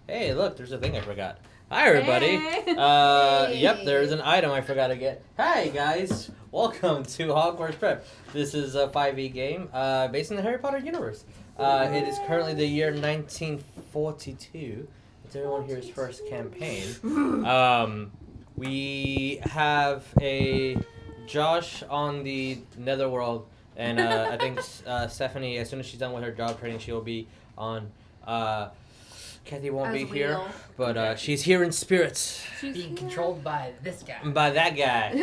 Hey, look, there's a thing I forgot. Hi, everybody. Hey. Yep, there's an item I forgot to get. Hi, guys. Welcome to Hogwarts Prep. This is a 5e game based in the Harry Potter universe. It is currently the year 1942. It's everyone here's first campaign. We have a Josh on the Netherworld, and I think Stephanie, as soon as she's done with her job training, she'll be on. Kathy won't be here, but she's here in spirit. She's being controlled by this guy. By that guy.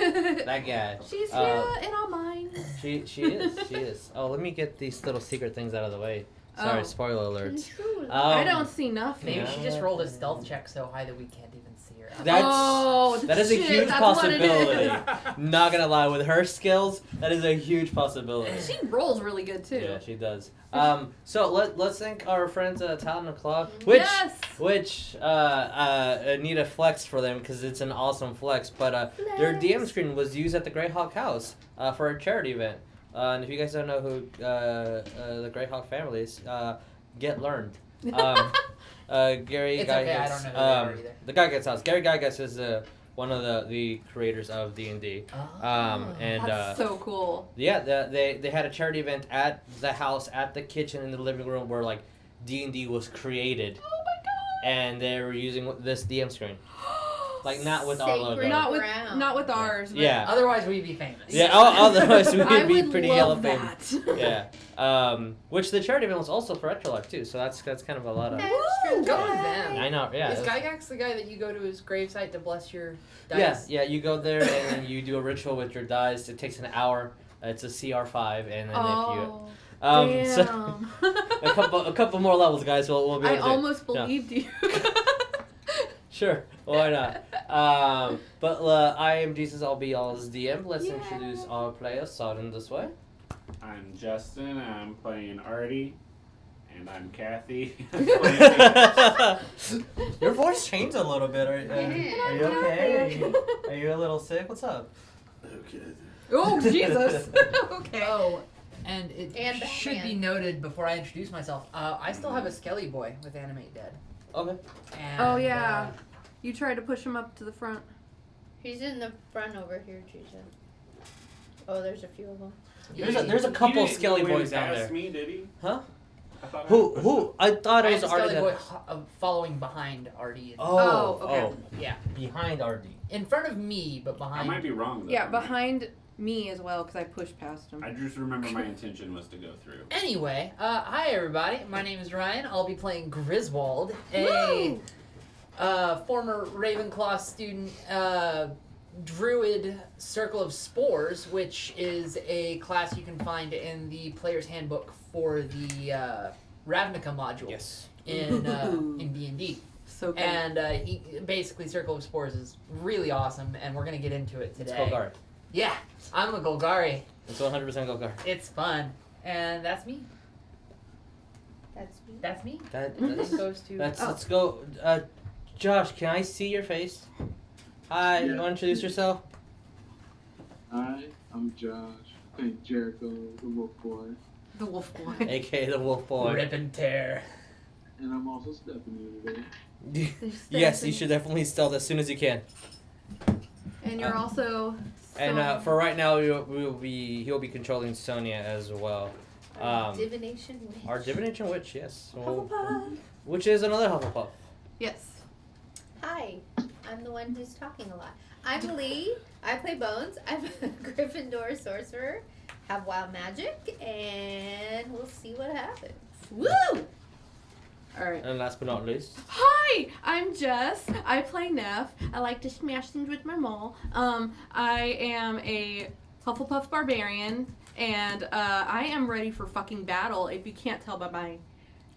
That guy. She's here in our minds. She is. Oh, let me get these little secret things out of the way. Sorry, spoiler alert. I don't see nothing. Maybe she just rolled a stealth check so high that we can't even see her. That is a huge possibility. Not gonna lie, with her skills, that is a huge possibility. She rolls really good too. Yeah, she does. So let's thank our friends at Talon and Claw, which need a flex for them because it's an awesome flex. But their DM screen was used at the Greyhawk House for a charity event. And if you guys don't know who the Greyhawk family is, get learned. Gary It's Gygax, okay, I don't know who they are either. The Gygax house. Gary Gygax is one of the creators of D&D. That's so cool. Yeah, they had a charity event at the house, at the kitchen, in the living room where like D&D was created. Oh my god! And they were using this DM screen. Like not with our logo. Not with ours. But yeah. Otherwise we'd be famous. Yeah. Otherwise we'd be would pretty love yellow famous. Yeah. Which the charity event was also for Extra Life too. So that's kind of a lot of. Go with them. I know. Yeah. Is Gygax the guy that you go to his gravesite to bless your dice? Yeah. You go there and then you do a ritual with your dice. It takes an hour. It's a CR5, and then if you. So a couple more levels, guys. We'll be able to. I almost believed you. Sure, why not? But I am Jesus. I'll be y'all's DM. Let's introduce our players. Starting this way. I'm Justin. I'm playing Artie, and I'm Kathy. Your voice changed a little bit. Are you okay? Are you a little sick? What's up? Okay. Oh Jesus. Okay. Oh, and it And should be noted before I introduce myself, I still have a Skelly boy with Animate Dead. Okay. And, Oh yeah. You tried to push him up to the front. He's in the front over here, Jason. Oh, there's a few of them. There's a couple Skelly boys down there. Me, did he? Huh? I thought Who? I thought I it have was a Skelly Artie. boy following behind Artie. Oh, okay. Yeah. Behind Artie. In front of me, but I behind. might be wrong though. Yeah, behind me as well because I pushed past him. I just remember my intention was to go through. Anyway, hi everybody. My name is Ryan. I'll be playing Griswold, Woo! a former Ravenclaw student, Druid Circle of Spores, which is a class you can find in the Player's Handbook for the Ravnica module. Yes. In D&D. So good. And basically, Circle of Spores is really awesome, and we're gonna get into it today. It's Golgari. Yeah, I'm a Golgari. It's 100% Golgari. It's fun, and that's me. That's me. That's me. That goes to. Let's go. Josh, can I see your face? Hi, you want to introduce yourself? Hi, I'm Josh. Playing Jericho, the Wolf Boy. The Wolf Boy. AKA the Wolf Boy. Rip and tear. And I'm also Stephanie today. Yes, you should definitely stealth as soon as you can. And you're also. And for right now, he'll be controlling Sonya as well. Divination witch. Our divination witch, yes. Hufflepuff. Which is another Hufflepuff. Yes. Hi, I'm the one who's talking a lot. I'm Lee. I play Bones. I'm a Gryffindor sorcerer. Have wild magic, and we'll see what happens. Woo! All right. And last but not least. Hi, I'm Jess. I play Neff. I like to smash things with my maul. I am a Hufflepuff Barbarian, and I am ready for fucking battle. If you can't tell by my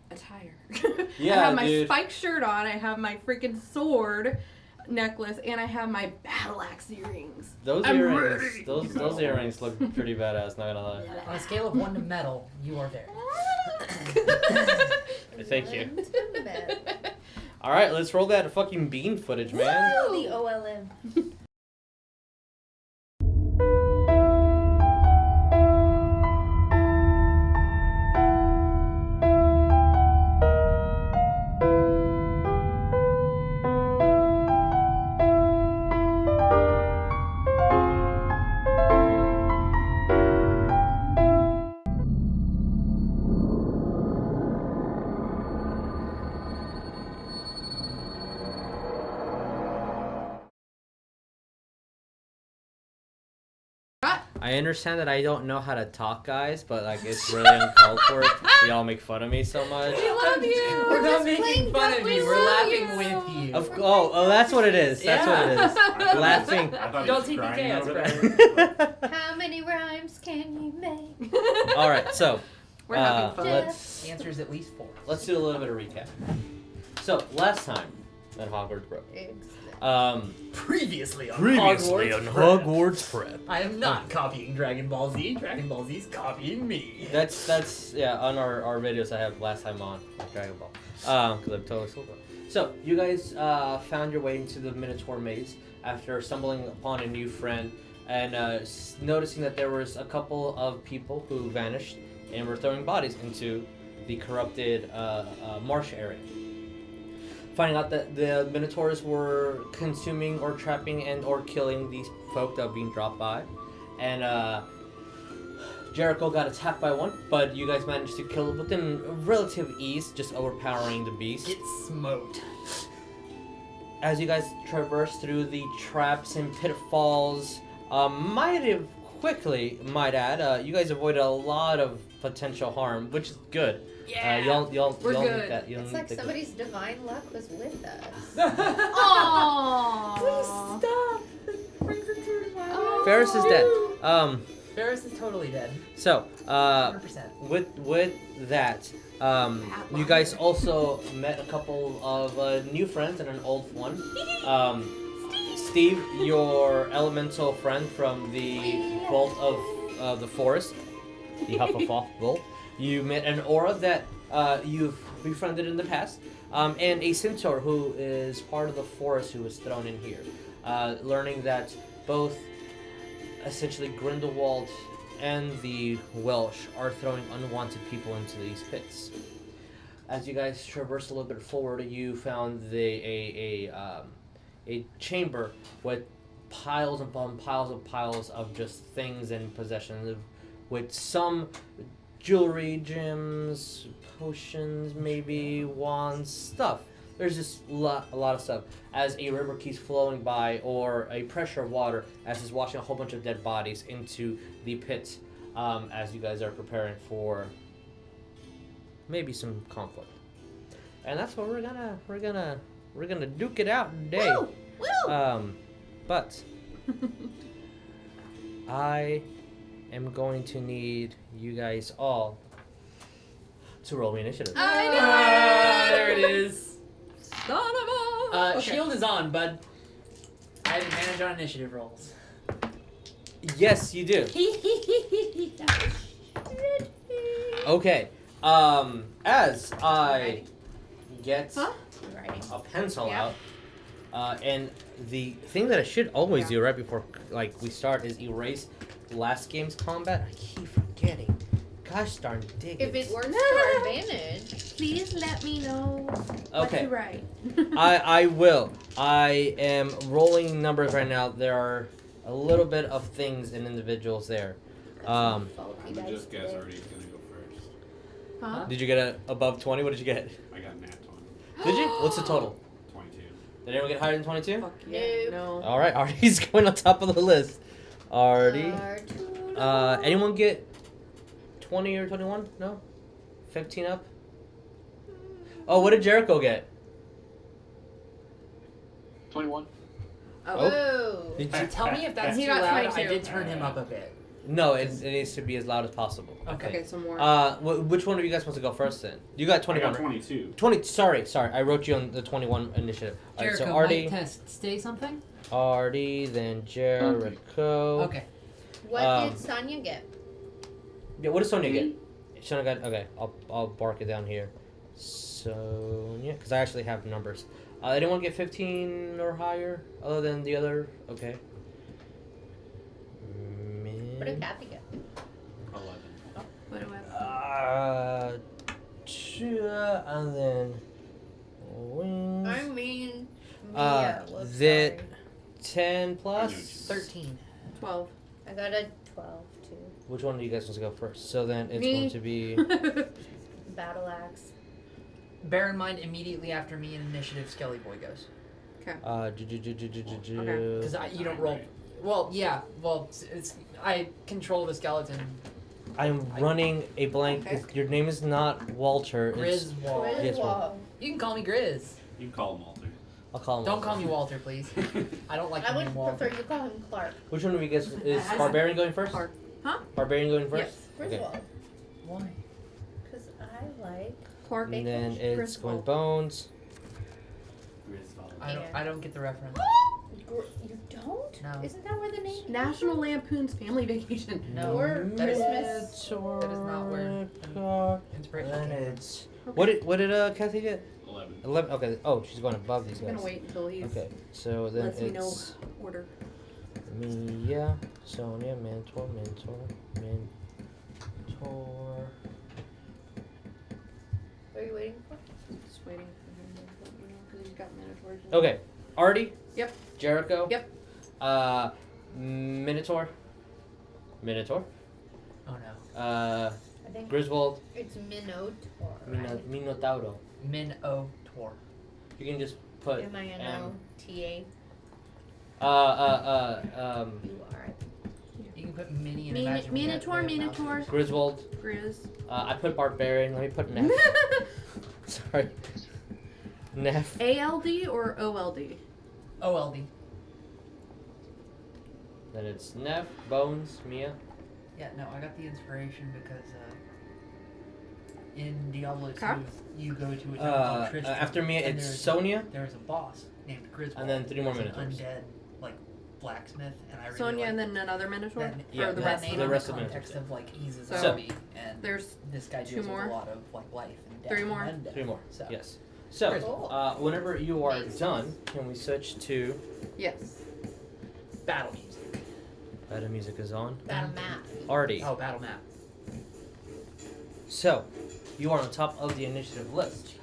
attire, Yeah, I have my dude. spiked shirt on. I have my freaking sword necklace, and I have my battle axe earrings. Those I'm earrings, ready. those earrings look pretty badass. Not gonna lie. On a scale of 1 to metal, you are there. Thank you. One to metal. All right, let's roll that fucking bean footage, man. Feel the OLM. I understand that I don't know how to talk, guys, but like it's really uncalled for. Y'all make fun of me so much. We love you. We're not just making playing fun of dumb. you. We We're love laughing you. with you. Oh, that's what it is. That's what it is. Laughing. I thought he Don't was take the crying chaos, over bro. there. How many rhymes can you make? All right, so We're having fun. let's The answer is at least 4. let's do a little bit of recap. So last time at Hogwarts Prep, Previously on previously on Hogwarts Prep. I am not copying Dragon Ball Z. Dragon Ball Z is copying me. That's on our videos I have last time on Dragon Ball. Because I'm totally sold on. So you guys found your way into the Minotaur maze after stumbling upon a new friend and noticing that there was a couple of people who vanished and were throwing bodies into the corrupted marsh area. Finding out that the Minotaurs were consuming or trapping and or killing these folk that were being dropped by. And Jericho got attacked by one, but you guys managed to kill it within relative ease, just overpowering the beast. Get smoked. As you guys traverse through the traps and pitfalls, might add, you guys avoided a lot of potential harm, which is good. Yeah. Y'all We're need good. that. You don't It's need like the good. somebody's divine luck was with us. Aww. stop. It brings a tear to my eye. Ferris is dead. Ferris is totally dead. So, 100%. with that, you guys also met a couple of new friends and an old one. Steve, your elemental friend from the Vault of the Forest, the Hufflepuff Vault. You met an aura that you've befriended in the past, and a centaur who is part of the forest who was thrown in here. Learning that both essentially Grindelwald and the Welsh are throwing unwanted people into these pits. As you guys traverse a little bit forward, you found a chamber with piles upon piles of just things and possessions, with some jewelry, gems, potions, maybe wands, stuff. There's just a lot of stuff. As a river keeps flowing by, or a pressure of water, as it's washing a whole bunch of dead bodies into the pit, as you guys are preparing for maybe some conflict. And that's what we're gonna duke it out today. Woo! Woo! But I am going to need you guys all to roll me initiative. There it is. Son of a. Okay. Shield is on, bud. I have advantage on initiative rolls. Yes, you do. Okay. As I get Huh? Writing. a pencil Yeah. out, and the thing that I should always do right before we start is erase last game's combat. I keep forgetting. Gosh darn dig If it works to our advantage. Please let me know what Okay. to write. I will. I am rolling numbers right now. There are a little bit of things and individuals there. Faulty I'm dice just guess today. Artie's gonna go first. Huh? Did you get above 20? What did you get? I got nat 20. Did you? What's the total? 22. Did anyone get higher than 22? Fuck yeah. Nope. No. All right, Artie's going on top of the list. Artie. Anyone get 20 or 21? No? 15 up? Oh, what did Jericho get? 21. Oh. Did So you? tell me if that's He too got loud. 22. I did turn him up a bit. No, it needs to be as loud as possible. Okay, some more. Which one of you guys wants to go first then? You got I 21. got 22. 20. Sorry. I wrote you on the 21 initiative. All right, Jericho, so Artie, mic test. Stay something? Artie, then Jericho. Okay. What did Sonya get? Yeah, what did Sonya get? Sonya got. Okay, I'll bark it down here. Sonya, because I actually have numbers. Anyone get 15 or higher other than the other? Okay. What did Kathy get? 11. What do I have? 2, and then wings. I mean, whoops, that sorry. 10 I plus. knew you. 13. 12. I got a 12 too. Which one do you guys want to go first? So then it's Me. going to be. Battle axe. Bear in mind, immediately after me in initiative, Skelly Boy goes. Okay. Because you don't roll. Well, yeah. Well, I control the skeleton. I'm running a blank. Okay. If your name is not Walter. It's, Griswold. Yes, Whoa. You can call me Grizz. You can call him Walter. I'll call him. Don't Walter. call me Walter, please. I don't like I the would name Walter. prefer you call him Clark. Which one of you guys is Barbarian going first? Clark. Huh? Barbarian going first. Yes. Griswold. Why? Because I like. Clark. And then it's going Griswold. Bones. Griswold. I don't get the reference. You don't? No. Isn't that where the name came National Lampoon's Family Vacation. No. Or That is- Christmas? That is not where inspiration Then came from. it's what did Kathy get? 11. 11. Okay. Oh, she's going above these I'm gonna guys. wait until he's Okay. So then lets me know it's order. Mia, Sonya, Mentor. What are you waiting for? Just waiting for him to let me know because he's got Minotaurs. Okay. Artie. Yep. Jericho. Yep. Minotaur. Oh no. I think Griswold. it's Minotaur. Right? Minotauro. Minotaur. You can just put Minotaur. You are. You can put mini and Min- imagine. we had Minotaur, way of Minotaur. Griswold. Grizz. I put Barbarian. Let me put Neff. Sorry. Neff. ALD or OLD? OLD. Then it's Neff, Bones, Mia. Yeah, no, I got the inspiration because in Diablo 2, Okay. you go to a town called Tristram. After Mia, and it's there's Sonya. There's a boss named Griswold. And then 3 more who's an Minotaurs. Undead, like, blacksmith, and I really Sonya like and then another Minotaur? that, Yeah, or the that rest name of the in rest the of context Minotaurs. of, like, he's a So- zombie, and There's this guy 2 deals more. with a lot of, like, life and death. 3 more. And undeath. 3 more. So. Yes. So, Cool. whenever you are Nice. done, can we switch to Yes. Battle music. the music is on. Battle map. Artie. Oh, battle map. So, you are on top of the initiative list.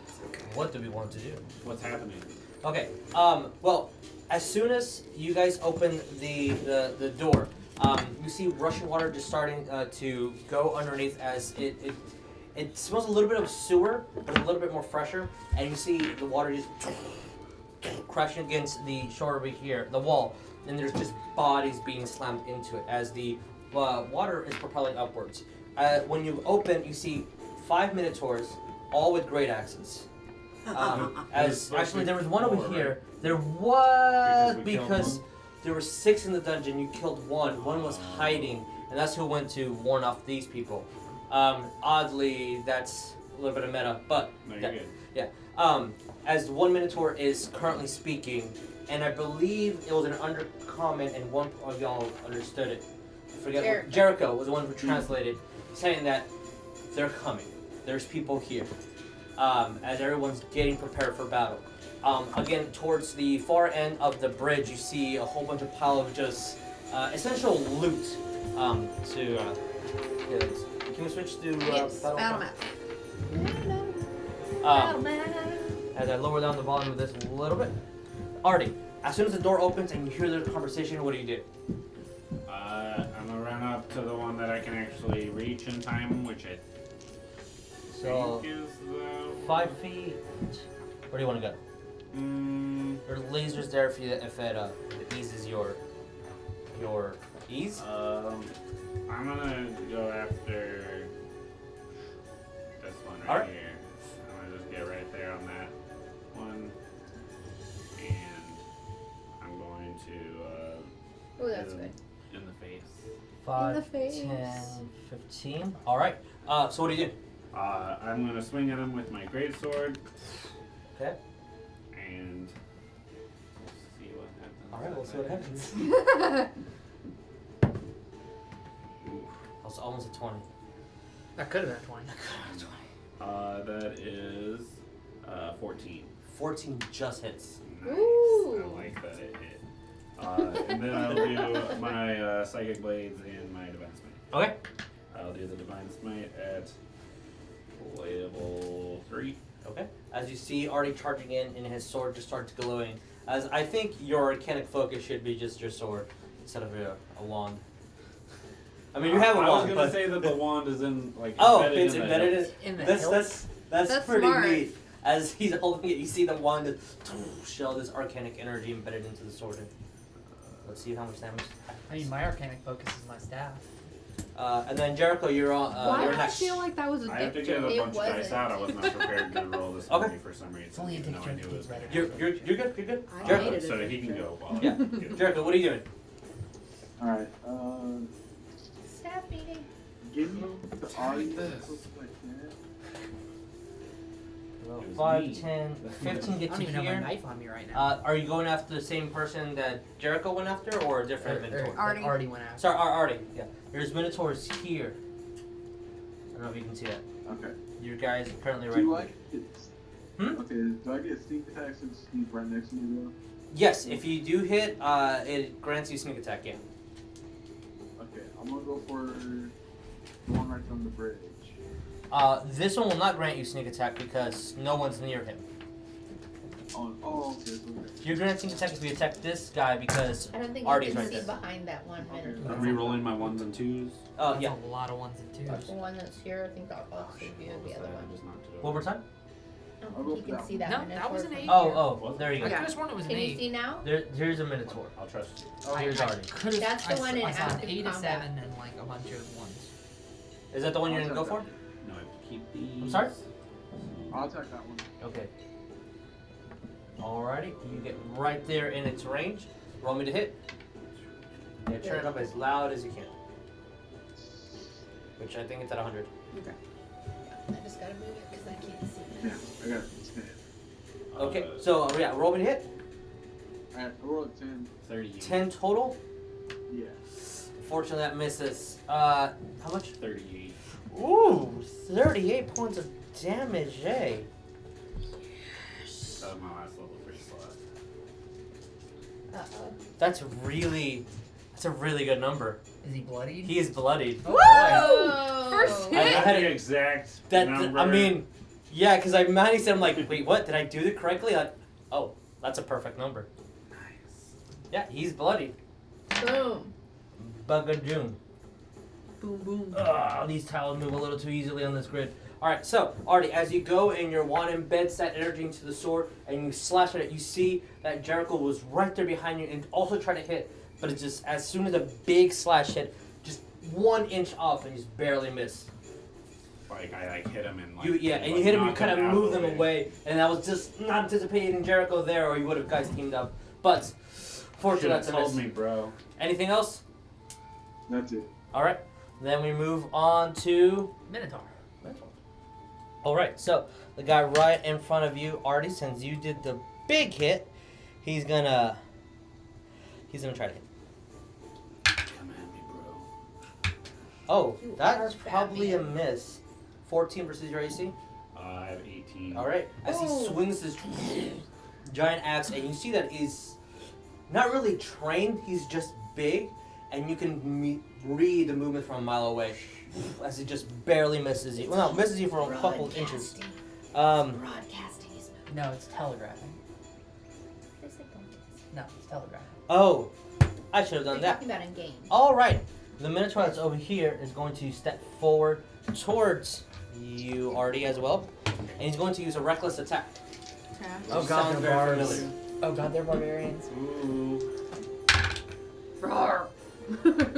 What do we want to do? What's happening? Okay. Well, as soon as you guys open the door, you see rushing water just starting to go underneath as it smells a little bit of sewer, but a little bit more fresher, and you see the water just crashing against the shore over here, the wall, and there's just bodies being slammed into it as the water is propelling upwards. When you open, you see 5 Minotaurs, all with great axes. As actually, there was one over here. There was Because we killed because one? there were 6 in the dungeon. You killed one. One was hiding, and that's who went to warn off these people. Oddly, that's a little bit of meta, but No, you're that- good. as one Minotaur is currently speaking, and I believe it was an undercomment, and one of y'all understood it. I forget. Jericho. Jericho was the one who translated, saying that they're coming. There's people here. As everyone's getting prepared for battle. Again, towards the far end of the bridge, you see a whole bunch of pile of just essential loot. Get this. Can we switch to Yes, Battle map. Battle map. As I lower down the volume of this a little bit. Artie, as soon as the door opens and you hear their conversation, what do you do? I'm gonna run up to the one that I can actually reach in time, which I So, think is the 5 feet. Where do you want to go? There are lasers there if it eases your ease. I'm gonna go after this one right Alright. here. I'm gonna just get right there on that one, and I'm going to Oh, that's hit good. him in the face. 5, In the face. 10, 15. All right. So what do you do? I'm gonna swing at him with my greatsword, Okay. and we'll see what happens. All right. We'll see what happens. That's almost a 20. That could have been 20. That is 14. 14 just hits. Nice. Ooh. I like that it hit. And then I'll do my Psychic Blades and my Divine Smite. Okay. I'll do the Divine Smite at level 3. Okay. As you see Artie charging in, and his sword just starts glowing. As I think your arcanic focus should be just your sword instead of a wand. I mean, you have a I was wand, gonna but say that the wand is in like it's in the embedded hilt. In the That's hilt? that's That's pretty smart. neat. As he's holding it, you see the wand just shell this arcanic energy embedded into the sword. Let's see how much damage. I mean, my arcanic focus is my staff. And then Jericho, you're on. Why You're do I next. feel like that was a I have to dick get a joke? bunch of dice out. I was not prepared to roll this Okay. movie for some reason. It's only a even dick though I joke. knew it was It's You're good. You're good. I Jericho. hated it. So that he can go while Yeah. I Jericho, what are you doing? Alright, Staff meeting. give me the audience. this. Well, It was 5, me. 10, 15 I get don't to even have my here. knife on me right now. Are you going after the same person that Jericho went after, or a different Minotaur? Artie. Artie went out. Sorry, Artie. Yeah. There's Minotaurs here. I don't know if you can see that. Okay. You guys are currently right. Do I here. get, okay, do I get sneak attack since he's right next to me though? Yes, if you do hit, it grants you sneak attack. Yeah. Okay, I'm gonna go for the one right on the bridge. This one will not grant you sneak attack because no one's near him. Okay. You're granting sneak attack if you attack this guy because I don't think Artie's you can right see there. behind that one Okay. Minotaur. I'm re-rolling my 1s and 2s. Oh That's yeah. a lot of 1s and 2s. The one that's here, I think I'll also view the other one. Just knocked it One over. more time. I I'll don't go think for you can that see one. that No, that was an Minotaur 8. from Oh, here. there you I go. could have sworn it was an Can you 8. see now? Here's a Minotaur. I'll trust you. Here's Artie. Could've- That's the I one s- in I saw an active 8, a combat. 7, and like a bunch of 1s. Is that the one you're gonna go for? No, I have to keep these. I'm sorry? I'll attack that one. Okay. Alrighty, you get right there in its range. Roll me to hit. Yeah, turn it up as loud as you can. Which I think it's at 100. I just gotta move it because I can't see Yeah, this. I got it. Okay, so yeah, roll me to hit. Alright, I rolled 10. 38. 10 total. Yeah. Fortunately, that misses. How much? 38. Ooh, 38 points of damage, eh? That was my last level 3 slot. Uh-oh. That's a really good number. Is he bloodied? He is bloodied. Oh, boy. Whoa! First I hit. had got it- the exact That number. I mean, yeah, because I managed said I'm like, wait, what? Did I do it correctly? Like, oh, that's a perfect number. Nice. Yeah, he's bloodied. Boom. Bugadoon. Boom, boom. Ugh, these tiles move a little too easily on this grid. Alright, so, Artie, as you go and your wand embeds that energy into the sword and you slash at it, you see that Jericho was right there behind you and also tried to hit, but it's just, as soon as a big slash hit, just 1 inch off and you just barely miss. Like, I hit him and like... And you hit him, you kind of move them away, and I was just not anticipating Jericho there or you would have guys teamed up. But, fortunately, Should've that's a told miss. me, bro. Anything else? That's it. Alright, then we move on to... Minotaur. Alright, so the guy right in front of you, Artie, since you did the big hit, he's gonna try to hit. Come at me, bro. Oh, You that's are probably a Batman. miss. 14 versus your AC. I have 18. Alright, as he Oh. swings his giant axe, and you see that he's not really trained, he's just big, and you can read the movement from a mile away. As it just barely misses you. Well, no, misses you for a couple inches. Broadcasting is moving. No, it's telegraphing. They say broadcast. No, it's telegraphing. Oh, I should have They're done that. talking about in game. Alright, the Minotaur that's over here is going to step forward towards you, Artie, as well. And he's going to use a reckless attack. Okay. Oh Which god, sounds they're very barbs. familiar. Oh god, they're barbarians. Ooh. Roar.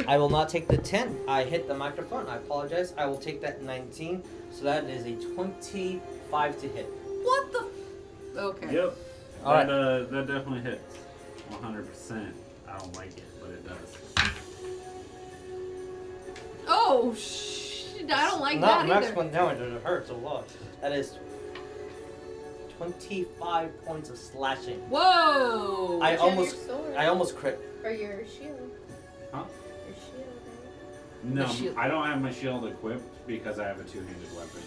I will not take the 10. I hit the microphone. I apologize. I will take that 19. So that is a 25 to hit. What the? Okay. Yep. Alright. That definitely hits. 100%. I don't like it, but it does. Oh shit! I don't like Not that either. maximum damage, it hurts a lot. That is 25 points of slashing. Whoa! I Did you have almost- your sword? I almost crit. Or your shield. Huh? Your shield, right? No, The shield- I don't have my shield equipped because I have a two-handed weapon.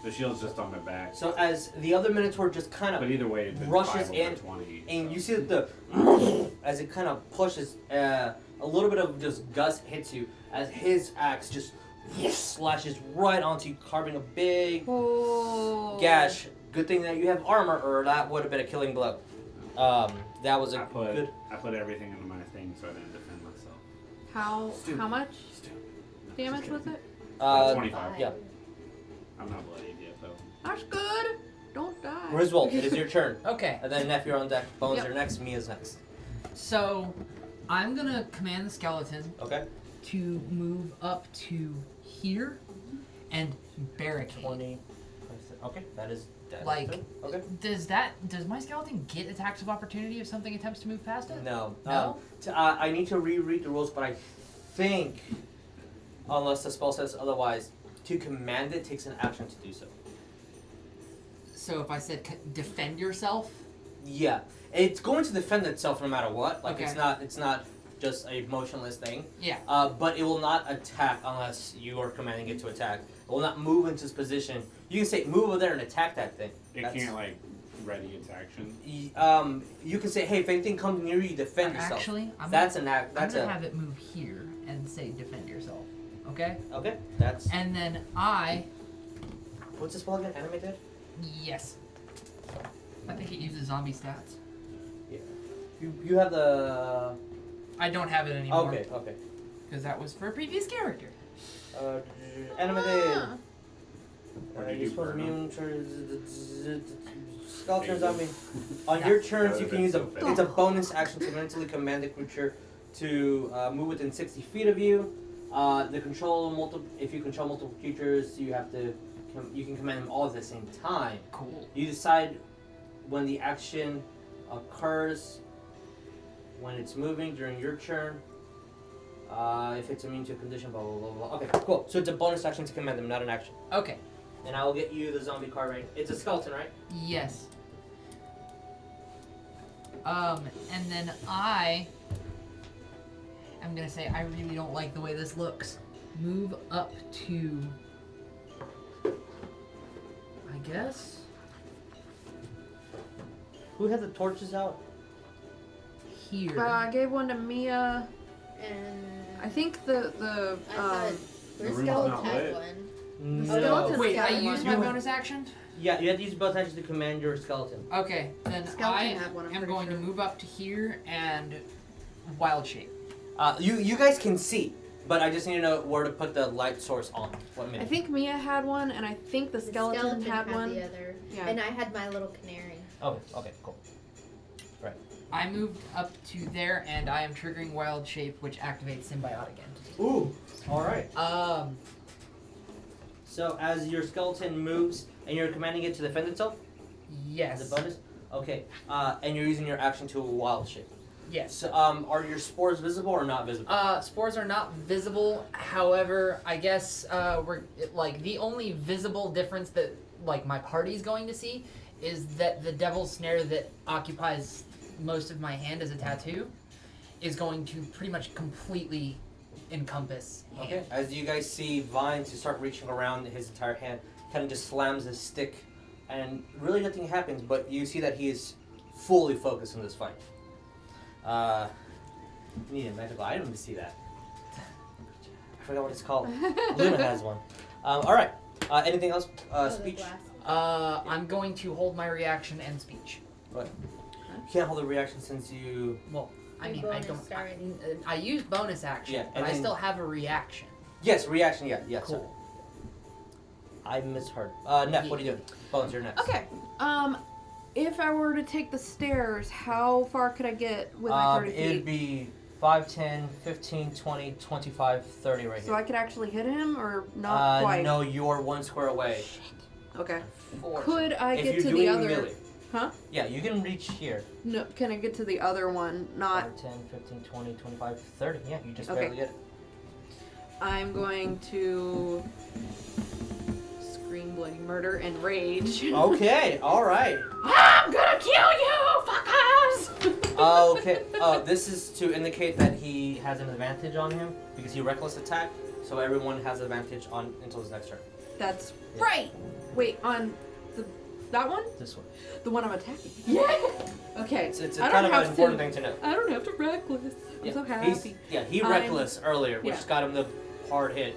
The shield's just on my back. So as the other Minotaur just kind But of, either way, it's been rushes 5 over in, 20. and so. you see that the, as it kind of pushes, a little bit of just gust hits you as his axe just slashes right onto you, carving a big Oh. gash. Good thing that you have armor, or that would have been a killing blow. That was a I put good. I put everything into my thing so I didn't defend myself. Stupid. How much damage was it? 25. Yeah. I'm not bloodied yet though. That's good. Don't die. Griswold, it is your turn. Okay, And then Neff, you're on deck. Bones Yep. are next. Mia's next. so I'm gonna command the skeleton Okay. to move up to here and barricade. 20. Okay, that is Like, good. Okay. Does my skeleton get attacks of opportunity if something attempts to move past it? No. No? I need to reread the rules, but I think, unless the spell says otherwise, to command it takes an action to do so. So if I said defend yourself, Yeah, it's going to defend itself no matter what. Like Okay. it's not just a motionless thing. yeah. But it will not attack unless you are commanding it to attack. It will not move into its position. You can say move over there and attack that thing. It can't like ready its action. You can say, hey, if anything comes near you, defend yourself. Actually, I'm That's gonna, an act. That's I'm gonna a have it move here and say defend yourself. Okay? okay. That's And then I what's this spell again? Animated. yes. I think it uses zombie stats. Yeah. You have the I don't have it anymore. okay. Because that was for a previous character. Animated. Ah. What do you You're do, supposed to Bruno? immune to skeleton zombie. On Yeah. your turns, you Oh, can use that's so it's a bonus action to mentally command the creature to move within 60 feet of you. If you control multiple creatures, you have to you can command them all at the same time. Cool. You decide when the action occurs, when it's moving during your turn. If it's immune to a condition, blah blah blah blah. Okay, cool. So it's a bonus action to command them, not an action. Okay. And I will get you the zombie card right. It's a skeleton, right? Yes. And then I'm gonna say I really don't like the way this looks. Move up to, I guess, Who had the torches out? here. I gave one to Mia. And I think the I thought The the room's skeleton not had lit. one. skeleton- Wait, I Skeleton. used my bonus action? Yeah, you had to use both actions to command your skeleton. Okay, then Skeleton I had one, I'm am pretty going sure. to move up to here and wild shape. You guys can see, but I just need to know where to put the light source on. What I minute? think Mia had one, and I think the skeleton had one. The other. Yeah. And I had my little canary. Oh, okay, cool. I moved up to there and I am triggering wild shape, which activates symbiotic entity. Ooh, all right. Um, So as your skeleton moves and you're commanding it to defend itself, yes. as a bonus. Okay. And you're using your action to wild shape. Yes. So, are your spores visible or not visible? Spores are not visible. However, I guess the only visible difference that like my party's going to see is that the devil's snare that occupies most of my hand as a tattoo is going to pretty much completely encompass hand. Okay. As you guys see Vine to start reaching around his entire hand, kind of just slams his stick, and really nothing happens. But you see that he is fully focused on this fight. You need a magical item to see that. I forgot what it's called. Luna has one. All right. Anything else? Oh, the Speech. glass. I'm going to hold my reaction and speech. You can't hold a reaction since you. Well, I You mean, I bonus don't. already. I use bonus action, Yeah, but and I then- still have a reaction. Yes, reaction. Yeah, yeah. Cool. Sorry. I misheard. Neff, what are you doing? Bones, you're next. Okay. If I were to take the stairs, how far could I get with my 30 It'd feet? be 5, 10, 15, 20, 25, 30 right So here. I could actually hit him, or not quite? No, you're 1 square away. Okay. 4. Could I If get you're to doing the other? melee. Huh? Yeah, you can reach here. No. Can I get to the other one? Not. 5, 10, 15, 20, 25, 30. Yeah, you just Okay. barely get it. I'm going to scream bloody murder and rage. Okay, alright. I'm gonna kill you, fuckers! Okay, this is to indicate that he has an advantage on him because he reckless attack, so everyone has advantage on until his next turn. That's Yeah. right. Wait, on that one? This one. The one I'm attacking. Yeah. Okay. It's I kind don't of an have important to. thing to know. I don't have to reckless. I'm so happy. He reckless earlier, which yeah. got him the hard hit.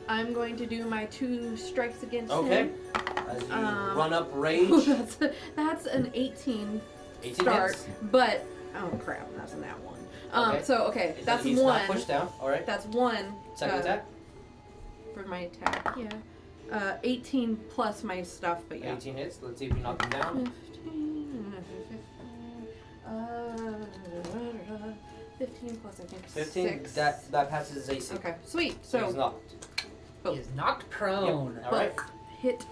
I'm going to do my 2 strikes against Okay. him. As you run up rage. that's an 18 18 start, hits. but oh crap, that's in that one. Okay. So okay, that's He's one. not pushed down. All right. That's one. Second attack. For my attack, yeah. 18 plus my stuff, but yeah. 18 hits. Let's see if you knock him down. 15, 15 plus I think 15. 6. That passes his AC. Okay, sweet. So he's So knocked. He is knocked prone. All right. hit.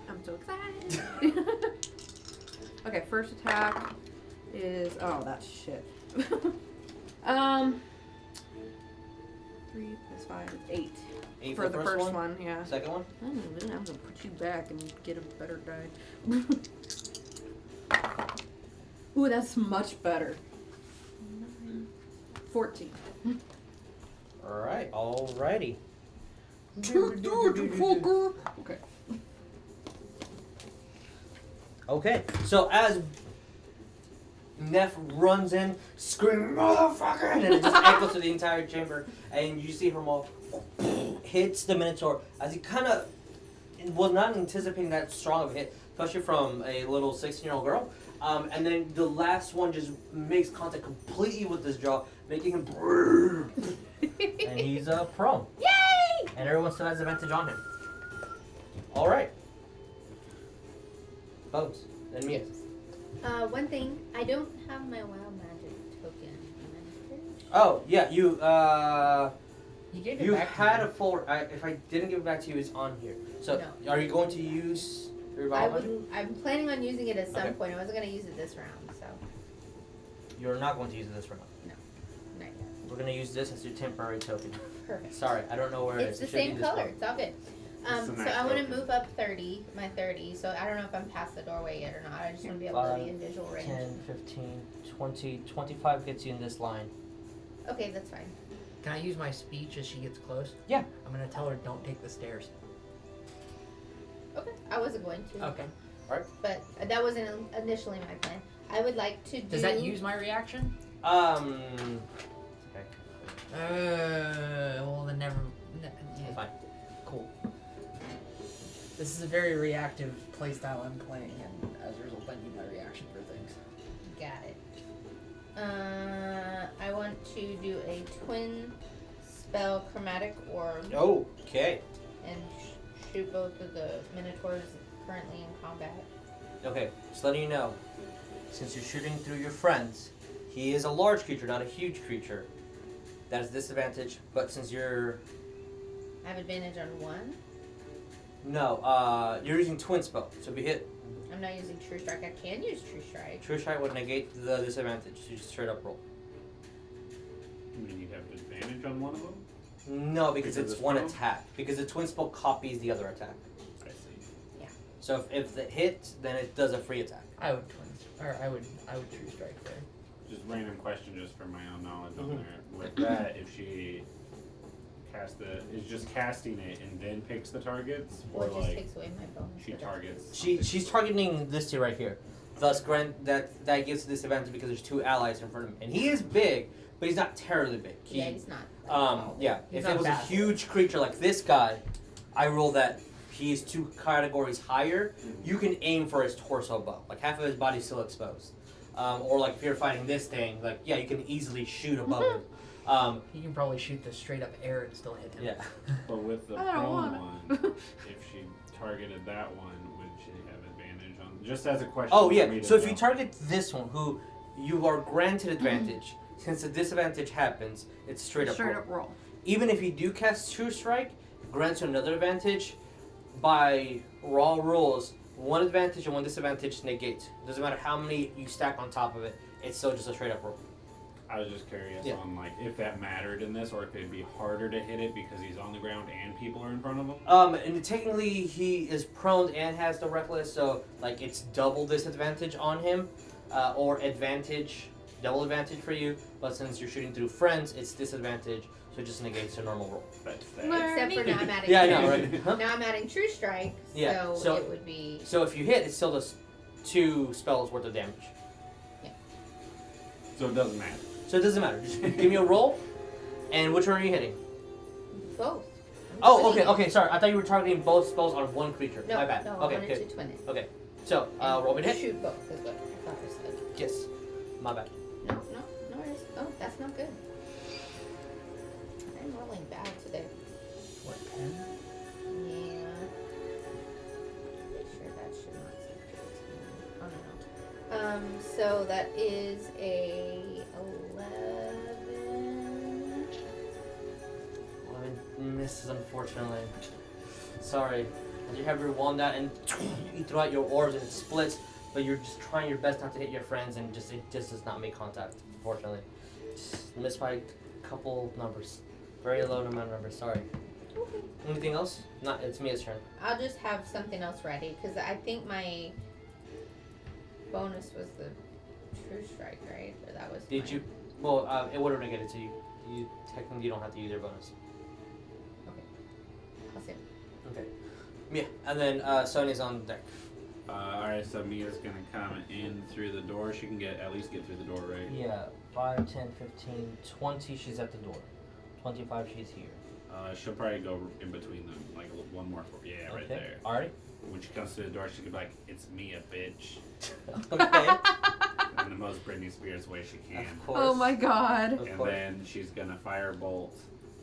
I'm so excited. Okay, first attack is that's shit. 3 plus 5 is 8. 8 For the first one, yeah. Second one. I'm gonna put you back and get a better die. Ooh, that's much better. 14. Alright, alrighty. Okay. Okay, so as Neff runs in, screaming, motherfucker! And it just echoes through the entire chamber, and you see her maul hits the Minotaur as he kind of was not anticipating that strong of a hit, especially from a little 16-year-old girl. And then the last one just makes contact completely with his jaw, making him and he's prone. Yay! And everyone still has advantage on him. Alright. Bones. Then me. One thing, I don't have my wild magic token. Oh, yeah, you gave it you back to had me. a full. If I didn't give it back to you, it's on here. So, No. are you going to use your wild magic? I'm planning on using it at some Okay. point. I wasn't gonna use it this round, so You're not going to use it this round. not yet. We're going to use this as your temporary token. Perfect. Sorry, I don't know where it It's is. the It should be same this color. one. It's all good. It's a So nice I want to token. move up 30, my 30. So I don't know if I'm past the doorway yet or not. I just want to be able to be in visual range. 10, 15, 20, 25 gets you in this line. Okay, that's fine. Can I use my speech as she gets close? Yeah. I'm gonna tell her don't take the stairs. Okay, I wasn't going to. Okay. But that wasn't initially my plan. I would like to do. Does that use my reaction? Okay. Well then never. Yeah. Fine. Cool. This is a very reactive playstyle I'm playing, and as a result, I need my reaction for things. Got it. I want to do a twin spell chromatic orb Okay. and shoot both of the Minotaurs currently in combat. Okay, just letting you know, since you're shooting through your friends, he is a large creature, not a huge creature. That is disadvantage, but since you're... I have advantage on one. No, you're using twin spell, so if you hit I'm not using True Strike. I can use True Strike. True Strike would negate the disadvantage, so you just straight up roll. You mean you'd have advantage on one of them? No, because Because it's it's one prone? attack. Because the twin spell copies the other attack. I see. So if it hits, then it does a free attack. I would I would true strike there. Just random question, just for my own knowledge on Mhm. there. With that, if she is just casting it and then picks the targets, Or or it just like takes away my bonus. she for that. targets. She's targeting this two right here. Thus, grant that gives disadvantage because there's two allies in front of him, and he is big, but he's not terribly big. Yeah, he's not. Yeah. He's If not it was a massive. huge creature like this guy, I roll that he's 2 categories higher. You can aim for his torso bow, like half of his body's still exposed. Or like if you're fighting this thing, like yeah, you can easily shoot above him. You can probably shoot the straight up air and still hit him. Yeah. But with the I don't prone wanna. one, if she targeted that one, would she have advantage on? Just as a question. Oh for yeah. me to So if know. you target this one, who you are granted advantage, since the disadvantage happens, it's straight up. roll. roll. Even if you do cast True Strike, grants you another advantage. By raw rules, one advantage and one disadvantage negate. Doesn't matter how many you stack on top of it, it's still just a straight up roll. I was just curious Yeah. on like if that mattered in this, or if it'd be harder to hit it because he's on the ground and people are in front of him. And technically he is prone and has the reckless, so like it's double disadvantage on him, or advantage, double advantage for you. But since you're shooting through friends, it's disadvantage, so it just negates a normal roll. That's Except for now I'm adding. Yeah, I know, right? Huh? Now I'm adding True Strike. Yeah, So, so- it would be. So if you hit, it still does 2 spells worth of damage. So it doesn't matter. So it doesn't matter. Just give me a roll, and which one are you hitting? Both. I'm Oh, twinning okay, it. okay, sorry. I thought you were targeting both spells on one creature. No, My bad. no, Okay, I wanted good. to twin it. Okay, so And roll me to hit. Shoot both is what I thought I said. Yes, my bad. No, it is. Oh, that's not good. I'm rolling bad today. What 10? Yeah. Pretty sure that should not say 15. Oh no. So that is a misses, unfortunately. Sorry. And you have your wand out and you throw out your orbs and it splits, but you're just trying your best not to hit your friends and it just does not make contact, unfortunately. Just missed by a couple numbers. Very low amount of numbers, sorry. Okay. Anything else? Not, it's Mia's turn. I'll just have something else ready because I think my bonus was the true strike, right? Or that was. Did you? Well, it would have negated to you. You technically don't have to use your bonus. I'll see. Okay. Mia, and then Sonya's on deck. Alright, so Mia's gonna come in through the door. She can at least get through the door, right? Yeah, 5, 10, 15, 20, she's at the door. 25, she's here. She'll probably go in between them, like one more. Yeah, right there. Alright. When she comes through the door, she can be like, "It's Mia, bitch," Okay. in the most Britney Spears way she can. Of course. Oh my god. Of And course. then she's gonna firebolt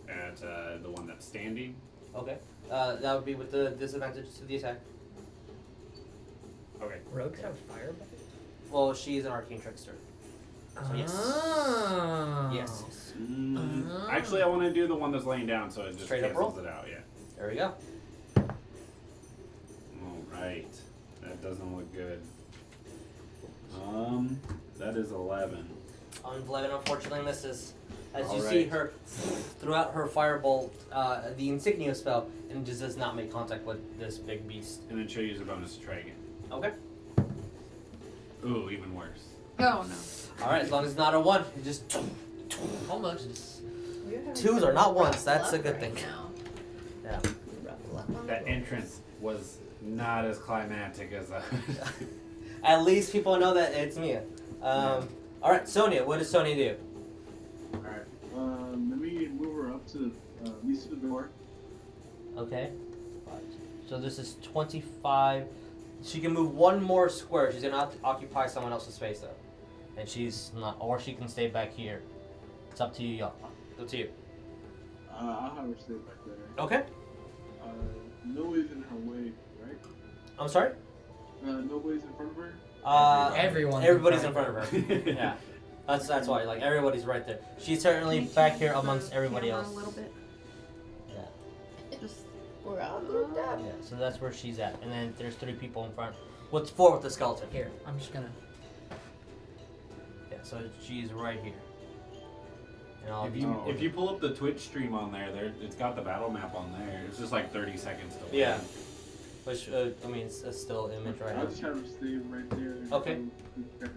at the one that's standing. Okay. That would be with the disadvantage to the attack. Okay. Rogues have fireball? Well, she's an arcane trickster. So yes. Oh. Yes. Actually, I want to do the one that's laying down, so it just Straight up cancels roll? it out. Yeah. There we go. All right. That doesn't look good. That is 11. 11 unfortunately misses. As you All see right. her throughout her firebolt, the insignia spell, and just does not make contact with this big beast. And then she'll use her bonus to try again. Okay. Ooh, even worse. Oh no. Alright, as long as it's not a 1, it just... Almost. We're having Twos are some not ones, rough that's a luck good right thing. now. Yeah. Rough luck on the That roll. entrance was not as climactic as I. At least people know that it's Mia. Alright, Sonya, what does Sonya do? Alright. Let me move her up to at least to the door. Okay. So this is 25. She can move one more square. She's gonna occupy someone else's space though. And she's not, or she can stay back here. It's up to you, y'all. It's up to you. I'll have her stay back there. Okay. Nobody's in her way, right? I'm sorry? Nobody's in front of her? Everybody's in front of her. Yeah. That's why, like, everybody's right there. She's certainly back here amongst everybody Camera else. A little bit. Yeah. Just We're all grouped up. Yeah, so that's where she's at. And then there's 3 people in front. What's 4 with the skeleton? Here, I'm just gonna. Yeah, so she's right here. And I'll If you pull up the Twitch stream on there, it's got the battle map on there. It's just like 30 seconds to wait. Yeah. Which, I mean, it's a still image right I'll now. just have her stay right there. Okay. Let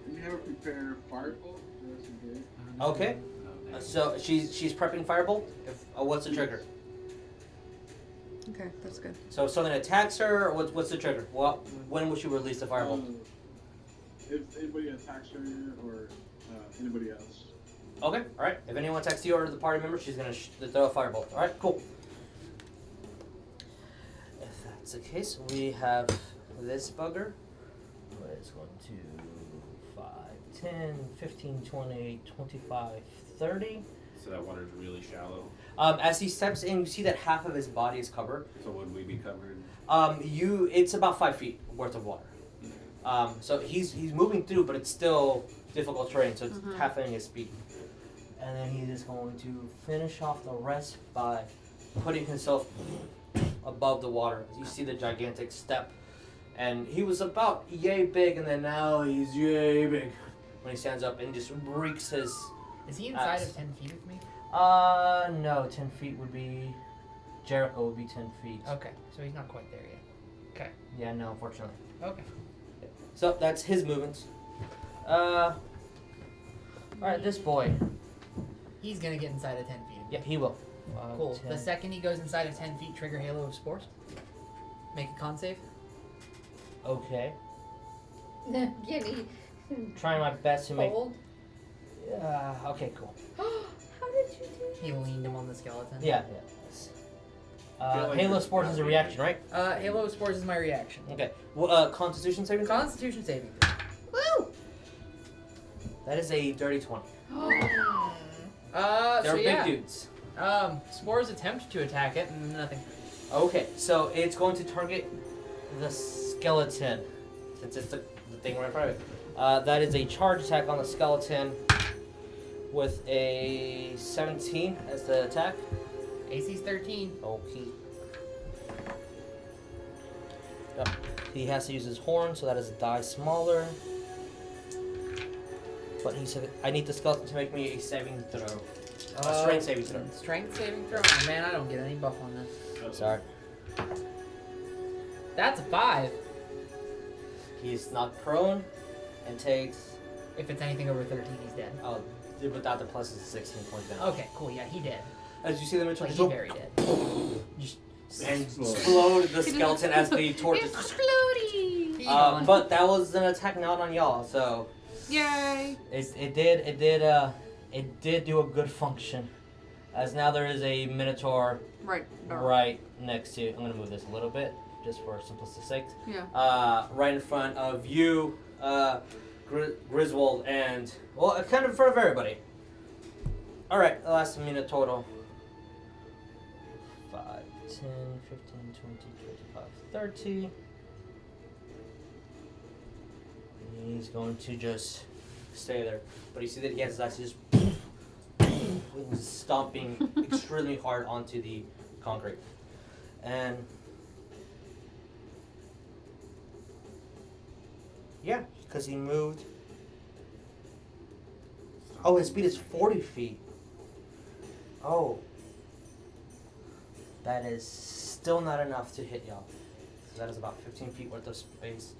me have her prepare firebolt. Okay. So she's prepping firebolt. What's the trigger? okay, that's good. So if something attacks her, or what's the trigger? When will she release the firebolt? If anybody attacks her or anybody else. Okay, alright. If anyone attacks you or the party member, she's gonna throw a firebolt. Alright, cool. If that's the case, we have this bugger. What is going to 5, 10, 15, 20, 25, 30. So that water's really shallow. As he steps in, you see that half of his body is covered. So would we be covered? It's about 5 feet worth of water. So he's moving through, but it's still difficult terrain, so it's halving his speed. And then he is going to finish off the rest by putting himself above the water. You see the gigantic step, and he was about yay big, and then now he's yay big when he stands up and just reeks his. Is he inside of 10 feet of me? No, 10 feet would be. Jericho would be 10 feet. Okay, so he's not quite there yet. Okay. Yeah, no, unfortunately. Okay. So that's his movements. Alright, this boy. He's gonna get inside of 10 feet. Yeah, he will. Cool. 10. The second he goes inside of 10 feet, trigger Halo of Spores. Make a con save. Okay. Getting Trying my best to make. cold. Okay, cool. How did you do He leaned him on the skeleton. Yeah. feel like Halo that's Sports is a gotta be reaction, right? Halo of Spores is my reaction. Okay. Well, Constitution saving throw? Constitution saving. Woo! That is a dirty 20. So They're big yeah. dudes. Spores attempt to attack it and nothing. Okay, so it's going to target the skeleton, since it's the thing right in front of it. That is a charge attack on the skeleton. with a 17 as the attack. AC's 13. Okay. Yep. He has to use his horn, so that is a die smaller. But he said, I need the skeleton to make me a saving throw. A strength saving throw. Strength saving throw? Oh, man, I don't get any buff on this. Sorry. That's a 5. He's knocked prone and takes... If it's anything over 13, he's dead. Oh, without the plus, it's 16 points damage. Okay, cool. Yeah, he dead. As you see them Like, he very dead. Just explode the skeleton as the torch. Exploding! But that was an attack not on y'all, so Yay! it did do a good function. As now there is a Minotaur Right. right next to. I'm gonna move this a little bit just for simplicity's sake. Yeah. Right in front of you, Griswold, and well, kind of in front of everybody. All right, the last Minotaur. 5, 10, 15, 20, 25, 30. He's going to just stay there. But you see that he has his eyes just stomping extremely hard onto the concrete. And yeah, because he moved. Oh, his speed is 40 feet. Oh. That is still not enough to hit y'all. So that is about 15 feet worth of space.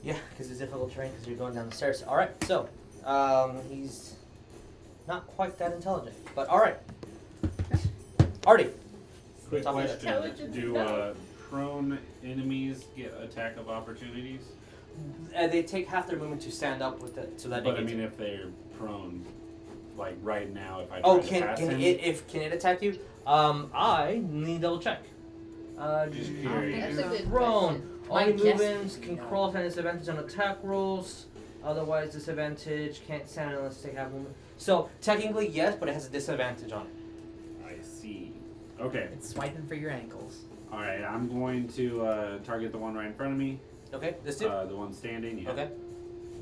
Yeah, because it's difficult terrain because you're going down the stairs. Alright, so, he's not quite that intelligent. But alright. Artie. Quick Tell me question. Intelligence, Do no. prone enemies get attack of opportunities? They take half their movement to stand up with it so that But they I get mean, if they're prone, like right now, if I try Oh, to can pass him, it attack you? I need to double check. just curious. That's a good Prone. question. All My guess movements would can be no. cross and disadvantage on attack rolls. Otherwise, disadvantage can't stand unless they have movement. So technically, yes, but it has a disadvantage on it. I see. Okay. It's swiping for your ankles. All right. I'm going to target the one right in front of me. Okay, this too. The one standing. Yeah. Okay.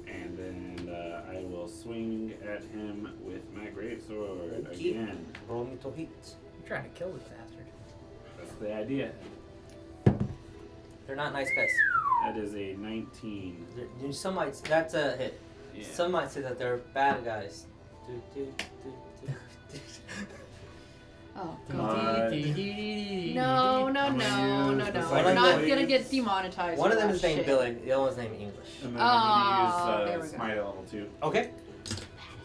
And then I will swing at him with my greatsword Okay. again. Roll me to hit. You're trying to kill this bastard. That's the idea. They're not nice guys. That is a 19. Some might. That's a hit. Yeah. Some might say that they're bad guys. Oh, Uh, God. No. I'm gonna use the We're not psychic gonna blades. get demonetized. One of for them that is named shit. Billy. The other one's named English. And then Oh, I'm there going we to use go. smite at level 2. Okay.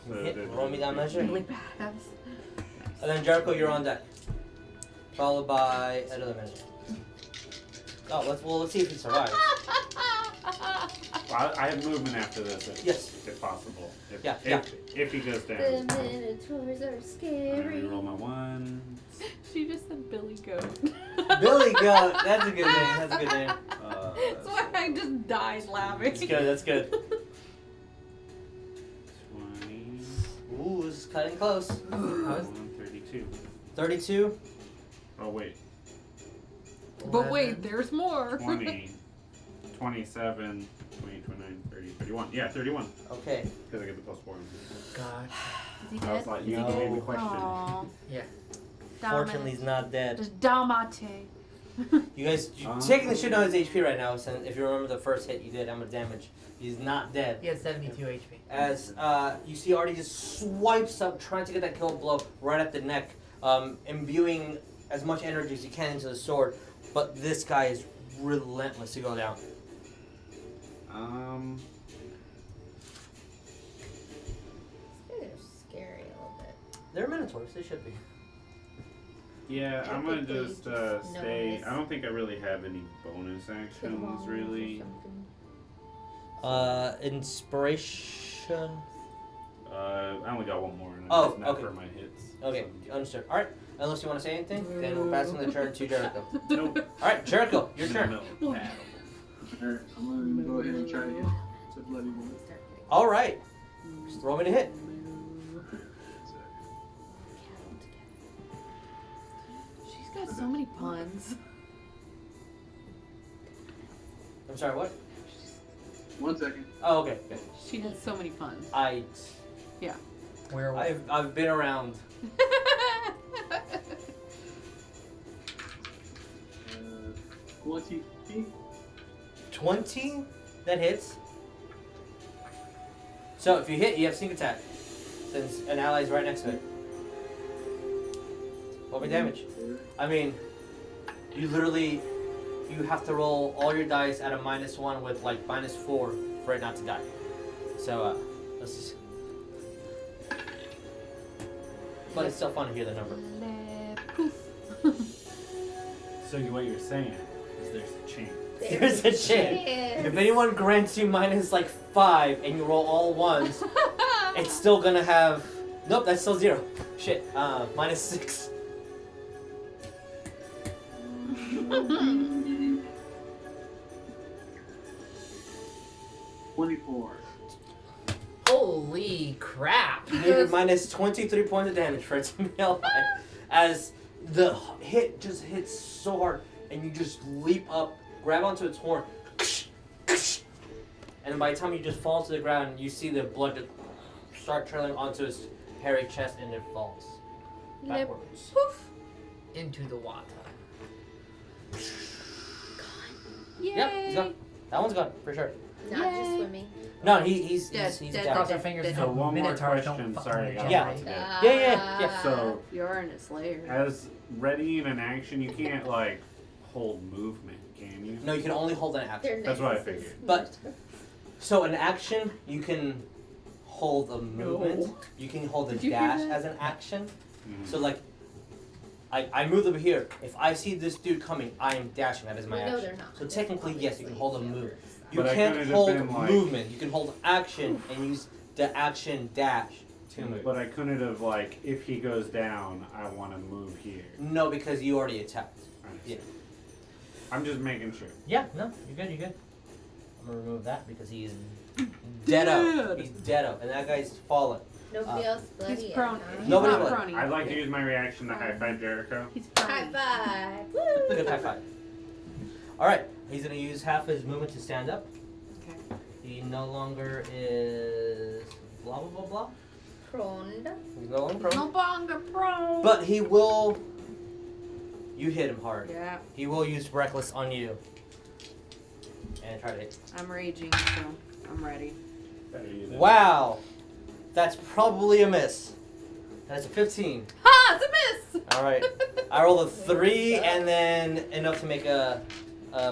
So Hit. Roll me that measure. Really badass. And then Jericho, you're on deck. Followed by another measure. Oh, let's see if he survives. Well, I have movement after this, if possible. If, Yeah, if he goes down. The Minotaurs are I'm scary. gonna roll my 1. She just said Billy Goat. Billy Goat. That's a good name. That's a good name. That's why I just died laughing. That's good. That's good. 20. Ooh, this is cutting close. 32. 32. Oh, wait. But wait, there's more. 20. 27. 20, 29, 30, 31. Yeah, 31. Okay. Because I get the plus 4. God. Is he I was dead? like, Is you he No. dead? made me question. Aw. Yeah. Fortunately, he's not dead. Just damate. You guys, taking the shit on his HP right now. Since if you remember the first hit you did, how much damage? He's not dead. He has 72 HP. As you see, Artie just swipes up, trying to get that kill blow right at the neck, imbuing as much energy as he can into the sword. But this guy is relentless to go down. They're scary a little bit. They're Minotaurs. They should be. Yeah, I'm gonna Typically, just just stay. notice. I don't think I really have any bonus actions, Killmonger or really. something. Inspiration. I only got one more, and Oh, it's not okay. for my hits. Okay, understood. All right. Unless you want to say anything, then we're passing the turn to Jericho. Nope. All right, Jericho, your In the turn. middle of battle. Alright, I'm gonna go ahead and try to hit. It's a bloody one. All right. Just roll me to hit. She's got so many puns. I'm sorry, what? 1 second. Oh, okay. She has so many puns. I. Yeah. Werewolf. I've been around. 20 feet. 20? That hits. So if you hit, you have sneak attack. Since an ally's right next to it. What be damage? I mean, you have to roll all your dice at a -1 with like -4 for it not to die. So let's just. But it's still fun to hear the number. Poof. So what you're saying is there's a chance. There's a chance. If anyone grants you -5 and you roll all ones, it's still gonna have. Nope, that's still 0. Shit. -6. 24. Holy crap! You get -23 points of damage for it to be alive. As the hit just hits so hard, and you just leap up, grab onto its horn, and by the time you just fall to the ground, you see the blood just start trailing onto its hairy chest, and it falls backwards. Poof. Into the water. Yay. Yep, he's gone. That one's gone for sure. Not Yay. just swimming. No, he's Dead, he's dead, down. Cross our fingers. Dead. So one more Minotaurs don't question. fucking Sorry, I got Yeah. lots of it. Yeah. So You're in a slayer. as readying an action, you can't like hold movement, can you? No, you can only hold an action. Their That's what I nexuses. figured. But so an action, you can hold a movement. No. You can hold a Did you hear dash that? as an action. Mhm. So like, I move over here. If I see this dude coming, I am dashing. That is my We know action. they're not. So technically, yes, you can hold a move. You But I can't couldn't have hold been, like- movement. You can hold action and use the action dash to move. But I couldn't have like if he goes down, I want to move here. No, because you already attacked. Yeah. I'm just making sure. Yeah, no, you're good, you're good. I'm gonna remove that because he is deado. Dead. He's deado, and that guy's fallen. Nobody else bloody He's yet, prone. huh? He's Nobody not would. prone. I'd like to use my reaction to high five Jericho. He's High prone. five. Woo. Good high five. Alright, he's gonna use half his movement to stand up. Okay. He no longer is blah blah blah blah. Proned. He's no longer No prone. longer prone. But he will. You hit him hard. Yeah, He will use reckless on you. And try to hit. I'm raging, so I'm ready. Better use it. Wow! That's probably a miss. That's a 15. Ha! It's a miss! Alright. I rolled a 3 and then enough to make a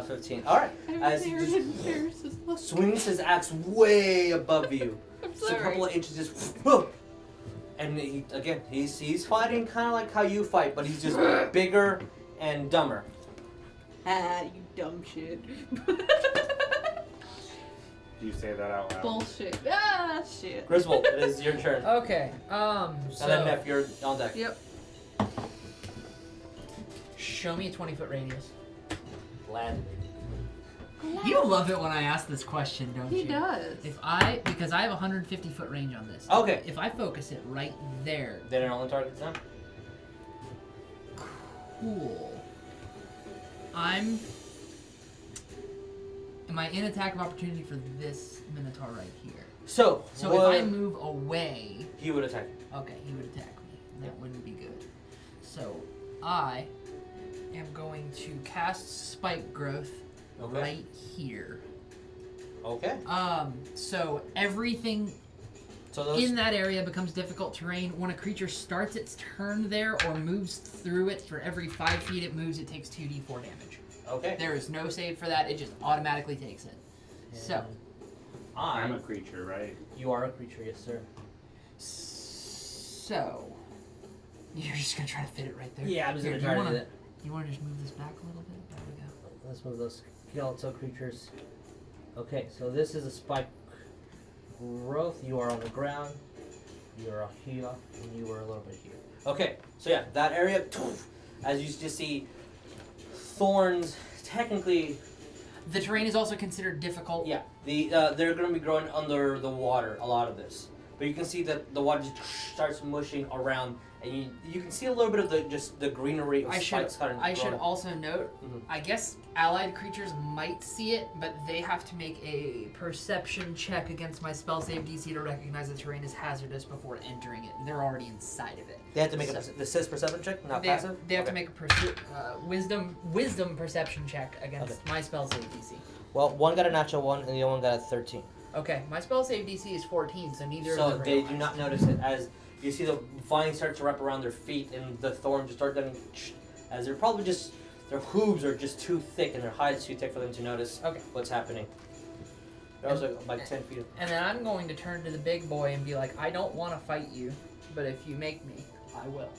15. Alright. As he just swings his axe way above you. I'm Just a sorry. couple of inches, just and he, again, he's fighting kind of like how you fight, but he's just bigger and dumber. Ah, you dumb shit. Do you say that out loud? Bullshit. Ah, shit. Griswold, it is your turn. Okay. And then So Neff, you're on deck. Yep. show me a 20-foot radius. Land. You love it when I ask this question, don't He you? does. Because I have a 150-foot range on this. Okay. If I focus it right there, Then it only targets them. cool. Am I in attack of opportunity for this Minotaur right here? So So what- if I move away, he would attack. okay, he would attack me. That wouldn't be good. So I am going to cast Spike Growth Okay. right here. Okay. So everything So those. in that area becomes difficult terrain. When a creature starts its turn there or moves through it, for every 5 feet it moves, it takes 2d4 damage. Okay. There is no save for that. It just automatically takes it. So, I'm a creature, right? You are a creature, yes, sir. so you're just gonna try to fit it right there. Yeah, I'm just Here, gonna do try you to wanna, do that. You want to just move this back a little bit? There we go. Let's move those skeletal creatures. Okay, so this is a spike growth. You are on the ground. You are here, and you are a little bit here. Okay, so yeah, that area, as you just see, thorns. Technically, The terrain is also considered difficult. yeah, they're going to be growing under the water. A lot of this, but you can see that the water just starts mushing around, and you can see a little bit of the greenery of spikes kind of I should growing. also note, I guess allied creatures might see it, but they have to make a perception check against my spell save DC to recognize the terrain as hazardous before entering it. They're already inside of it. They have to make the cis perception check, not passive? They have to make a wisdom perception check against my spell save DC. Well, one got a natural 1, and the other one got a 13. Okay, my spell save DC is 14, so neither of them So they do not notice it as you see the vines start to wrap around their feet, and the thorns just start getting, as they're probably just, their hooves are just too thick, and their hides too thick for them to notice what's happening. They're also like 10 feet. And then I'm going to turn to the big boy and be like, I don't want to fight you, but if you make me, I will.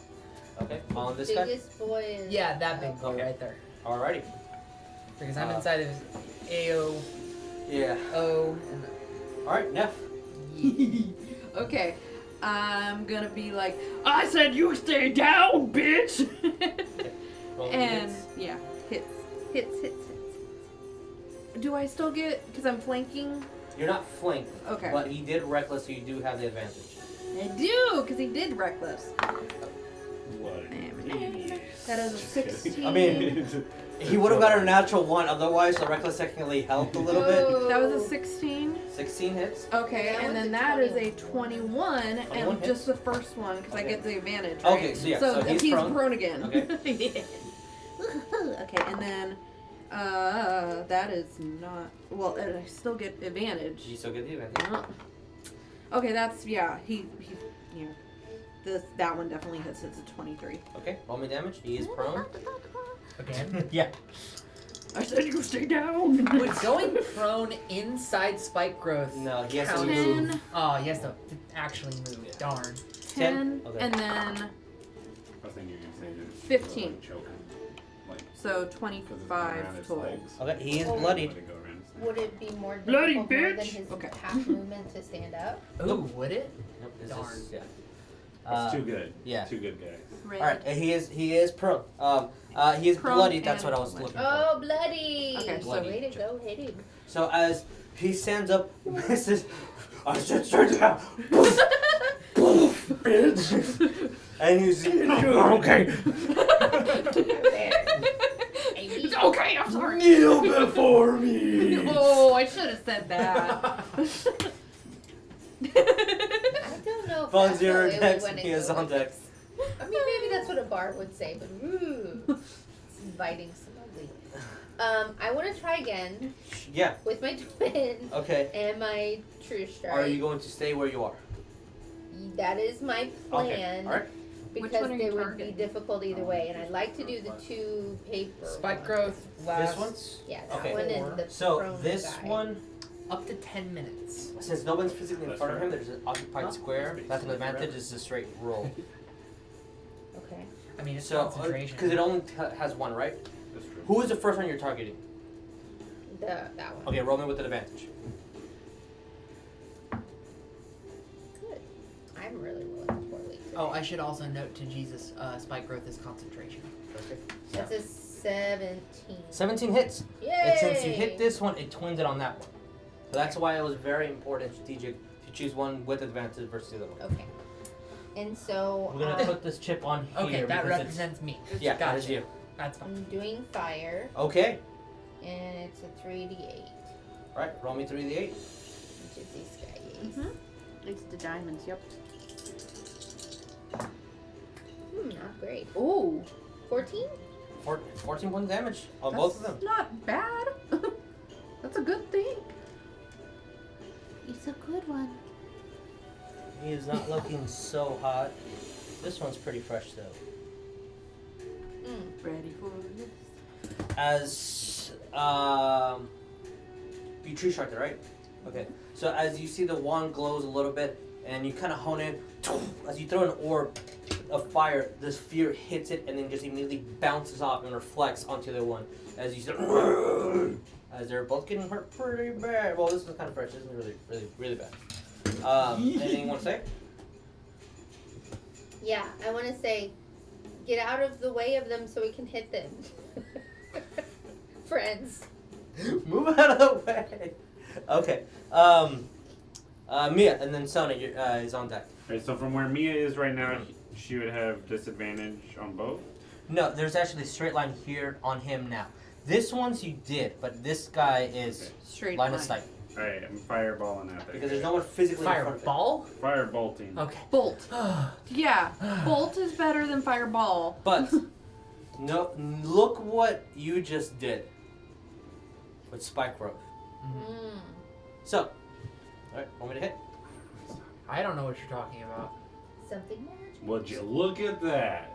Okay, on this guy? Biggest boy is... Yeah, that big boy right there. Alrighty. Because I'm inside of his AO. Yeah. O. And Alright, Neff. Okay. I'm gonna be like, I said you stay down, bitch! And, yeah, hits. Do I still get, because I'm flanking? You're not flanked. Okay. But he did reckless, so you do have the advantage. I do, because he did reckless. What? That is a 16. I mean, he would have got a natural 1 otherwise, so reckless technically helped a little bit. That was a 16. 16 hits. Okay, That and was then a that is a 21, 21 and hits? just the first one, because I Okay. get the advantage, right? Okay, so yeah, So, so he's prone. again. Okay. Okay, and then, that is not, well, and I still get advantage. You still get the advantage. Okay, that's, yeah, he yeah. That one definitely hits. It's a 23. Okay, roll me damage. He is prone. again. Yeah. I said you stay down. Would going prone inside spike growth No, he has to count? move. 10, Oh, he has to actually move. Darn. 10, Okay. and then, I was thinking you were going to say 15. Like, choke him. Like, so 'cause it's 25 around his total. legs. Okay, he is Oh. bloodied. Let it go around his neck. Would it be more Bloody difficult more than bitch! his Okay. half movement to stand up? Ooh, would it? Nope, this Darn. is, yeah. It's too good. yeah. Too good, guys. Red. Alright, he is prone. He is Prone bloodied, that's and what I was bloody. looking for. Oh, bloody! Okay, so bloody. way to go, hit him. So as he stands up, misses, I said straight down. Bitch. And he's okay. It's okay, I'm sorry. Kneel before me. Oh, I should have said that. I don't know if Von that's Zero the way we decks, wanna he is go on with deck. this. I mean, maybe that's what a bard would say, but ooh, it's inviting smugly. I want to try again Yeah, with my twin okay. and my true strike. Are you going to stay where you are? That is my Okay, plan. alright. Which Because one are they you would be targeting? difficult either way, and I'd like to do the 2 paper. Spike ones. growth lasts This one's? Yeah, that Okay. one and the So prone this guy. one, up to 10 minutes. since no one's physically in That's front of him, right. there's an occupied Huh? square. That's an advantage, it's a straight roll. Okay. I mean, it's So, concentration. because it only has one, right? That's true. Who is the first one you're targeting? That one. Okay, roll me with an advantage. Good. I'm really rolling poorly. Oh, I should also note to Jesus, spike growth is concentration. Okay. That's a 17. 17 hits. Yay! And since you hit this one, it twins it on that one. So that's why it was very important, strategic, to choose one with advantage versus the other one. Okay. And so We're gonna put this chip on here. Okay, that because represents me. it's, yeah, that is Gotcha. you. That's fine. I'm doing fire, Okay. and it's a 3d8, Right, roll me 3d8. which is these guys. Mm-hmm. It's the diamonds, yep. Not great. Oh, 14? 14 points damage on that's both of them. not bad. That's a good thing. It's a good one. He is not looking so hot. This one's pretty fresh though. Ready for this? As you tree strike it, right? Okay. So as you see the wand glows a little bit, and you kind of hone in, as you throw an orb of fire, this sphere hits it, and then just immediately bounces off and reflects onto the one. As you see, as they're both getting hurt pretty bad. Well, this is kind of fresh. This isn't really bad. Anything you want to say? Yeah, I want to say, get out of the way of them so we can hit them. Friends. Move out of the way. Okay. Mia, and then Sonya is on deck. Alright, so from where Mia is right now, she would have disadvantage on both? No, there's actually a straight line here on him now. This one's you did, but this guy is Straight line of sight. Alright, I'm fireballing that thing. Because there's no one physically in front of him. Fireball? Fire bolting. Okay. Bolt. Yeah, bolt is better than fireball. But, no, look what you just did with Spike Growth. Mm. So, alright, want me to hit? I don't know what you're talking about. Something magic. Would you look at that?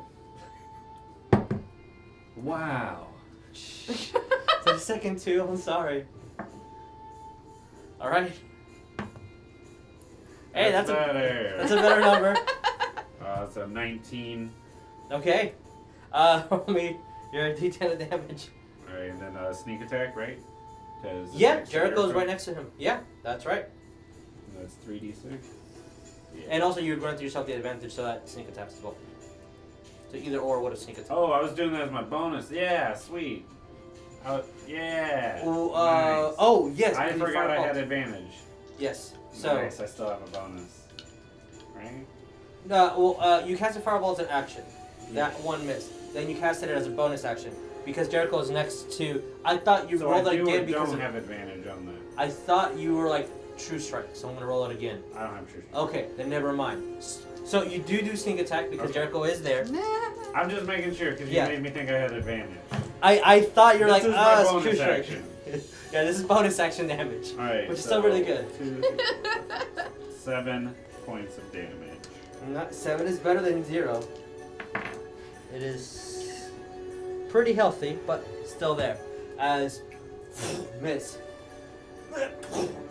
Wow. Take a second too, I'm sorry. Alright. Hey, that's better. a better number. It's a 19. Okay. Roll me your D10 of damage. Alright, and then sneak attack, right? 'Cause it's Yeah, next to Jericho's right next to him. Yeah, that's right. And that's 3d6. Yeah. And also you grant yourself the advantage so that sneak attacks as well. So either or would have sneak attack. Oh, I was doing that as my bonus. Yeah, sweet. Yeah. Ooh, nice. Oh, yes. I because you forgot I fireballed. had advantage. Yes. So, Nice, I still have a bonus. Right? you cast a fireball as an action. That one missed. Then you cast it as a bonus action. Because Jericho is next to... I thought you So rolled I it do again or because... don't have advantage on that. I thought you were like True Strike, so I'm going to roll it again. I don't have true. Okay, then never mind. So you do sneak attack because Okay. Jericho is there. I'm just making sure because you Yeah. made me think I had advantage. I thought you were This like, is my it's bonus True Strike. action. Yeah, this is bonus action damage. Alright. Which is still really good. 7 points of damage. Not 7 is better than 0. It is pretty healthy, but still there. As miss.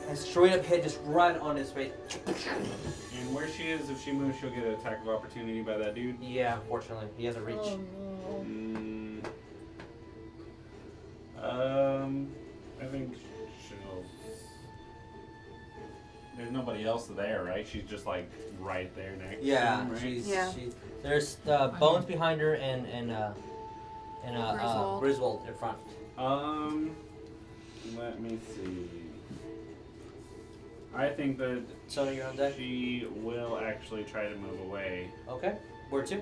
And straight up hit just right on his face. And where she is, if she moves, she'll get an attack of opportunity by that dude. Yeah, unfortunately. He has a reach. Oh no. I think she'll. There's nobody else there, right? She's just like right there next to Yeah, him, right? Yeah. There's Bones behind her and Griswold. Griswold in front. Let me see. I think that So you're on deck? she will actually try to move away Okay. Where to?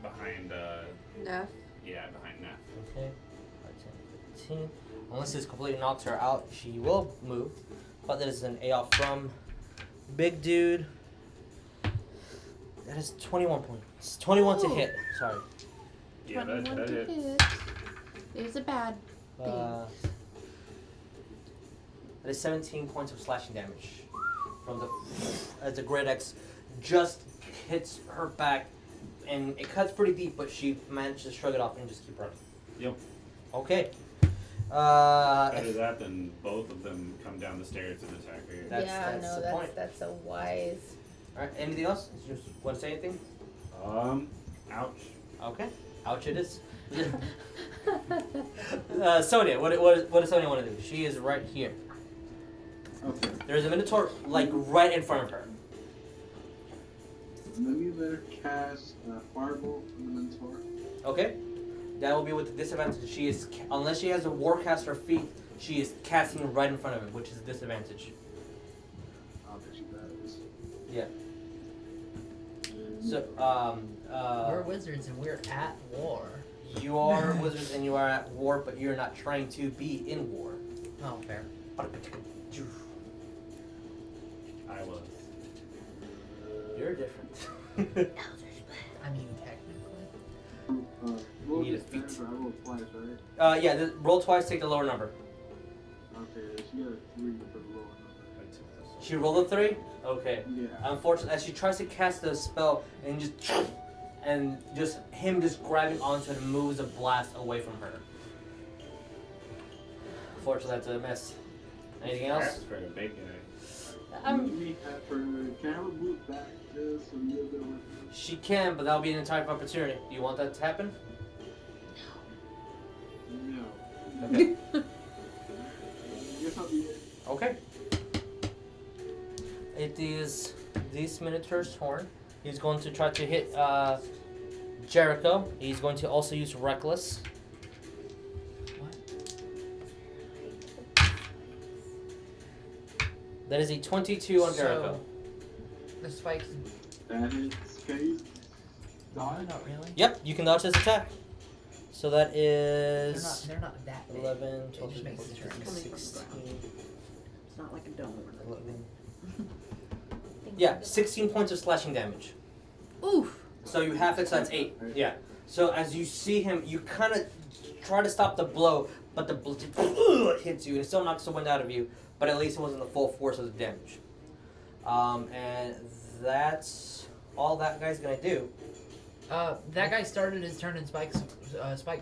behind Neff. behind Neff. Okay. 5, 10, 15. Unless this completely knocks her out, she will move. But that is an AR from Big Dude. That is 21 points. 21 to Ooh. hit. Sorry. Yeah, that 21 to hits. hit. There's a bad thing. That is 17 points of slashing damage from the as the Great Axe just hits her back, and it cuts pretty deep, but she managed to shrug it off and just keep running. Yep. Okay. Better that than both of them come down the stairs and attack her. That's the point. That's a wise. All right. Anything else? You just want to say anything? Ouch. Okay. Ouch! It is. Sonya, what does Sonya want to do? She is right here. Okay. There's a Minotaur like right in front of her. Let me let her cast Fireball from the Minotaur. Okay. That will be with the disadvantage. She is, unless she has a Warcaster feat, she is casting right in front of him, which is a disadvantage. I'll bet you does. Yeah. So, We're wizards and we're at war. you are wizards and you are at war, but you're not trying to be in war. Oh, fair. I was. You're different. I mean, technically. Roll Need a this feat. damage, I rolled twice, right? Yeah, roll twice, take the lower number. Okay, she got a 3 for the lower number. She rolled a 3? Okay. Yeah. Unfortunately, as she tries to cast the spell and just him just grabbing onto it and moves a blast away from her. Unfortunately, that's a miss. Anything else? That's for a big guy. Let me have her. Can I have her move back just a little bit with me? She can, but that'll be an entire opportunity. Do you want that to happen? No. Okay. Guess I'll be it. Okay. It is this Minotaur's turn. He's going to try to hit Jericho. He's going to also use Reckless. That is a 22 on Jericho. The spikes. That hits case. Not really. Yep, you can dodge his attack. So that is They're not that big. 11, 12, just makes the 14, turn. 16. It's not like a dome. 11. Yeah, 16 points of slashing damage. Oof. So you half it, so that's 8. Yeah. So as you see him, you kind of try to stop the blow, but the blow hits you, and it still knocks the wind out of you, but at least it wasn't the full force of the damage. And that's all that guy's going to do. That guy started his turn in spike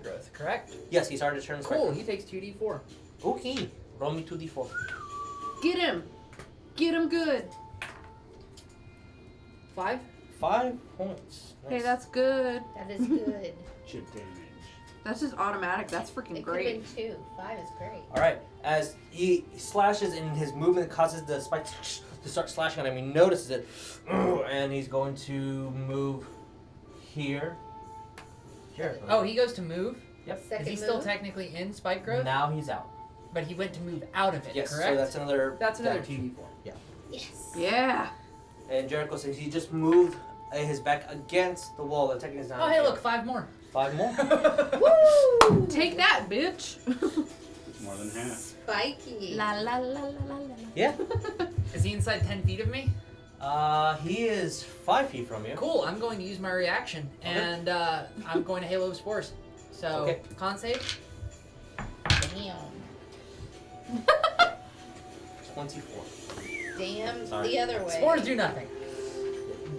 growth, correct? Yes, he started to turn his Cool, he takes 2d4. Okay. Roll me 2d4. Get him. Get him good. 5? 5 points. Hey, Nice. that's good. That is good. Chip damage. That's just automatic. That's freaking It could have great. been 2. 5 is great. All right. As he slashes and his movement causes the spike to start slashing at him, he notices it, and he's going to move here. Jericho. Oh, he goes to move? Yep. Second Is he still move. technically in spike growth? Now he's out. But he went to move out of it, Yes. correct? So that's another. That's another damage. 2d4. Yes. Yeah. And Jericho says he just moved his back against the wall. The technique is not. Oh, hey, look, 5 more. 5 more. Woo! Take that, bitch. More than half. Spiky. La la la la la la. Yeah. Is he inside 10 feet of me? He is 5 feet from you. Cool, I'm going to use my reaction, and I'm going to Halo of Spores. So, Okay. con save? Damn. 24. Damn Sorry. the other way. Spores do nothing.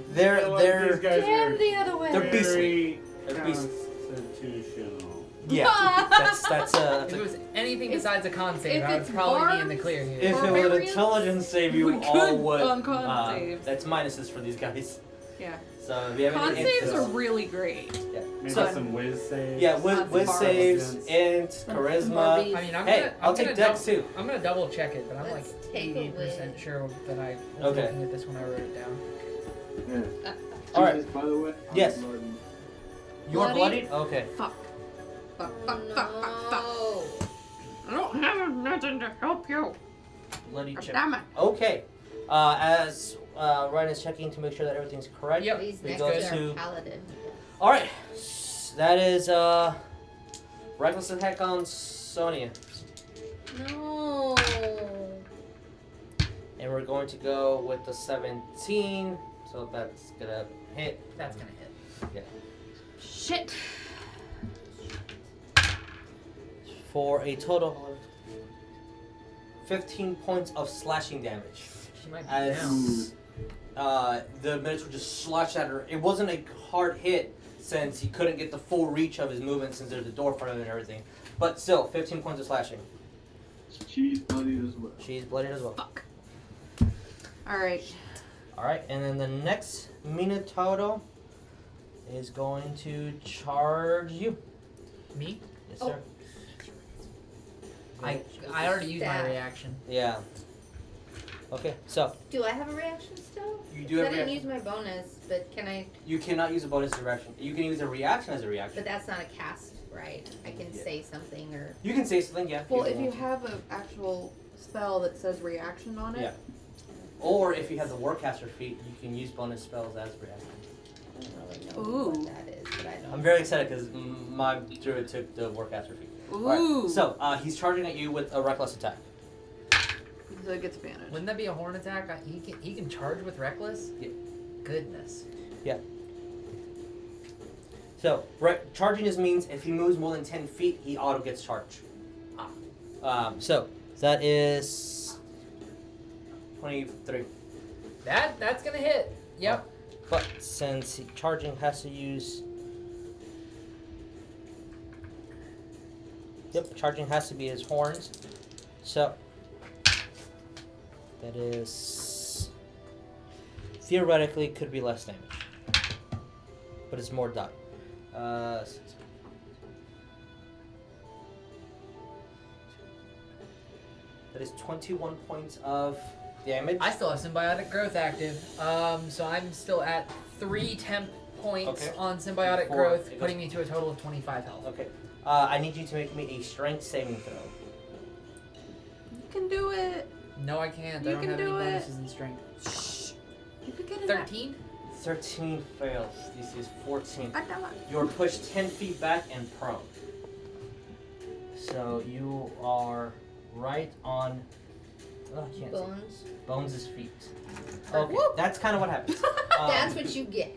They're You know what? These guys Damn are the other way. They're beastly. very They're beastly. constitutional. Yeah. that's If it was anything If- besides a con save, if I would it's probably be in the barbs, clear here. If it was an Barbarians? intelligence save, you We all could would. on con saves. That's minuses for these guys. Yeah. So if you have Con any saves are instances- really great. Maybe So- some whiz saves. Yeah, Lots with of barbs. saves, int, charisma. Barbies. I mean, I'm Hey, gonna, I'll I'm take gonna dex too. I'm gonna double check it, but I'm Let's like take a 80% sure that I was Okay. looking at this when I wrote it down. Yeah. All right. Yes, by the way, I'm Yes. Bloody. You're Bloody? bloodied? Okay. Fuck. Fuck, Oh, fuck, fuck, fuck, fuck. no. I don't have nothing to help you. Bloody chip. Damn it. Okay. As Ryan is checking to make sure that everything's correct. Yep. He's We next go to to- our paladin. Alright. That is reckless attack on Sonya. No. And we're going to go with the 17. So that's gonna hit. That's gonna hit. Shit. For a total of 15 points of slashing damage. She might be As down. the Minotaur just slashed at her. It wasn't a hard hit since he couldn't get the full reach of his movement since there's a door in front of him and everything. But still, 15 points of slashing. She's bloody as well. She's bloodied as well. Fuck. Alright. Alright, and then the next Minotaur is going to charge you. Me? Yes, Oh. sir. I already used my Stab. reaction. Yeah. Okay, so Do I have a reaction still? you do I have didn't reaction. use my bonus, but can I? You cannot use a bonus direction. You can use a reaction as a reaction. But that's not a cast, right? I can Yeah. say something or. You can say something, yeah. Well, if want you to. have an actual spell that says reaction on it. Yeah. Or if you have the Warcaster feat, you can use bonus spells as reaction. I don't really know Ooh. what that is, but I know. I'm very excited because my druid took the Warcaster feat. Ooh. Alright, so he's charging at you with a reckless attack. So it gets advantage. Wouldn't that be a horn attack? He can charge with reckless? Yeah. Goodness. So charging just means if he moves more than 10 feet, he auto gets charged. So that is 23. That's gonna hit. Yep. But since charging has to use... Yep, charging has to be his horns. So that is... Theoretically could be less damage. But it's more die. That is 21 points of damage. I still have symbiotic growth active. So I'm still at 3 temp points Okay. on symbiotic Four. growth, It putting me to a total of 25 health. Okay. I need you to make me a strength saving throw. You can do it. No, I can't. You I don't can have any do it. bonuses in strength. Shh. You could get it. 13? 13 fails. DC is 14. I know. You're pushed 10 feet back and prone. So you are right on. Oh, I can't Bones. see. Bones' feet. Okay, that's kind of what happens. That's what you get.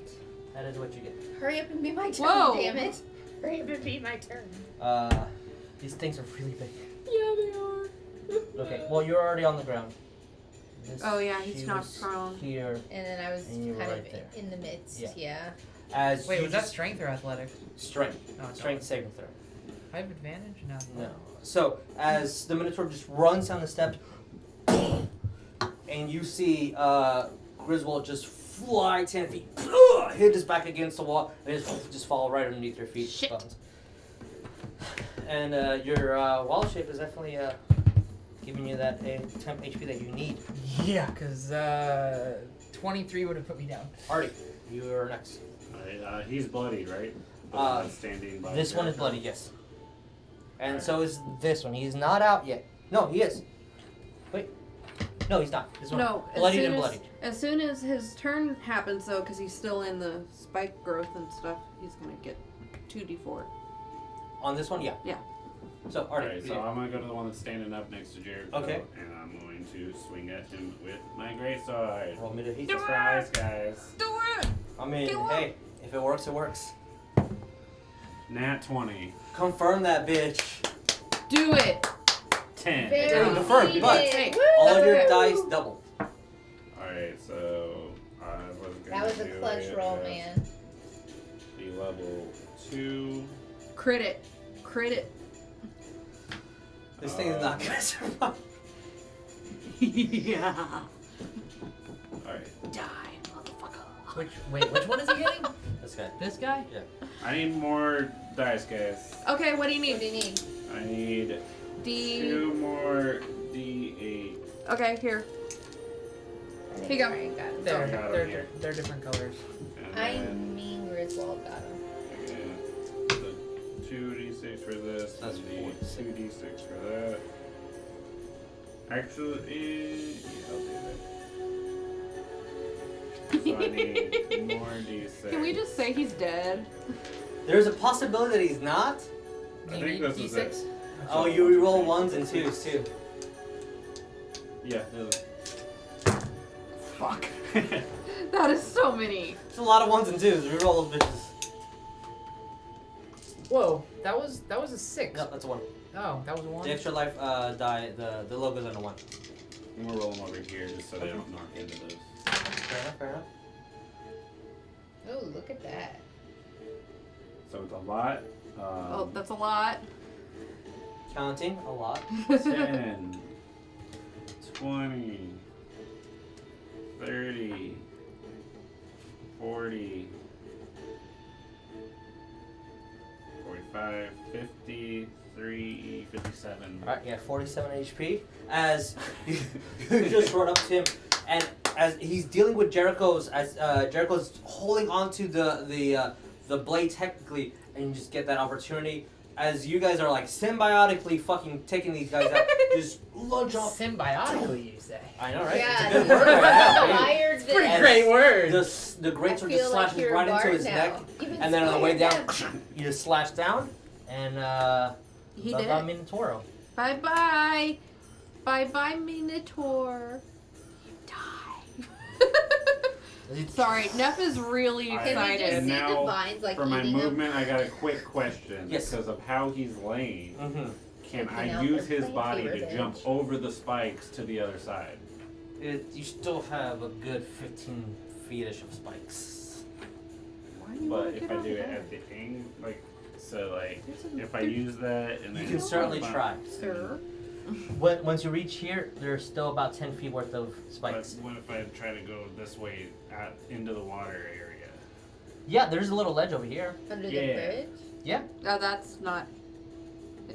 That is what you get. Hurry up and be my turn, Whoa. damn it. Hurry up and be my turn. These things are really big. Yeah, they are. Okay, well you're already on the ground. This Oh yeah, he's not shoes prone. Here, And then I was And you were kind right of there. in the midst, Yeah. yeah. as Wait, you was that just- strength or athletics? strength? No, it's Strength saving throw. I have advantage? No. No. So as the Minotaur just runs down the steps, and you see Griswold just fly 10 feet, hit his back against the wall, and just fall right underneath your feet. Shit. Bones. And your wall shape is definitely giving you that temp HP that you need. Yeah, because 23 would have put me down. Artie, you are next. Alright, he's bloodied, right? The Uh, one that's standing by This one is Jericho. bloody, yes. And so is this one. He's not out yet. No, he is. Wait. No, he's not. This one. No, Bloodied and bloodied. as soon as his turn happens, though, because he's still in the spike growth and stuff, he's gonna get 2d4. On this one, yeah. Yeah. So, Artie. Alright, so I'm gonna go to the one that's standing up next to Jericho. Okay. And I'm going to swing at him with my greatsword. Roll me to hit. Surprise, guys. Do it! I mean, Kill him. hey, if it works, it works. Nat 20. Confirm that bitch. Do it! 10. Very confirmed, needed. but Hey, Woo! All That's your okay. dice double. Alright, so I was gonna That was a do clutch it roll, as man. The level 2. Crit it. Crit it. This thing is not gonna survive. Yeah. Alright. Die, motherfucker. Which one is he getting? This guy. This guy? I need more dice, guys. Okay, what do you What do need? you need? I need D. 2 more D8. Okay, here. I think Here you go. Ryan got him. They're, I got him they're, here. they're different colors. And I then mean Griswold got him. again, the 2d6 for this, That's and the 46. 2d6 for that. Actually, yeah, I'll do that. So I need more d6. Can we just say he's dead? There's a possibility that he's not. I Do you think need this is D6? it. Oh, you reroll ones and twos too. Yeah. Fuck. That is so many. It's a lot of ones and twos. Reroll those bitches. Whoa, that was a 6. No, that's a one. Oh, that was a 1? The extra life die, the logo's on a one. I'm gonna roll them over here just so they don't knock into those. Fair enough, fair enough. Oh, look at that. So it's a lot. Oh, that's a lot. Counting a lot. 10, 20, 30, 40, 45, 53, 57. Alright, yeah, 47 HP. As you just run up to him, and as he's dealing with Jericho's holding onto the blade technically, and you just get that opportunity. As you guys are like symbiotically fucking taking these guys out, just lunge off. Symbiotically, you say? I know, right? Yeah, it's a good word right now. inspired baby. this. Pretty great word. The great sword I just feel like slashes you're a right into bard his now. neck, You've and then on the way down, inspired them. you just slash down, and He bye did. bye Minotauro. Bye bye. Bye bye, Minotaur. You die. Sorry, Neff is really Alright. Can we just excited. see Now, the vines like For my eating them? movement, I got a quick question. Yes. Because of how he's laying, Mm-hmm. can Looking I out use for his plenty body to revenge. jump over the spikes to the other side? You still have a good 15 feet-ish of spikes. Why do you But wanna if get I out do of it there? at the angle, like, so like, There's a- if I there- use that and then You can certainly bump try. up, Sir. Once you reach here, there's still about 10 feet worth of But spikes. what if I try to go this way out into the water area? Yeah, there's a little ledge over here. Under the Yeah. bridge? No, that's not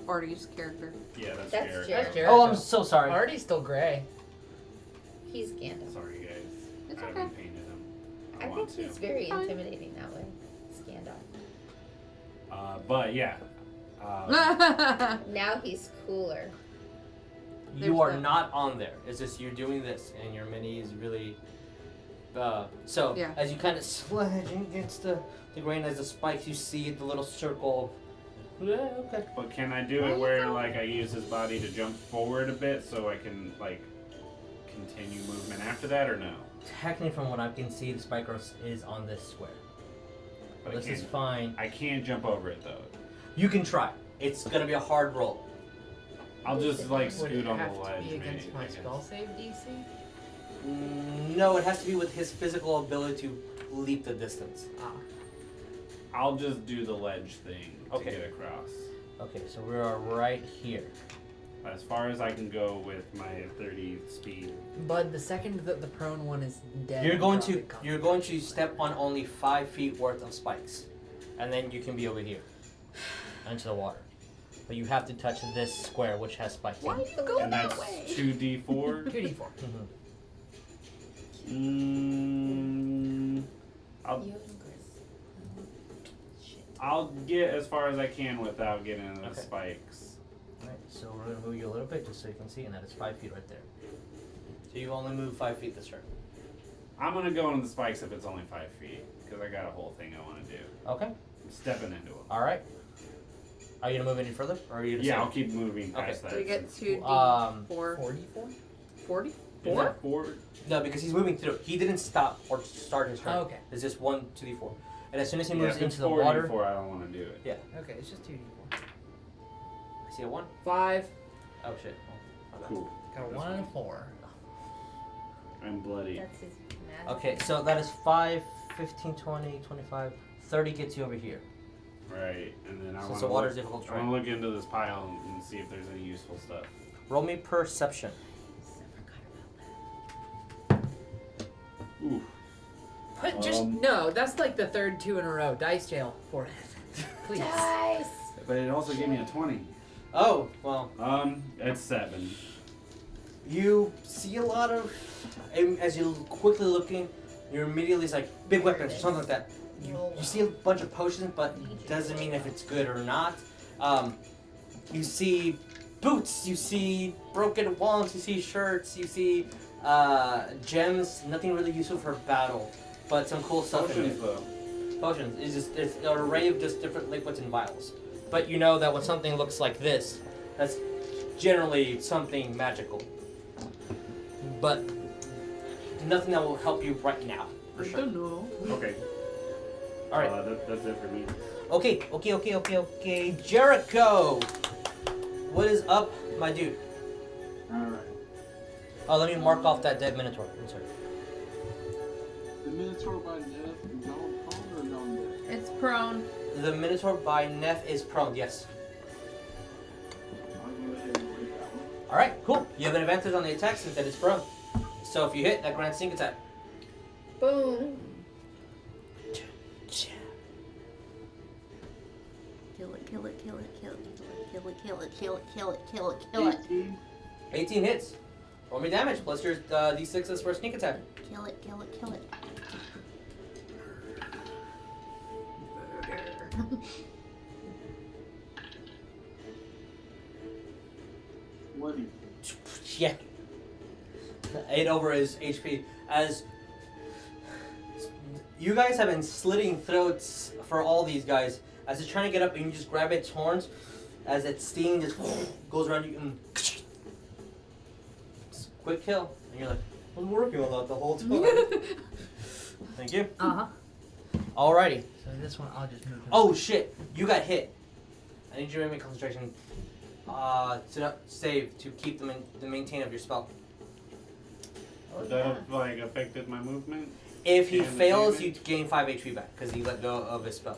Artie's character. Yeah, that's That's Jericho. Jericho. That's Jericho. Oh, I'm so sorry. Artie's still gray. He's Gandalf. Sorry, guys. It's I okay. haven't painted him. I want think he's to. very Fine. intimidating that way. It's Gandalf. But yeah. Now he's cooler. You are not on there. It's just you're doing this, and your mini is really. So Yeah. as you kind of sledge against the grain as the spikes, you see the little circle. Yeah, okay. But can I do it where like I use his body to jump forward a bit so I can like continue movement after that, or no? Technically, from what I can see, the spike growth is on this square. But This is fine. I can't jump over it though. You can try. It's gonna be a hard roll. I'll just like Would scoot it on have the to ledge. be against maybe, my I guess. spell save DC? No, it has to be with his physical ability to leap the distance. Ah. I'll just do the ledge thing Okay. to get across. Okay, so we are right here. As far as I can go with my 30 speed. Bud, the second that the prone one is dead, You're going drop to it, step on only 5 feet worth of spikes, and then you can be over here, into the water. But you have to touch this square, which has spikes. Why in are it. you going And that that's way? 2d4. 2d4. I'll, You and Chris. Shit. I'll get as far as I can without getting into the Okay. spikes. Right, so we're gonna move you a little bit just so you can see, and that is 5 feet right there. So you only move 5 feet this turn. I'm gonna go into the spikes if it's only 5 feet, because I got a whole thing I want to do. Okay. I'm stepping into them. All right. Are you gonna move any further, or are you gonna Yeah, stay? I'll keep moving past So you that. get 2d4. 44? 40? Is 4? that 4? No, because he's moving through. He didn't stop or start his turn. Oh, okay. It's just 1 2d4, and as soon as he Yeah, moves if it's into the 4, water, D4, I don't want to do it. Okay, it's just 2d4. I see a 1. 5. Oh shit. Oh, Cool. Got a That's 1 and a fine. 4. I'm bloody. That's his magic. Okay, so that is 5, 15, 20, 25, 30 gets you over here. Right, and then I Since want the to water's difficult I want terrain. to look into this pile and see if there's any useful stuff. Roll me perception. I forgot about that. Ooh. But just, no, that's like the third 2 in a row. Dice jail for it. Please. Dice! But it also gave me a 20. Oh, well. It's 7. You see a lot of, and as you're quickly looking, you're immediately it's like big weapons or something like that. You see a bunch of potions, but doesn't mean if it's good or not. You see boots, you see broken wands, you see shirts, you see gems. Nothing really useful for battle, but some cool stuff in Potions, there. though. Potions is just it's an array of just different liquids and vials. But you know that when something looks like this, that's generally something magical. But nothing that will help you right now, for sure. know. Okay. All right. That's it for me. Okay. Jericho, what is up, my dude? Alright. Oh, let me mark off that dead Minotaur. I'm sorry. The Minotaur by Neff is on phone or on there? It's prone. The Minotaur by Neff is prone. Yes. I'll go ahead and break that one. All right. Cool. You have an advantage on the attack since that is prone. So if you hit, that grants sneak attack. Boom. Kill it. 18. 18 hits. Roll me damage plus your d6s for a sneak attack. Kill it. 20. Yeah. 8 over his HP. As you guys have been slitting throats for all these guys, as it's trying to get up and you just grab its horns, as its sting just goes around you and quick kill. And you're like, I was working on that the whole time. Thank you. Uh-huh. Alrighty. So this one, I'll just move him. Oh shit, you got hit. I need you to make concentration to save to keep the maintain of your spell. Would that have like affected my movement? If he And the fails, damage? you gain 5 HP back because he let go of his spell.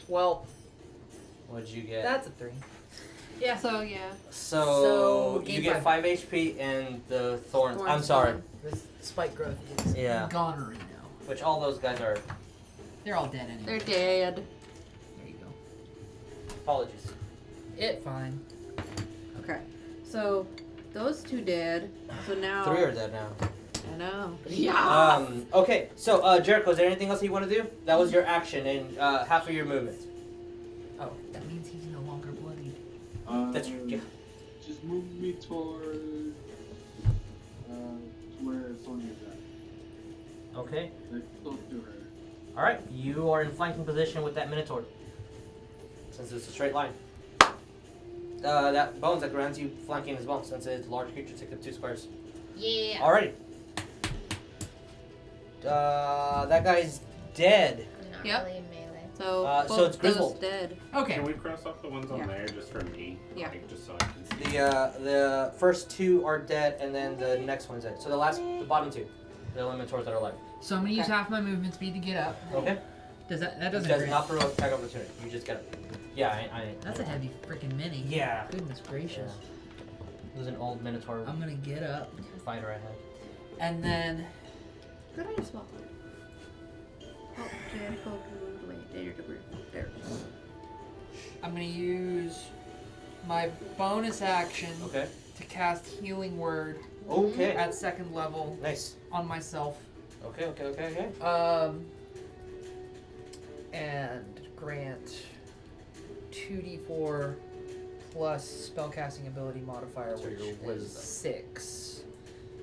Well, What'd you get? that's a 3. Yeah. So yeah. So gain you get 5 HP and the thorns. I'm sorry. This spike growth is Yeah. goner now. Which all those guys are. They're all dead anyway. They're dead. There you go. Apologies. Fine. Okay. So those 2 dead. So now 3 are dead now. I know. Yeah. Okay, so Jericho, is there anything else you want to do? That was your action and half of your movement. Oh, that means he's no longer bloodied. That's yeah. just move me toward where Sonya's at. Okay. Like close to her. All right. You are in flanking position with that Minotaur. Since it's a straight line. That bones that grants you flanking his bones since it's a large creature, take up 2 squares. Yeah. Alrighty. That guy's dead. I'm not Yep. really in melee. So, So both it's Griswold. those dead. Okay. Can we cross off the ones on Yeah. there just for me? Yeah. Like, just so I can see. The first 2 are dead, and then the next one's dead. So the bottom 2, the Minotaurs that are left. So I'm gonna use Okay. half my movement speed to get up. Okay. That It doesn't does hurt. not throw attack opportunity. You just get it. Yeah, I That's a heavy freaking mini. Yeah. Goodness gracious. There's an old Minotaur I'm gonna get up, fighter I had. and then Good idea, small. Oh, Jericho, there. I'm gonna use my bonus action Okay. to cast Healing Word Okay. at 2nd level Nice. on myself. Okay. And grant 2d4 plus spellcasting ability modifier, So which your is wisdom. 6.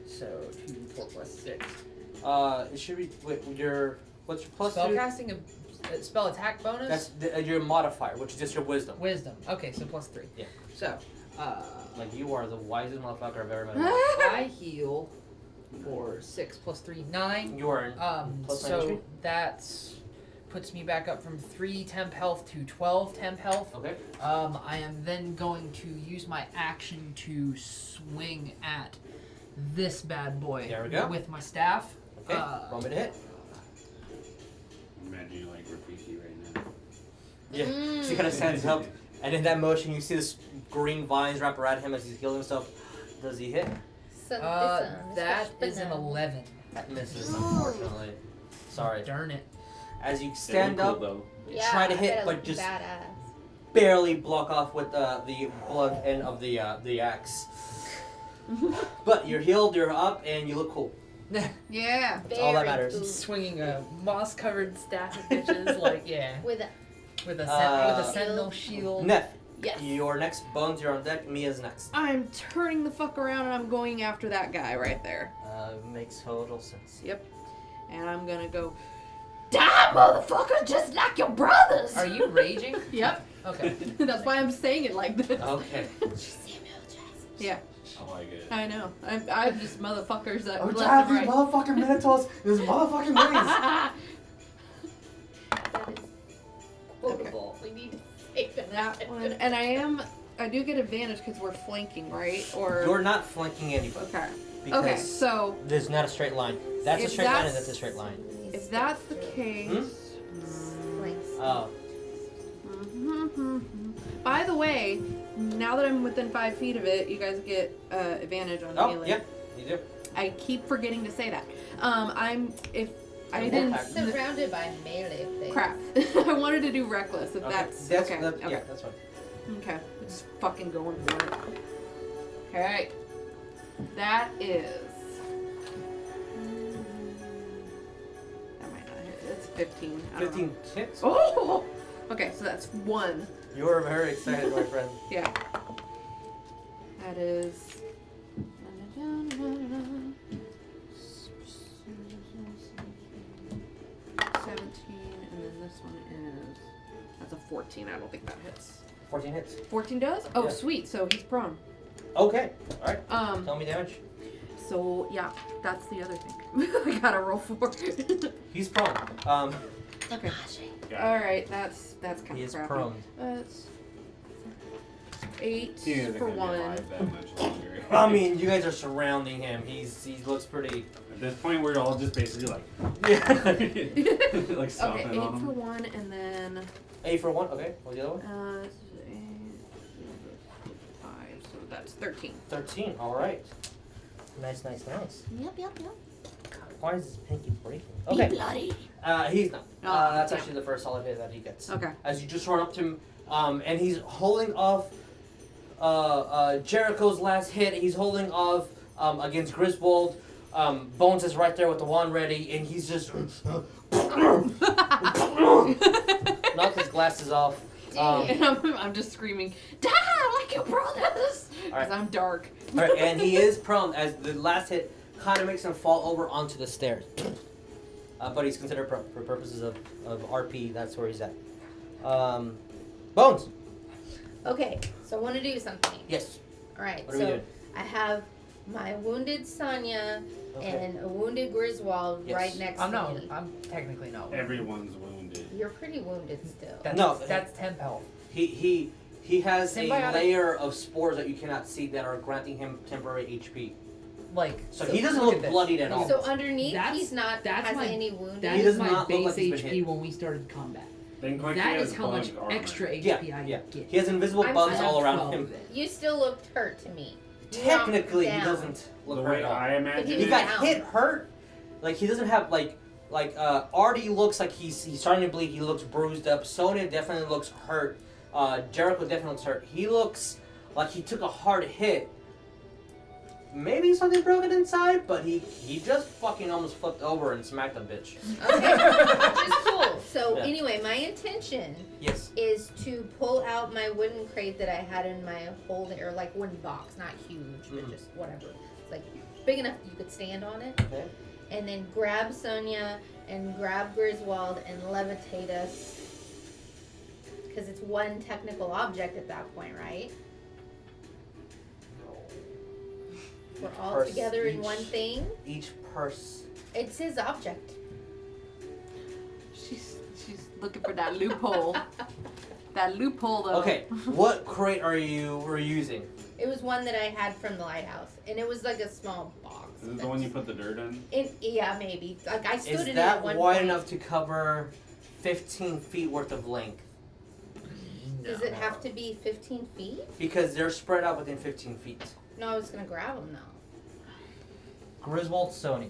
So 2d4 plus 6. It should be what's your plus 2? Spellcasting spell attack bonus. That's your modifier, which is just your wisdom. Wisdom. Okay, so plus 3. Yeah. So, Like you are the wisest motherfucker I've ever met. I heal for 6 plus 3, 9. You are plus 9 So HP? that's puts me back up from 3 temp health to 12 temp health. Okay. I am then going to use my action to swing at this bad boy. There we go. With my staff. Okay. Roll me to hit. Imagine you like Rafiki right now. Yeah. She kind of stands up, and in that motion, you see this green vines wrap around him as he's healing himself. Does he hit? That is an 11. That misses, unfortunately. Sorry. Darn it. As you stand Cool, up, though. you try to hit, but just barely block off with the blood end of the axe. But you're healed, you're up, and you look cool. Yeah. That's all that matters. Swinging a moss-covered staff at bitches, like, yeah. With a sentinel shield. Neff, yes. your next bones, you're on deck. Mia's next. I'm turning the fuck around and I'm going after that guy right there. Makes total sense. Yep. And I'm gonna go, die, motherfucker, just like your brothers. Are you raging? Yep. Okay. That's why I'm saying it like this. Okay. Yeah, I like it. I know. I'm just motherfuckers that Oh, left God, and these right. motherfucking Minotaurs, these motherfucking ways. That is quotable. We need to say That one, and I do get advantage because we're flanking, right? Or You're not flanking anybody. okay. Because Okay, so there's not a straight line. That's a If straight line and that's- that's a straight line. if that's the case. Oh. By the way, now that I'm within 5 feet of it, you guys get advantage on Oh, healing. yeah, you do. I keep forgetting to say that. I Wolf didn't. pack. Surrounded by melee things. Crap. I wanted to do reckless. If that's okay. Yeah, Okay. that's fine. Okay. Just fucking going for it. Okay. That is. That might not hit. It's 15. I don't 15 know. hits? Oh! Okay, so that's 1. You're very excited, my friend. Yeah. That is. 17, and then this one is. That's a 14. I don't think that hits. 14 hits. 14 does? Oh, Yeah. sweet. So he's prone. Okay, alright. Tell me damage. So yeah, that's the other thing. I gotta roll 4. He's prone. Okay. Got All right, that's kind He of is crappy. prone. That's 8 it. He isn't for gonna be 1. alive that much longer. I mean, you guys are surrounding him. He looks pretty. At this point, we're all just basically like, Yeah. like Okay, stomping 8 on for him. 1, and then 8 for 1. Okay, what's the other one? this is 8, 5, so that's 13. 13. Alright. Nice. Yep. God, why is his pinky breaking? Okay. Bloody. He's not. Oh, That's yeah. actually the first solid hit that he gets. Okay. As you just run up to him, and he's holding off Jericho's last hit. He's holding off against Griswold. Bones is right there with the wand ready, and he's just knocks his glasses off. And I'm just screaming, die like you, brothers! Because Alright. I'm dark. Alright, and he is prone as the last hit kind of makes him fall over onto the stairs. But he's considered prone for purposes of RP. That's where he's at. Bones. Okay, so I want to do something. Yes. All right, What are we so doing? I have my wounded Sonya Okay. and a wounded Griswold Yes. right next I'm to not. me. I'm technically not. Everyone's wounded. You're pretty wounded still. That's, No. that's temp health. He has Symbiotic- a layer of spores that you cannot see that are granting him temporary HP. Like, So, So he doesn't look look at this. bloodied at all. So underneath, That's- he's not that's has my- any wounded. That He is does my not look base like he's been HP hit. when we started combat. Then quick That has is how much bug armor. extra HP Yeah, I yeah. get. He has invisible I'm bugs fine. all around 12 him. of it. You still looked hurt to me. You Technically, he knocked down. doesn't The look hurt way at all. I imagine He He it, got down. hit hurt. Like he doesn't have like Artie looks like he's starting to bleed. He looks bruised up. Sonya definitely looks hurt. Jericho definitely looks hurt. He looks like he took a hard hit. Maybe something broken inside, but he just fucking almost flipped over and smacked a bitch. Okay, which is cool. So Yeah. anyway, my intention Yes. is to pull out my wooden crate that I had in my holding, or like wooden box, not huge, but Mhm. just whatever. It's like big enough you could stand on it. Okay. And then grab Sonya and grab Griswold and levitate us. Because it's one technical object at that point, right? We're all Purse together in each. one thing. Each purse. It's his object. She's looking for that loophole. That loophole, though. Okay. What crate are you using? It was one that I had from the lighthouse, and it was like a small box. Is it the one you put the dirt in? Yeah, maybe. Like I stood Is in it that at one wide point. enough to cover 15 feet worth of length? Does it have to be 15 feet? Because they're spread out within 15 feet. No, I was gonna grab them though. Griswold, Sonya.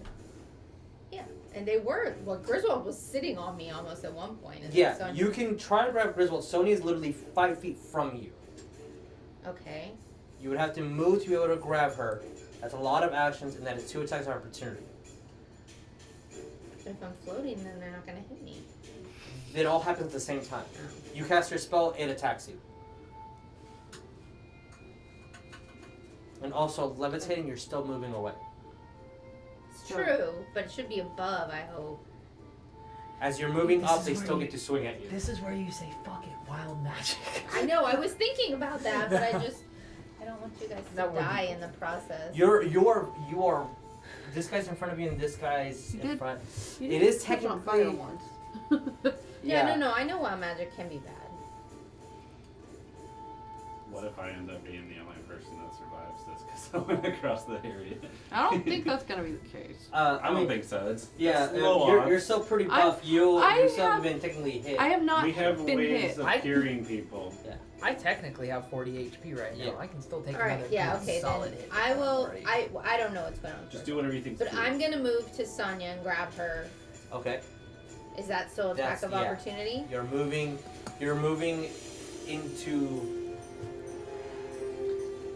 And they were. Well, Griswold was sitting on me almost at one point. And Yeah, Sonya- you can try to grab Griswold. Sonya is literally 5 feet from you. Okay. You would have to move to be able to grab her. That's a lot of actions, and that is 2 attacks of opportunity. But if I'm floating, then they're not gonna hit me. It all happens at the same time. You cast your spell, it attacks you. And also, levitating, you're still moving away. It's true, but it should be above. I hope. As you're moving This up, is they where still you- get to swing at you. this is where you say, "Fuck it, wild magic." I know. I was thinking about that, but I don't want you guys to That would be die cool. in the process. You are. This guy's in front of you, and this guy's You in did- front. You It didn't is catch on fire technically. once. Yeah, no. I know wild magic can be bad. What if I end up being the only person that survives this because I went across the area? I don't think that's gonna be the case. I I don't mean, think so. It's yeah, it's low you're odds. still pretty I- buff. You I still haven't have- been technically hit. I have not We have been ways hit. of I- curing people. I technically have 40 HP right now. Yeah. I can still take All right. another Yeah. good Okay. solid Then hit. I will. Right. I don't know what's going on. Just do whatever you think's But good. I'm gonna move to Sonya and grab her. Okay. Is that still attack That's- of yeah. opportunity? You're moving into.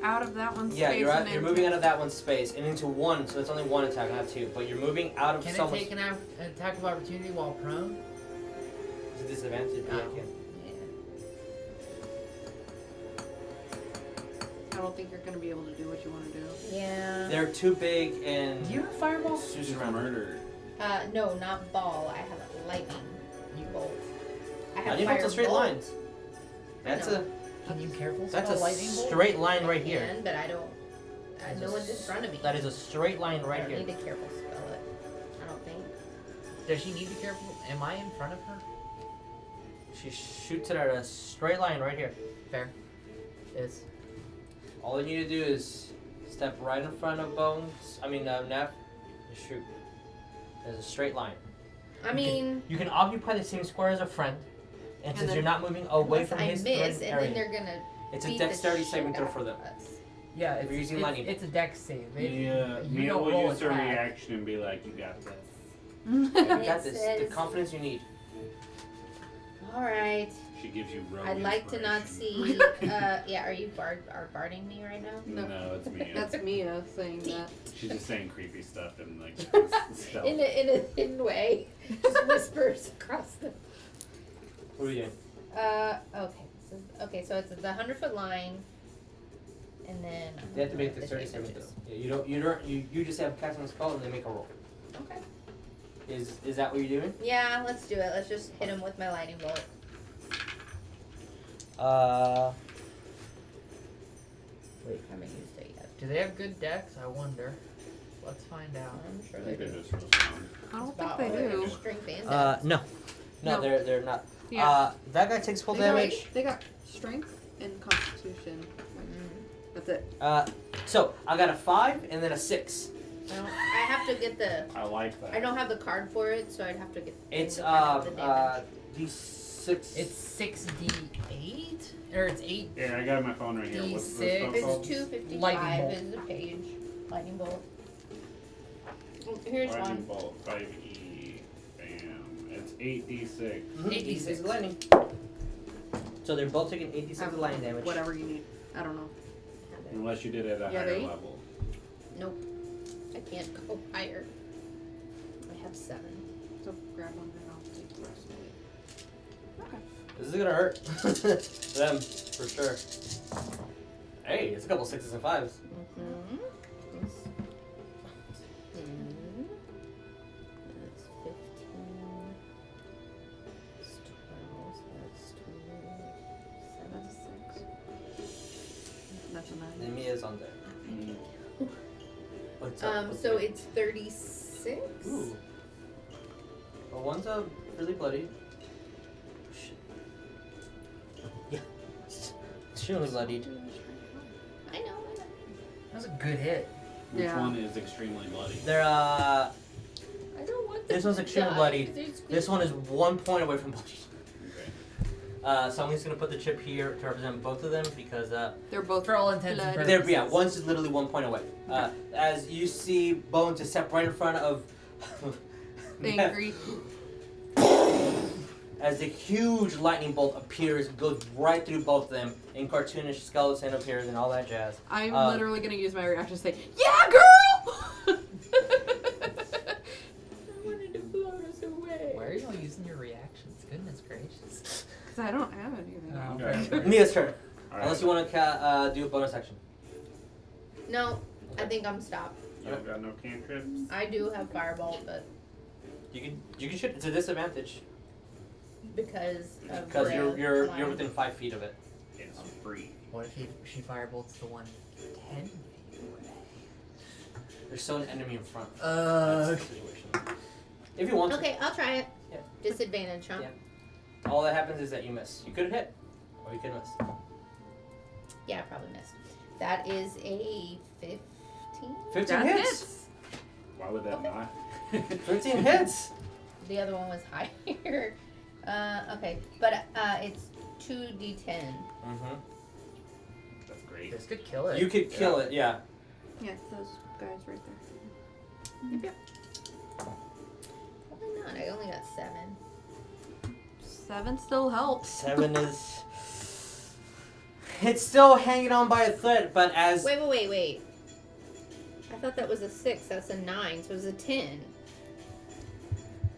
Out of that one Yeah, space. you're moving out of that one space and into one, so it's only one attack, not 2. But you're moving out of Can it someone's. take an attack of opportunity while prone? It's a disadvantage. Yeah, Oh. it can. I don't think you're gonna be able to do what you want to do. Yeah. They're too big and. Do you have fireball? Susan She's around. murdered. No, not ball. I have a lightning bolt. I have Lightning bolt's a straight firebolt. line. That's know. a Can you careful that's spell a lightning bolt? straight line I right here. can, but I don't. That's no a one's in front of me. That is a straight line I right don't here. need to careful spell it. I don't think. Does she need to careful? Am I in front of her? She shoots it at a straight line right here. Fair. Is. All you need to do is step right in front of Bones. Neff, and shoot. There's a straight line. I mean, You can occupy the same square as a friend, and And since then- you're not moving away unless from I his miss, threatened and then area, they're gonna. it's a beat the dexterity shit saving throw out for them. of us. Yeah, If it's, you're using it's, lightning it's a dex save. It, Yeah, you Mia don't will roll use her attack. reaction and be like, "You got this." You got It this. The says- confidence you need. All right. She gives you rogue I'd like to not inspiration. see. Yeah, are you barding me right now? No, it's Mia. That's Mia saying that. She's just saying creepy stuff and like stealth. in a hidden way, just whispers across the. What are you doing? Okay. So it's the 100-foot line. and then They have to make the shape 37 throw. edges. Yeah, you just have casting a spell and they make a roll. Okay. Is that what you're doing? Yeah, let's do it. Let's just hit him with my lightning bolt. Wait. I haven't used it yet. Do they have good decks? I wonder. Let's find out. I'm sure I they think do. they're just real strong. I don't It's think about they all their do. strength and No. dex. No, No. they're not. Yeah. That guy takes full damage. They got strength and constitution. That's it. So I got a 5 and then a 6. No, I have to get the. I like that. I don't have the card for it, so I'd have to get. It's the damage. D6. It's 6d8? Or it's 8. Yeah, I got my phone right here. What's the D6. spell It's called? 255 Lightning bolt. is the page. Lightning bolt. Oh, here's Lightning one. bolt, 5e. Bam. It's 8d6. 8d6 lightning. So they're both taking 8d6 of lightning damage. Whatever you need. I don't know. Unless you did it at a Yeah, higher they- level. Nope. I can't go higher. I have 7. So grab one and I'll take the rest of it. Okay. This is gonna hurt them for sure. Hey, it's a couple 6s and 5s. Mm-hmm. That's 15. It's 12. So that's 2. That's 6. That's a 9. And Mia's on deck. What's So it's 36. Ooh. Well, one's really bloody. Shit. Yeah. Extremely bloodied. I know. That was a good hit. Which Yeah. one is extremely bloody? They're I don't want This one's extremely bloodied. This one is 1 point away from bloody. Okay. So I'm just gonna put the chip here to represent both of them because They're both For all intents and bloody. purposes. they're one's just literally 1 point away. As you see, Bones is set right in front of. angry. As a huge lightning bolt appears, goes right through both of them, and cartoonish skeleton appears and all that jazz. I'm Um, literally gonna use my reaction to say, "Yeah, girl!" I wanted to blow us away. Why are you all using your reactions? Goodness gracious. Because I don't have anything. Oh, Okay. fair. Mia's turn. All Unless you want to do a bonus action. No, I think I'm stopped. You don't got no cantrips? I do have firebolt, but You can shoot. It's a disadvantage because of because you're line. within 5 feet of it. It's free. What if she firebolts the one 10 feet away? There's still an enemy in front. Uh, That's the situation. If you want to. Okay, I'll try it. Yeah. Disadvantage, huh? Yeah. All that happens is that you miss. You could hit, or you could miss. Yeah, I probably missed. That is a 15. 15 That hits. hits. Why would that not? 15 hits. The other one was higher. Okay, but it's 2d10. Mm-hmm. That's great. this could kill it. You could kill it. Yeah. Yeah, those guys right there. Yep, yep. Probably not. I only got 7. 7 still helps. 7 is. It's still hanging on by a thread, but as Wait. I thought that was a 6. That's a 9, so it's a 10.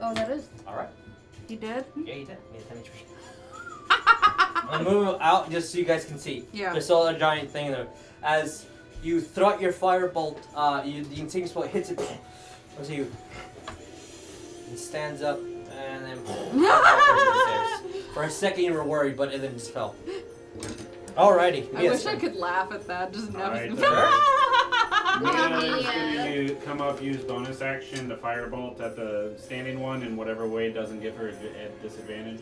Oh, that is. all right. You did? Yeah, you did. Made a 10 HP. I'm gonna move out just so you guys can see. Yeah. There's still a giant thing there. As you throw out your firebolt, the insignious bolt hits it. Looks at you. It stands up and then for a second you were worried, but it then just fell. Alrighty. I wish I could laugh at that. Just never. Alright, Mia's gonna come up, use bonus action to firebolt at the standing one in whatever way doesn't give her a disadvantage.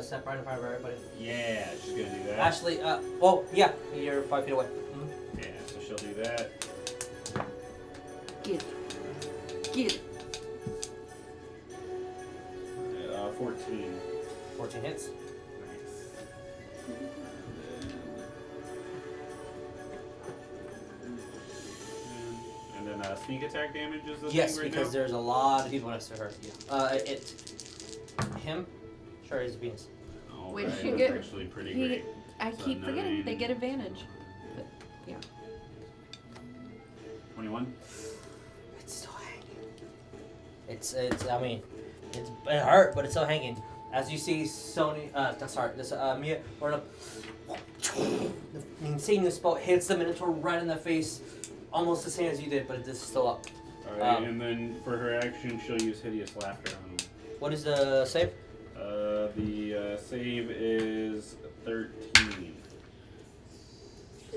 Step right in front of everybody. Yeah, she's gonna do that. Actually, well, yeah, you're 5 feet away. Mhm. Yeah, so she'll do that. Get it. 14. 14 hits. Nice. And then sneak attack damage is the Yes, thing right because now? there's a lot of people next to her. Him? Sure, he's beans. Oh, Wait, that you is get- actually pretty he- great. I So keep forgetting they 9. get advantage. 21? It's still hanging. It hurt, but it's still hanging. As you see Sonya, Mia, run up. The insane spell hits the Minotaur right in the face, almost the same as you did, but it is still up. Alright, and then for her action, she'll use Hideous Laughter on him. What is the save? The save is 13.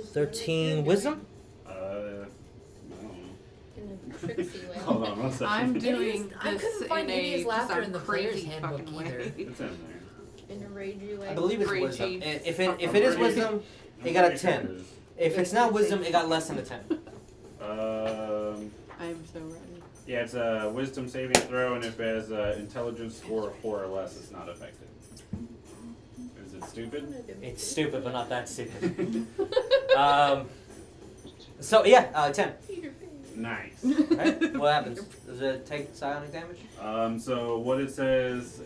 13 wisdom? I don't know. In a tricksy way. Hold on one second. I'm doing I this couldn't find in a Hideous Laughter some in the player's crazy handbook fucking either. way. It's in there. In a ragey way. I believe it's Ragey. wisdom. If it is wisdom, it got a 10. If it's not wisdom, it got less than a 10. I'm so ready. Yeah, it's a wisdom saving throw, and if it has an intelligence score of 4 or less, it's not affected. Is it stupid? It's stupid, but not that stupid. So yeah, 10. Nice. Right? What happens? Does it take psionic damage? So what it says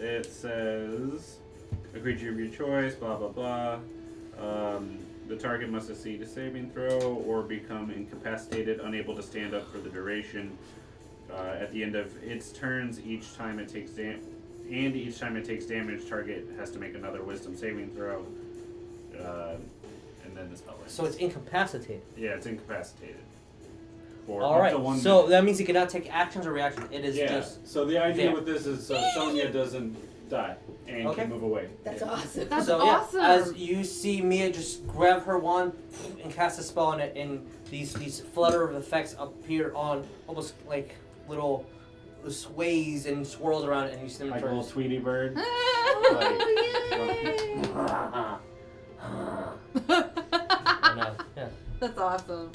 a creature of your choice, blah blah blah. The target must succeed a saving throw or become incapacitated, unable to stand up for the duration. At the end of its turns, each time it takes damage, target has to make another wisdom saving throw. And then the spell ends. So it's incapacitated. Yeah, it's incapacitated. For All up right. to 1 So minute. that means you cannot take actions or reactions. It is Yeah. just. So the idea there. with this is so Sonya doesn't die and Okay. can move away. That's Yeah. awesome. That's so awesome. yeah, as you see Mia just grab her wand and cast a spell on it, and these flutter of effects appear on almost like little sways and swirls around it, and you see them Like a turn. little Tweety bird. Oh, Yeah. That's awesome.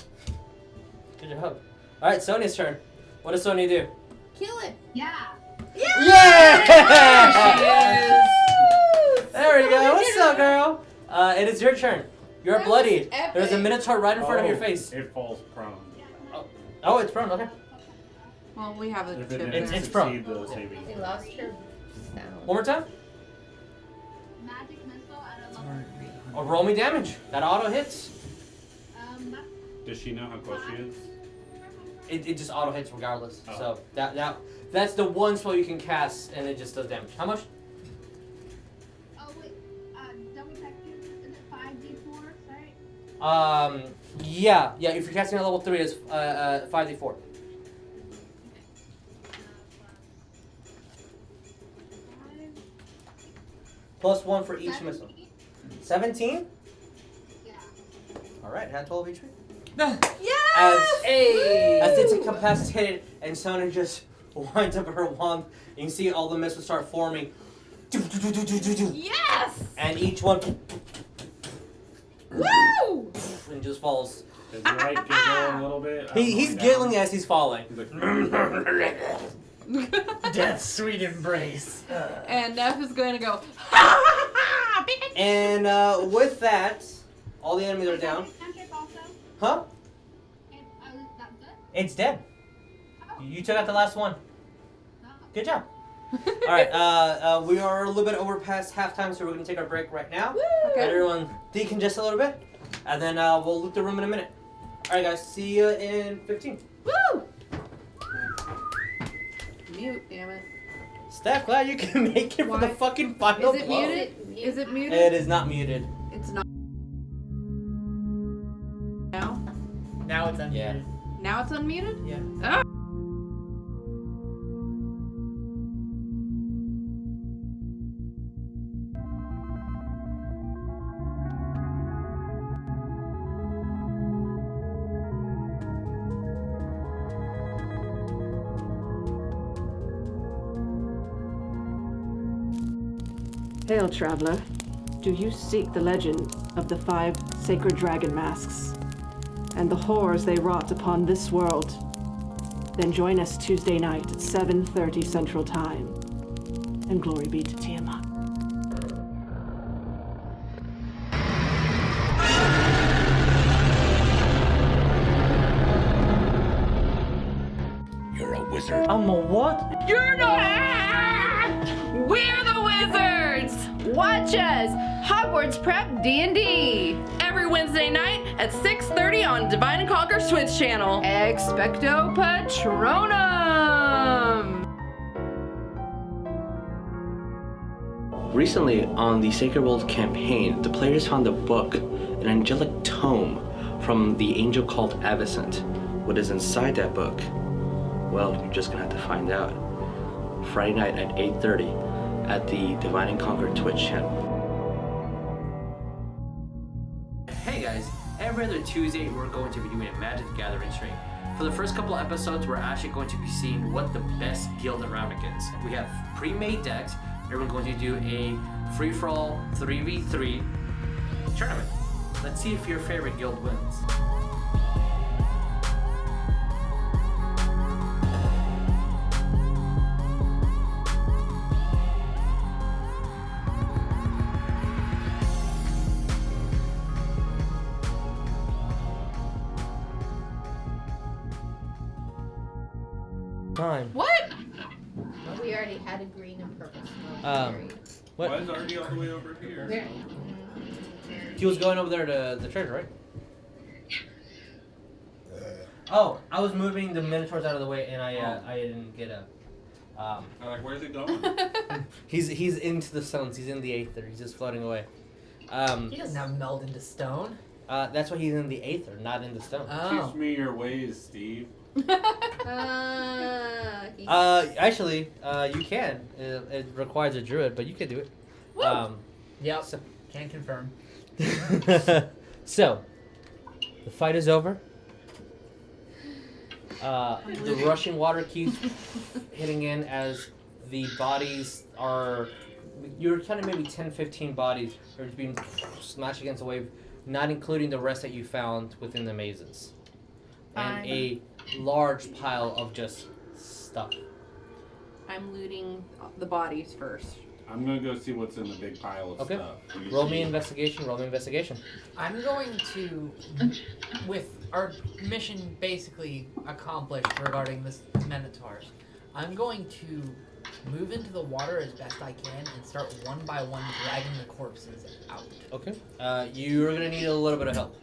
Good job. All right, Sonya's turn. What does Sonya do? Kill it. Yeah. Yeah! She There we go. What's up, girl? It is your turn. You're That bloodied. was epic. There's a Minotaur right in front of your Oh, face. It falls prone. Oh, it's prone. Okay. Well, we have a If tip it there. didn't It's prone. succeed the saving They throw. lost her sound. One more time. Magic missile at a level 3. Oh, roll me damage. That auto hits. That's Does she know how close she is? It just auto hits regardless. Oh. So that's the one spell you can cast, and it just does damage. How much? oh wait, double check. Is it 5d4? Sorry. Yeah. If you're casting at level 3, it's 5d4. Plus 1 for each missile. 17? Yeah. All right, had 12 each. Yes! As it's incapacitated, and Sonya just winds up her wand, and you see all the missiles start forming. Yes! And each one Woo! and just falls. Does he like giggle a little bit? He's Going giggling down? as he's falling. He's like, Death's sweet embrace. And Neff is going to go, ha ha ha! And with that, all the enemies are down. Cantrip also. Huh? That's it. It's dead. Oh. You took out the last one. No. Good job. All right, we are a little bit over past halftime, so we're gonna take our break right now. Let everyone decongest a little bit, and then we'll loot the room in a minute. All right, guys. See you in 15. Woo! Mute, damn it. Steph, glad you can make it for the Why? fucking final Is it blow. muted? Is it muted? It is not muted. It's not. Now? Now it's unmuted. Yeah. Now it's unmuted? Yeah. Ah! Hail, traveler. Do you seek the legend of the 5 sacred dragon masks and the horrors they wrought upon this world? Then join us Tuesday night at 7:30 Central Time. And glory be to Tiamat. You're a wizard. I'm a what? You're not! We're the wizards! Watch us, Hogwarts Prep D&D, every Wednesday night at 6:30 on Divine and Conquer Switch channel. Expecto Patronum! Recently, on the Sacred World campaign, the players found a book an angelic tome from the angel called Avicent. What is inside that book? Well, you're just gonna have to find out. Friday night at 8:30 at the Divine and Conquer Twitch channel. Hey guys, every other Tuesday we're going to be doing a Magic the Gathering stream. For the first couple episodes, we're actually going to be seeing what the best guild around is. We have pre-made decks. We're going to do a free-for-all 3v3 tournament. Let's see if your favorite guild wins. Time. What? We already had a green and purple smoke. What? Why is Artie all the way over here? Where? He was going over there to the treasure, right? Oh, I was moving the Minotaurs out of the way, and I didn't get a. I'm like, where's it going? He's into the stones. He's in the aether. He's just floating away. He doesn't have meld into stone. That's why he's in the aether, not in the stone. Teach me your ways, Steve. Actually, you can. It requires a druid, but you can do it. Yep. So, can confirm. so, the fight is over. The rushing water keeps hitting in as the bodies are. You're kind of maybe 10, 15 bodies are being smashed against a wave, not including the rest that you found within the mazes. And a large pile of just stuff. I'm looting the bodies first. I'm gonna go see what's in the big pile of stuff. Roll me investigation. Roll me investigation. I'm going to, with our mission basically accomplished regarding this Minotaurs, I'm going to move into the water as best I can and start one by one dragging the corpses out. Okay. You're gonna need a little bit of help.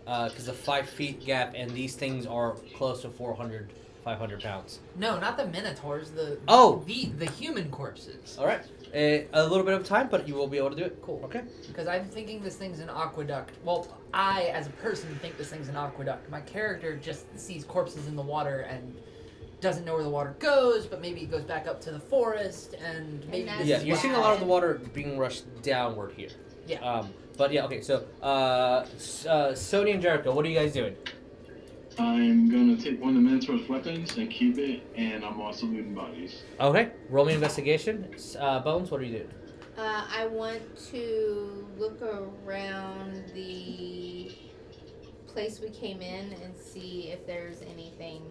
Because a 5 feet gap, and these things are close to 400, 500 pounds. No, not the Minotaurs. The human corpses. All right. A little bit of time, but you will be able to do it. Cool. Okay. Because I'm thinking this thing's an aqueduct. Well, I, as a person, think this thing's an aqueduct. My character just sees corpses in the water and doesn't know where the water goes, but maybe it goes back up to the forest, and maybe this is you're seeing a lot of the water being rushed downward here. Yeah. But yeah, okay, so, Sonya and Jericho, what are you guys doing? I'm gonna take one of the Minotaur's weapons and keep it, and I'm also looting bodies. Okay, roll me investigation. Bones, what are you doing? I want to look around the place we came in and see if there's anything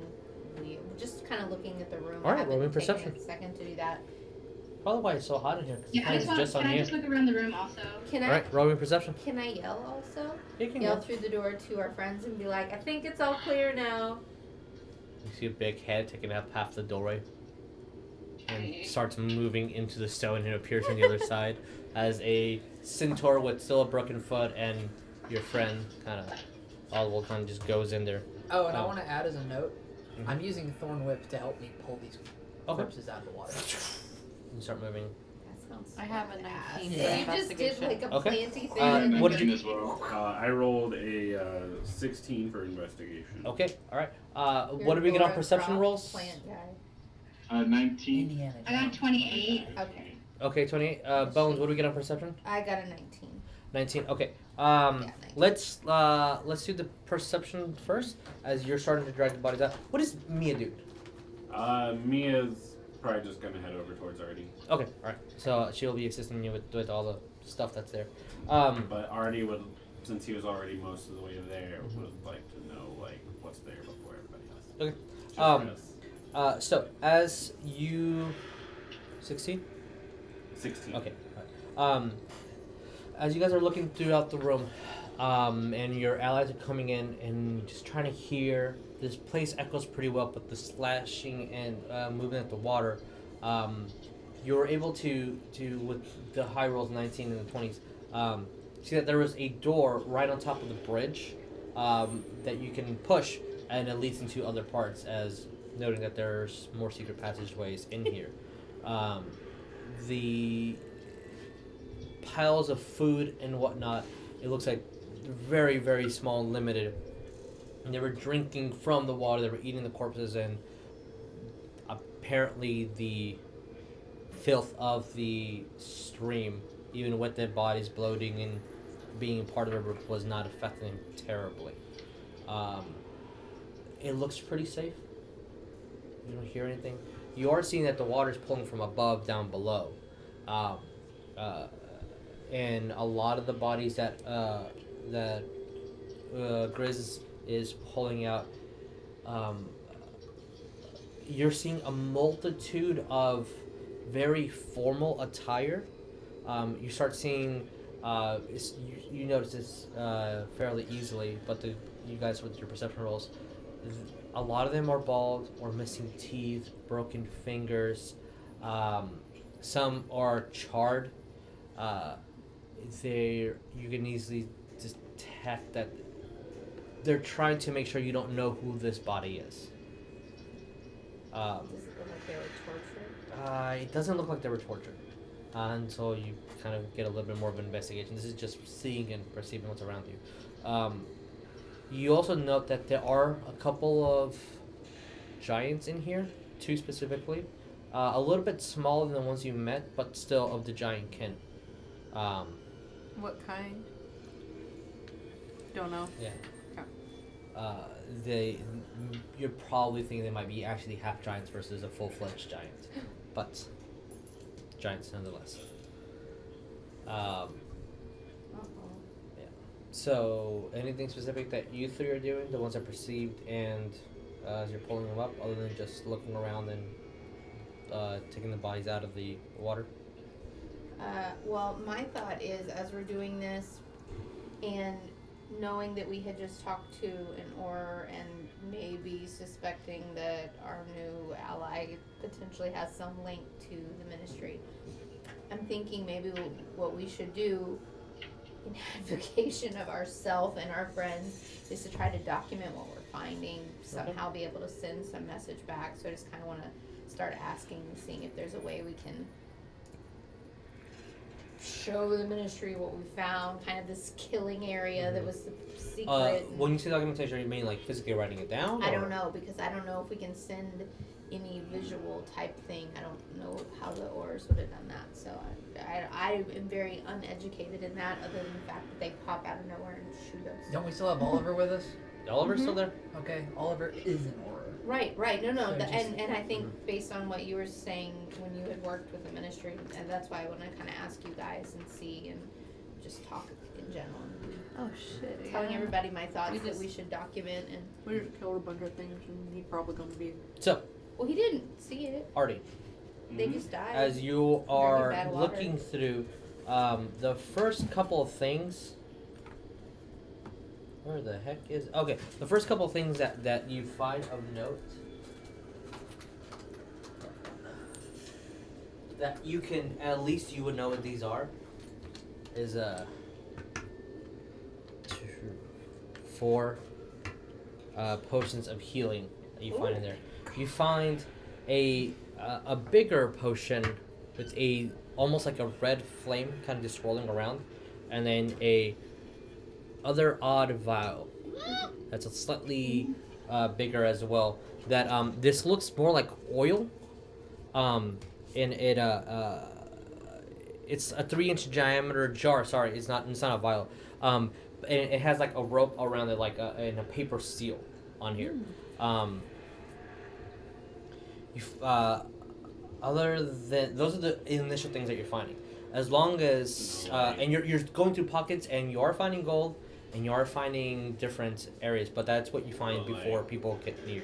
weird. Just kind of looking at the room. All right, I haven't roll me taken perception. a second to do that. Probably why it's so hot in here. Cause Yeah, the just on can I you. just look around the room also? Can I? All right, roll me perception. Can I yell also? You can Yell yell. through the door to our friends and be like, "I think it's all clear now." You see a big head taking up half the doorway, and starts moving into the stone and appears on the other side as a centaur with still a broken foot, and your friend kind of just goes in there. Oh, and I want to add as a note, I'm using Thorn Whip to help me pull these corpses out of the water. You start moving. I have a 19 for You just did investigation. like a Okay. planty thing. What did you? As well. I rolled a 16 for investigation. Okay, all right. You're What did we get on Laura perception Croft rolls? Plant guy. 19. Indiana I got Jones. 28. Okay. Okay, 28. Bones, what do we get on perception? I got a 19. 19. Okay. 19. Let's do the perception first, as you're starting to drag the bodies out. What does Mia do? Mia's probably just gonna head over towards Artie. Okay, all right. So she'll be assisting you with all the stuff that's there. But Artie would, since he was already most of the way there, would like to know like what's there before everybody else. Okay. Just for us. So as you 16? 16. Okay. All right. As you guys are looking throughout the room, and your allies are coming in and just trying to hear, this place echoes pretty well, but the slashing and movement of the water, you're able to with the high rolls 19 and the 20s, see that there was a door right on top of the bridge that you can push, and it leads into other parts, as noting that there's more secret passageways in here. The piles of food and whatnot, it looks like very, very small and limited. And they were drinking from the water, they were eating the corpses, and apparently the filth of the stream, even with their bodies bloating and being part of the river, was not affecting them terribly. It looks pretty safe. You don't hear anything. You are seeing that the water is pulling from above down below. And a lot of the bodies that Grizz is pulling out, you're seeing a multitude of very formal attire. You start seeing, you notice this fairly easily, but you guys with your perception rolls, a lot of them are bald or missing teeth, broken fingers. Some are charred. You can easily detect that they're trying to make sure you don't know who this body is. Does it look like they were tortured? It doesn't look like they were tortured until you kind of get a little bit more of an investigation. This is just seeing and perceiving what's around you. You also note that there are a couple of giants in here, 2 specifically. A little bit smaller than the ones you met, but still of the giant kin. What kind? Don't know. Yeah. You're probably thinking they might be actually half giants versus a full-fledged giant, but giants nonetheless. Yeah. So, anything specific that you 3 are doing, the ones that perceived, and as you're pulling them up, other than just looking around and taking the bodies out of the water? Well, my thought is, as we're doing this, and knowing that we had just talked to an Auror and maybe suspecting that our new ally potentially has some link to the ministry, I'm thinking maybe what we should do in advocation of ourselves and our friends is to try to document what we're finding, somehow be able to send some message back. So I just kind of want to start asking and seeing if there's a way we can show the ministry what we found, kind of this killing area that was the secret. When you say documentation, you mean like physically writing it down? I don't know, because I don't know if we can send any visual type thing. I don't know how the Aurors would have done that. So I am very uneducated in that, other than the fact that they pop out of nowhere and shoot us. Don't we still have Oliver with us? Oliver's still there? Okay, Oliver is an Auror. Right. No. So And I think based on what you were saying when you had worked with the ministry, and that's why I want to kind of ask you guys and see and just talk in general. Oh shit. Telling yeah. everybody my thoughts We that just- we should document and. We just killed a bunch of things and he's probably gonna be. So, Well, he didn't see it. Artie, They just died. as you Very are bad water. looking through the first couple of things, where the heck is, okay, the first couple of things that you find of note that you can, at least you would know what these are, is 2, 4 potions of healing that you find in there. You find a bigger potion with a almost like a red flame kind of just swirling around, and then a other odd vial that's a slightly bigger as well. That this looks more like oil, and it's a 3-inch diameter jar. Sorry, it's not a vial. And it has like a rope around it, like and a paper seal on here. Other than those are the initial things that you're finding. As long as and you're going through pockets and you are finding gold and you are finding different areas, but that's what you find before people get near.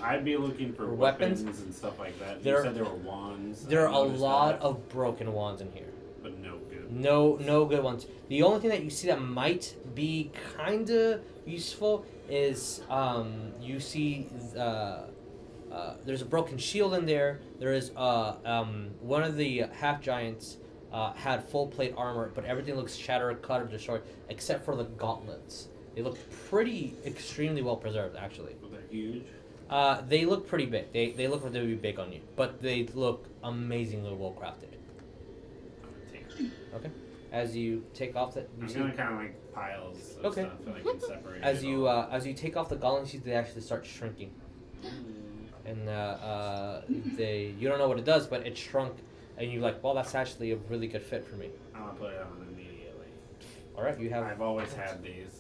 I'd be looking for weapons and stuff like that. You said there were wands. There are a lot of broken wands in here. But no good. No good ones. The only thing that you see that might be kind of useful is you see there's a broken shield in there. There is one of the half giants had full plate armor, but everything looks shattered, cut, or destroyed except for the gauntlets. They look extremely well preserved, actually. But they're huge. They look pretty big. They look like they would be big on you, but they look amazingly well crafted. Okay. as you take off the. I'm gonna kind of like piles of Okay. stuff that I can separate. As it you all. as you take off the gauntlets, they actually start shrinking, and they you don't know what it does, but it shrunk, and you're like, well, that's actually a really good fit for me. I'm gonna put it on immediately. All right, you have. I've always had these.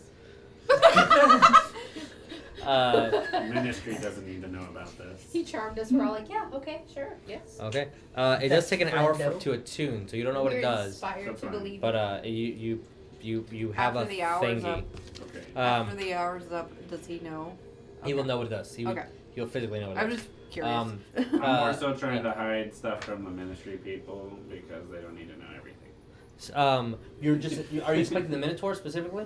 Ministry doesn't need to know about this. He charmed us. We're all like, yeah, okay, sure, yes. Okay. It does take an hour friendo. to attune, so you don't know what We're it does. inspired That's to fine. believe. But you have After a the hour's thingy. up. Okay. After the hour's up, does he know? He will know what it does. Okay. He'll physically know what it I'm does. just curious. I'm more so trying yeah. to hide stuff from the ministry people because they don't need to know everything. You're just. Are you expecting the Minotaur specifically?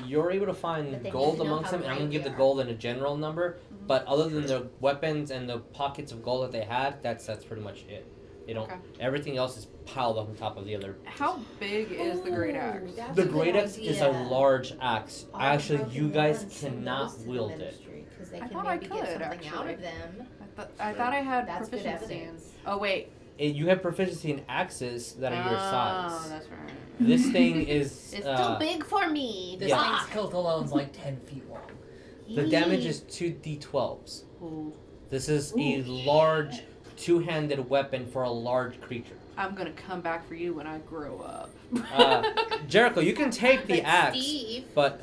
You're able to But find they gold need to know amongst how them, and I'm gonna great give we the are. gold in a general number. But other than the weapons and the pockets of gold that they had, that's pretty much it. They don't. Okay. Everything else is piled up on top of the other. How big is the great axe? Ooh, that's The a good great axe is a idea. large axe. All Actually, broken you guys ones send cannot those to the wield it. ministry, 'cause they I can thought I maybe could, get something out actually. of them. I thought I had That's good proficiency in. evidence. Oh wait. You have proficiency in axes that are your Oh, size. that's right. This thing is. It's too big for me. This Yeah. thing's kilt alone's like 10 feet long. The damage is 2d12s. Ooh. This is a large, two-handed weapon for a large creature. I'm gonna come back for you when I grow up. Jericho, you can take the But axe, Steve, but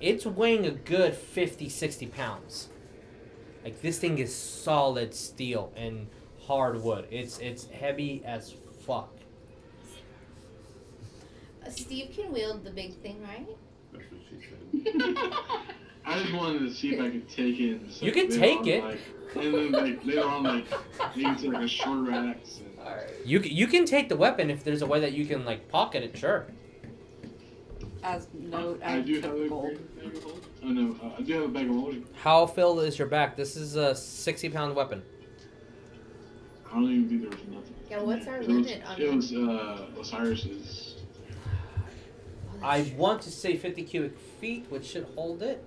it's weighing a good 50, 60 pounds. Like, this thing is solid steel and hard wood. It's heavy as fuck. Steve can wield the big thing, right? That's what she said. I just wanted to see if I could take it. And You can later take on, it. Like, and then like later on, like maybe it's like a shorter axe. And, You can take the weapon if there's a way that you can, like, pocket it, sure. As note, I do have a gold. bag of gold. Oh no, I do have a bag of gold. How filled is your back? This is a 60-pound weapon. I don't even think there was nothing. Yeah, what's our It limit was, on It that? was Osiris's. I want to say 50 cubic feet, which should hold it.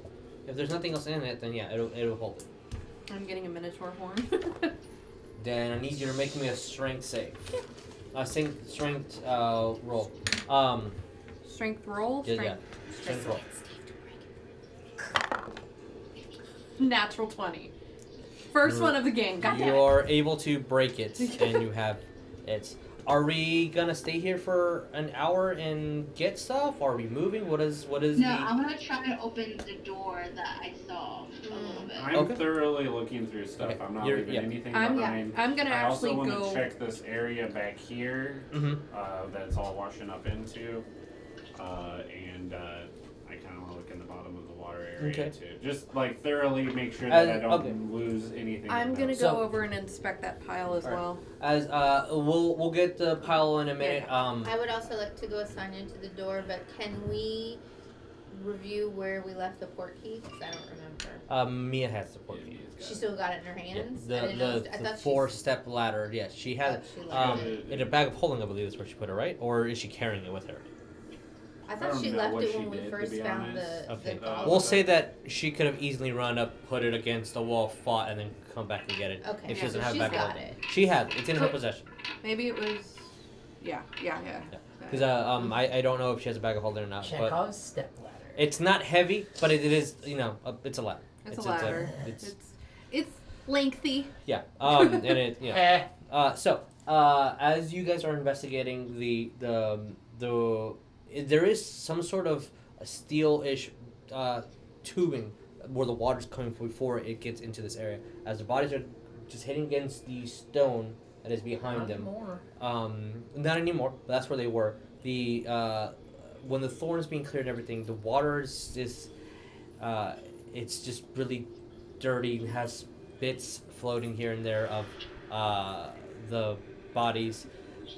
If there's nothing else in it, then yeah, it'll hold it. I'm getting a minotaur horn. Then I need you to make me a strength save. Strength roll. Strength roll. Yeah, Strength. Strength roll. Natural 20. First one of the game. Got that. You're able to break it, and you have it. Are we gonna stay here for an hour and get stuff? Are we moving? What is No, the? I'm gonna try to open the door that I saw a little bit. I'm Okay. thoroughly looking through stuff. Okay. I'm not You're- leaving yeah. anything I'm behind. gonna I also actually want go. to check this area back here Mm-hmm. that's all washing up into. And I kind of want to look in the bottom of the water area Okay. too. Just like thoroughly make sure that I don't okay. lose anything. I'm gonna So- go over and inspect that pile as Alright. well. As we'll get the pile in a minute. I would also like to go with Sonya to the door, but can we review where we left the port key? Because I don't remember. Mia has the port key. She still got it in her Yeah, hands? I didn't know. I the thought 4-step ladder. Yes, she has. thought she left In a bag of holding, I believe is where she put it, right? Or is she carrying it with her? I I thought don't she know left what it she when we did, to first be found honest. the Okay. goblet. We'll say that she could have easily run up, put it against the wall, fought, and then come back and get it. Okay, If she yeah, doesn't so have a she's bag of got holding. it. She has it. It's in her Cool. possession. Maybe it was. Yeah. Because I don't know if she has a bag of holding or not. But Chekhov's stepladder. it's not heavy, but it is it's a ladder. It's a ladder. It's It's lengthy. yeah. And it Eh. So as you guys are investigating there is some sort of a steel-ish tubing where the water's coming from before it gets into this area. As the bodies are just hitting against the stone that is behind them. More. Not anymore, but that's where they were. The when the thorn is being cleared and everything, the water is just it's just really dirty and has bits floating here and there of the bodies.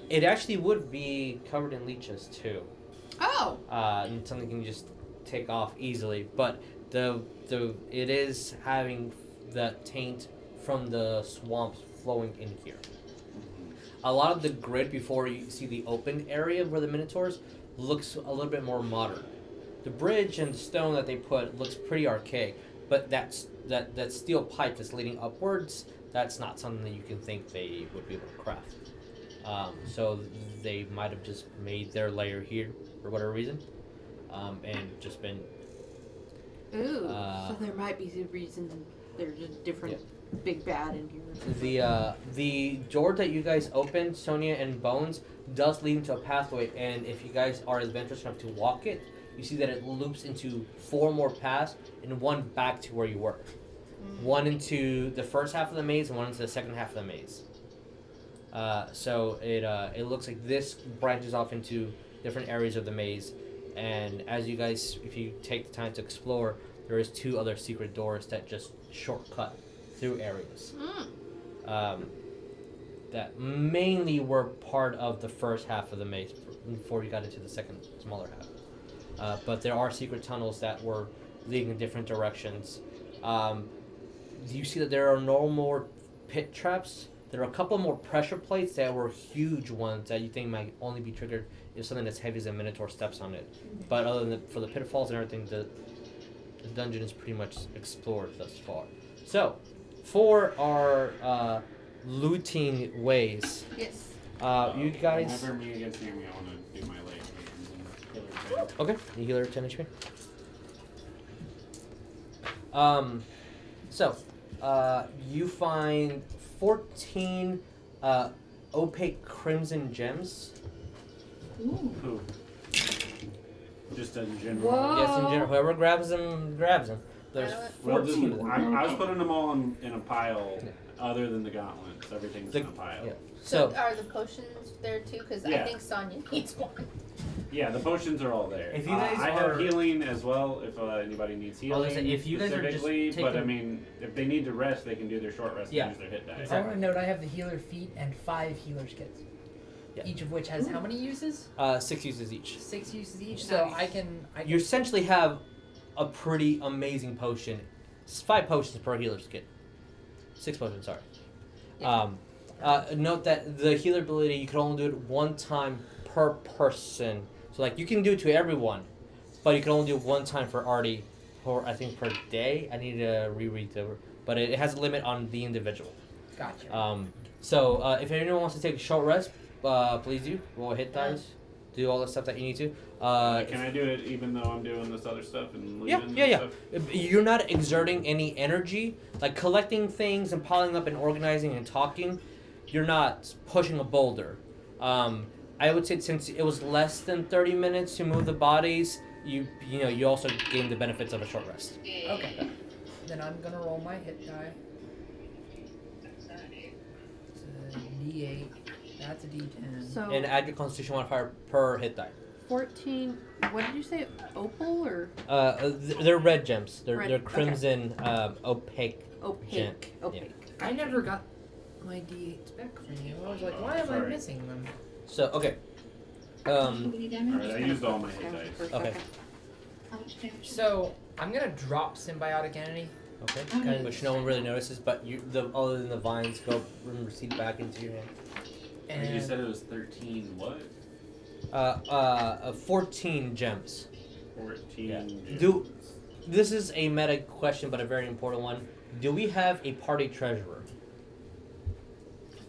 It actually would be covered in leeches too. Oh. And something you can just take off easily, but it is having the taint from the swamps flowing in here. A lot of the grid before you see the open area where the Minotaurs looks a little bit more modern. The bridge and the stone that they put looks pretty archaic, but that steel pipe that's leading upwards, that's not something that you can think they would be able to craft. So they might have just made their lair here for whatever reason, and just been. Ooh. So there might be a reason there's a different big bad in here. The door that you guys opened, Sonya and Bones, does lead into a pathway, and if you guys are adventurous enough to walk it, you see that it loops into 4 more paths and 1 back to where you were. 1 into the first half of the maze and 1 into the second half of the maze. So it looks like this branches off into different areas of the maze, and as you guys, if you take the time to explore, there is 2 other secret doors that just shortcut through areas. That mainly were part of the first half of the maze before you got into the second smaller half. But there are secret tunnels that were leading in different directions. You see that there are no more pit traps. There are a couple more pressure plates that were huge ones that you think might only be triggered if something that's heavy as a Minotaur steps on it. But other than for the pitfalls and everything, the dungeon is pretty much explored thus far. So, for our looting ways, yes. You guys. Whenever me against Naomi, I want to do my late healer 10. Okay, you healer 10 HP. So, you find 14 opaque crimson gems. Who? Just in general. Whoa. Yes, in general. Whoever grabs them, grabs them. There's Well, 14 of them. I was putting them all in a pile, other than the gauntlets. Everything's in a pile. Yeah. So are the potions there too? Because Yeah. I think Sonya needs one. Yeah, the potions are all there. If you guys I are- have healing as well. If anybody needs healing, if you guys are just specifically, but I taking- mean, if they need to rest, they can do their short rest Yeah. and use their hit die. I want to note I have the healer feat and 5 healer's kits. Yeah. Each of which has how many uses? 6 uses each. 6 uses each. So Nice. I can. You essentially have a pretty amazing potion. It's 5 potions per healer's kit. 6 potions, sorry. Note that the healer ability, you can only do it 1 time per person. So like you can do it to everyone, but you can only do it 1 time for Artie, or I think per day. I need to reread over, but it has a limit on the individual. Gotcha. So if anyone wants to take a short rest, please do. Roll hit dice. Do all the stuff that you need to. Can I do it even though I'm doing this other stuff and leaving? Yeah. Stuff? You're not exerting any energy, like collecting things and piling up and organizing and talking. You're not pushing a boulder. I would say since it was less than 30 minutes to move the bodies, you also gain the benefits of a short rest. Okay. Then I'm gonna roll my hit die. It's a D8. That's a D10. So And add your Constitution modifier per hit die. 14. What did you say? Opal or They're red gems. They're Red, crimson, opaque. opaque? Yeah. Opaque. I never got my D8s back from you. I was like, why am I Sorry. missing them? So okay. Alright, I used all my hit dice. Okay. So I'm gonna drop symbiotic entity. Okay. Which no one really notices, but other than the vines go and recede back into your hand. And You said it was 13 what? 14 gems. 14 Yeah. gems. This is a meta question, but a very important one. Do we have a party treasurer?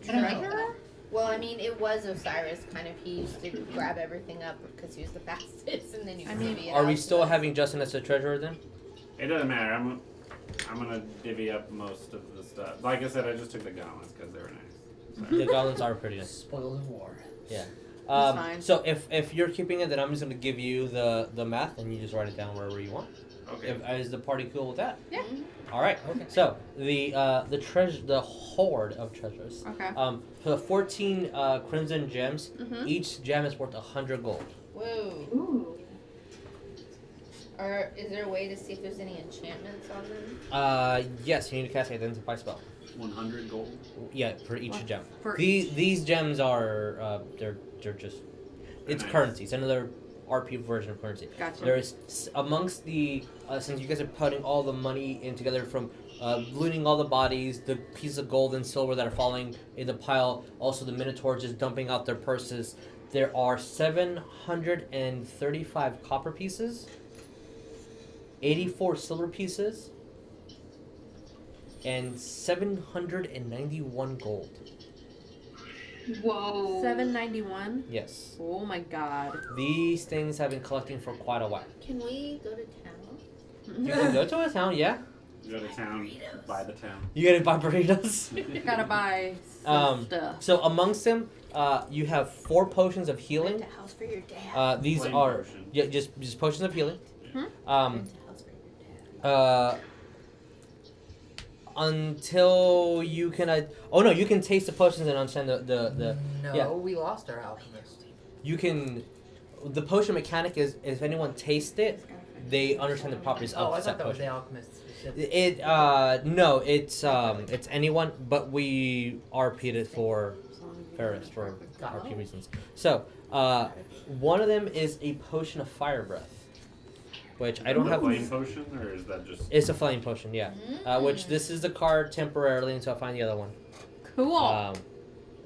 Treasurer? Well, I mean, it was Osiris. Kind of, he used to grab everything up because he was the fastest, and then he would divvy it Are we out still to us. having Justin as a treasurer then? It doesn't matter. I'm gonna divvy up most of the stuff. Like I said, I just took the gauntlets because they were nice. The goblins are pretty nice. spoils of war. Yeah. That's fine. So if you're keeping it, then I'm just gonna give you the math, and you just write it down wherever you want. Okay. Is the party cool with that? Yeah. All right. Okay. So the hoard of treasures. Okay. For the 14 crimson gems, Mhm. each gem is worth 100 gold. Whoa. Or is there a way to see if there's any enchantments on them? Yes, you need to cast Identify spell. 100 gold. Yeah, for each What? gem. For These gems are they're just it's Nice. currency. It's another RP version of currency. Gotcha. There is amongst the since you guys are putting all the money in together from looting all the bodies, the pieces of gold and silver that are falling in the pile, also the Minotaurs just dumping out their purses. There are 735 copper pieces, 84 silver pieces, and 791 gold. Whoa. 791. Yes. Oh my god. These things have been collecting for quite a while. Can we go to town? You can go to a town, yeah. Go to town, buy the town. You gotta buy burritos. Gotta buy some stuff. So amongst them, you have 4 potions of healing. Rent a house for your dad. These Plain are potion. just potions of healing. Rent a house for your dad. Until you can. Oh no, you can taste the potions and understand the. No, yeah. we lost our alchemist. You can. The potion mechanic is if anyone tastes it, they understand the properties Oh, of I said thought that was the potion. alchemist. No, it's anyone, but we RP'd for Ferris for RP reasons. So, one of them is a potion of fire breath, which I don't a have. flame potion, or is that just? It's a flame potion, yeah. Which this is the card temporarily until I find the other one. Cool.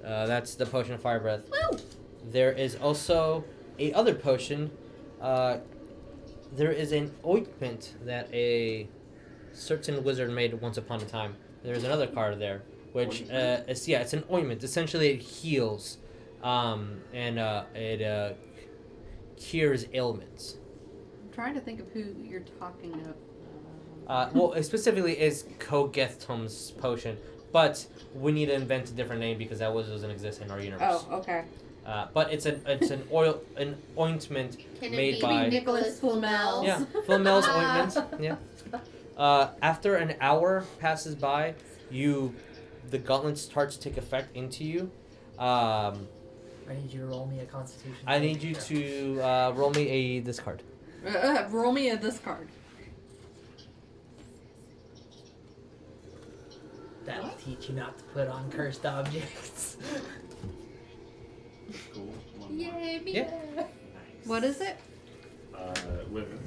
That's the potion of fire breath. Woo! There is also a other potion. There is an ointment that a certain wizard made once upon a time. There's another card there, which it's an ointment. Essentially, it heals, and it cures ailments. I'm trying to think of who you're talking about. Well, it specifically is Kogethtom's potion, but we need to invent a different name because that doesn't exist in our universe. Oh, okay. But it's an ointment Can made it be by Nicholas Flamel's? Yeah, Flamel's ointment. Yeah. After an hour passes by, the gauntlet starts to take effect into you. I need you to roll me a Constitution. I need you to roll me a discard. Roll me a discard. That'll teach you not to put on cursed objects. Cool. Yay, me. Yeah. What is it?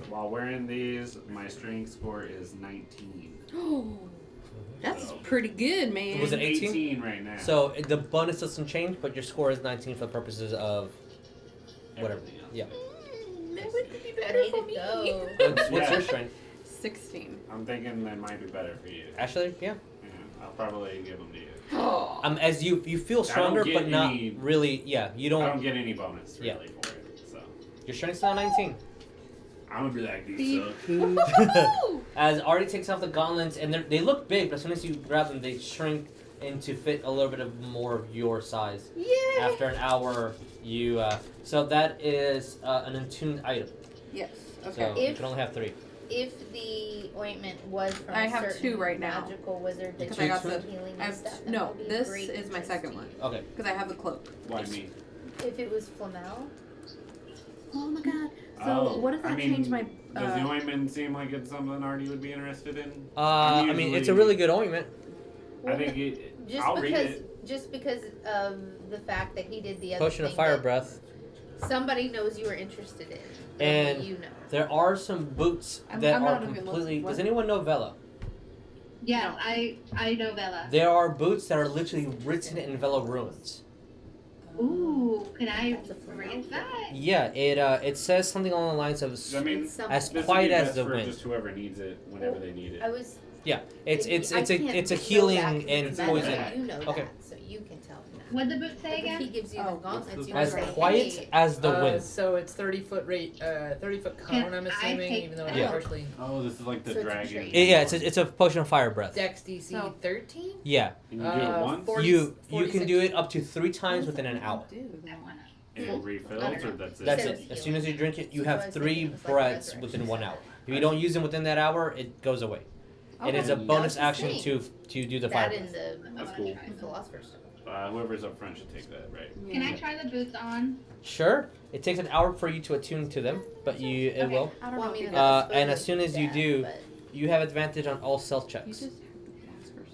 While wearing these, my strength score is 19. Oh, that's So- pretty good, man. Was it 18? 18 right now. So the bonus doesn't change, but your score is 19 for the purposes of whatever. Everything else. Yeah. That would be Way better to for me. go. What's Yeah. your strength? 16. I'm thinking that might be better for you. Ashley? Yeah. Yeah, I'll probably give them to you. As you feel stronger, get but not any- really. Yeah, you I don't. don't get any bonus really Yeah. for it, so Your strength's now 19. I'm gonna be like, these suck. As Artie takes off the gauntlets, and they look big, but as soon as you grab them, they shrink in to fit a little bit of more of your size. Yeah. After an hour, you. So that is an attuned item. Yes. So Okay. you can only have 3. If the ointment was from I a have certain 2 right now. magical wizard that Because I got does the. healing I and have stuff, that no. would be This great is my interest second to one. you. Okay. Because I have the cloak. Why me? If it was Flamel, Oh my god. So what if I change my? Does the ointment seem like it's something Artie would be interested in? I mean, it's a really good ointment. I think it. just I'll read because it. just because of the fact that he did the other Potion thing of fire that breath. somebody knows you were interested in. And Only you know. there are some boots I'm that are not even completely. what? Does anyone know Vela? Yeah, I know Bella. There are boots that are literally written in Vela runes. Ooh, can I That's a Flamel. read that? Yeah, it says something along the lines of I mean, It's some- as this would quiet be as best the for wind. just whoever needs it whenever they need it. I was. Yeah, it's I it's can't a know healing that 'cause and it's magic. poison. You know Okay. that, so you can tell him that. What'd the book say Like, if he again? gives you Oh. the gauntlets, you As can say, quiet hey, as the wind. So it's 30-foot rate, 30-foot cone. Can I'm I assuming, take even though that? it's Yeah. partially Oh, this is like the So it's a dragon. trait. Yeah, it's a potion of fire breath. Dex DC So- 13. Yeah, Can you do it once? 40 you can 46. do it up to 3 times within an hour. And it refills, or that's it? That's says it. As soon as you drink it, you So I have was 3 thinking it was like breaths resurrection. within 1 hour. If you don't use them within that hour, it goes away. It is a Okay. bonus That's action the to do the fire that in breath. the That's cool. Philosopher's Stone. Whoever's up front should take that, right? Can I try the boots on? Sure, it takes an hour for you to attune to them, but it will. I don't know. Want me if to you Uh, go and to as soon as you that, do, but- You have advantage on all stealth You checks. just have the Philosopher's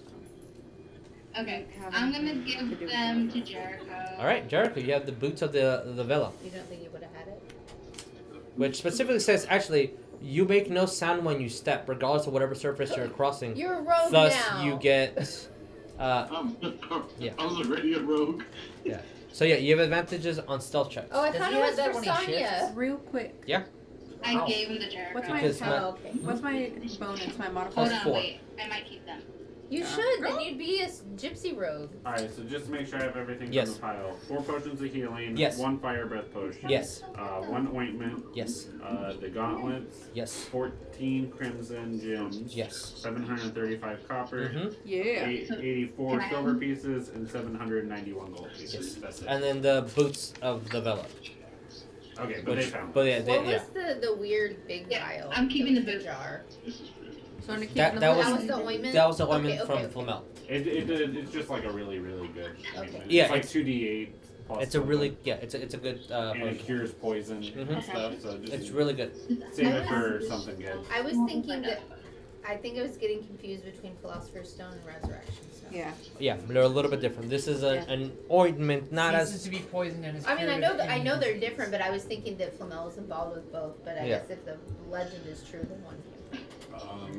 Stone. Okay, Having I'm gonna to give do them with to that. Jericho. All right, Jericho, you have the boots of the Vela, You don't think you would have had it? which specifically says actually you make no sound when you step, regardless of whatever surface you're crossing. You're a rogue Thus, now. you get. Yeah. I was already a rogue. So yeah, you have advantages on stealth checks. Oh, I Does thought he it have was that for when he Sonya. shifts? Real quick. I Wow. gave him to Jericho. What's my Because Oh, okay. What's my bonus? My Hold modifier? on, 4. wait. I might keep them. You should. Then you'd be a gypsy rogue. Alright, so just to make sure I have everything Yes. from the pile. 4 potions of healing. Yes. 1 fire breath potion. Yes. 1 ointment. Yes. The gauntlets. Yes. 14 crimson gems. Yes. 735 copper. Mm-hmm. Yeah. 84 silver pieces and 791 gold pieces. Yes. That's it. And then the boots of the Vela. Okay, but they found. But yeah, What was the weird big vial? I'm keeping the big boot. jar. So I'm gonna keep That the was- That was the ointment. That was the ointment Okay, from okay. Flamel. It's just like a really, really good. Okay. It's Yeah, like it's- 2d8 plus. It's a really it's a good and it potion. cures poison Mhm. and stuff. So just It's really good. save it for something good. I was thinking that. I think I was getting confused between Philosopher's Stone and Resurrection Stone. Yeah. Yeah, they're a little bit different. This is an ointment, not Ceases as to be poisoned and is I mean, I cured know of I know any they're disease. different, but I was thinking that Flamel was involved with both. But I Yeah. guess if the legend is true, then one.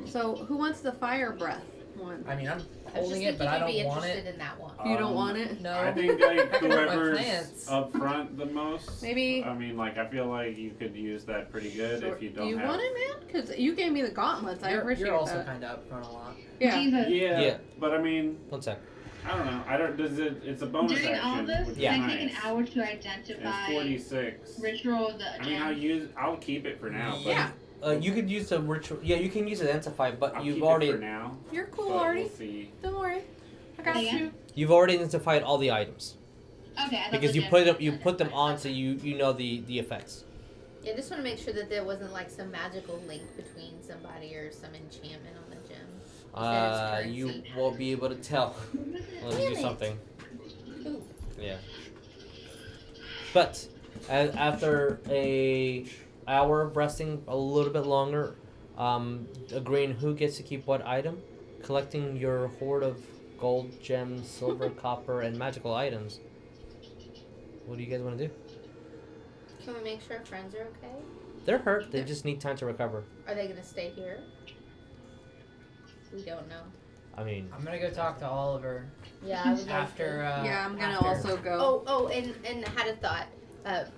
So who wants the fire breath one? I mean, I'm I was just holding thinking it, but I you'd be don't want interested it. in that one. You don't want it? No. I think like I can put my whoever's plants. up front the most. Maybe- I mean, like I feel like you could use that pretty good if you Do don't you have. want it, man? Because you gave me the gauntlets. I appreciate You're also that. kind of up front a lot. Yeah. Yeah, Yeah. but I mean, one sec. I don't know. I don't. Does it? It's a bonus During action. all this, which is Yeah. I take an nice. hour to And identify it's 46. ritual the I mean, I'll keep it for now. But Yeah. You could use the ritual. Yeah, you can use identify, but I'll you've keep already it for now. You're cool, But Artie. we'll see. Don't worry. I got Yeah. you. you've already identified all the items Okay, I thought because the you gem- put them on, so you know the effects. Yeah, I just want to make sure that there wasn't like some magical link between somebody or some enchantment on the gem. You currency. will be able to tell unless you do Really? something. Ooh. Yeah. But after a hour of resting, a little bit longer, agreeing who gets to keep what item, collecting your hoard of gold, gems, silver, copper, and magical items. What do you guys want to do? Can we make sure our friends are okay? They're hurt. They just need time to recover. Are they gonna stay here? We don't know. I mean, I'm gonna go talk to Oliver Yeah, I would like after. to. Yeah, I'm gonna after. also go. Oh, and had a thought.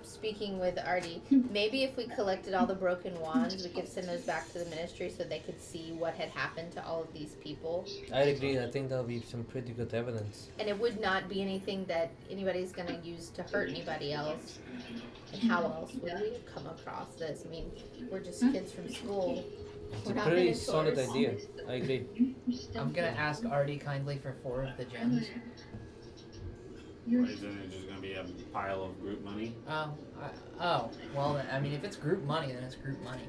Speaking with Artie, maybe if we collected all the broken wands, we could send those back to the ministry so they could see what had happened to all of these people. I agree. I think that'll be some pretty good evidence. And it would not be anything that anybody's going to use to hurt anybody else. And how else would we have come across this? I mean, we're just kids from school. It's We're a not pretty solid Minotaurs. idea. I agree. I'm gonna ask Artie kindly for 4 of the gems. Or isn't it just gonna be a pile of group money? Well, then, I mean, if it's group money, then it's group money.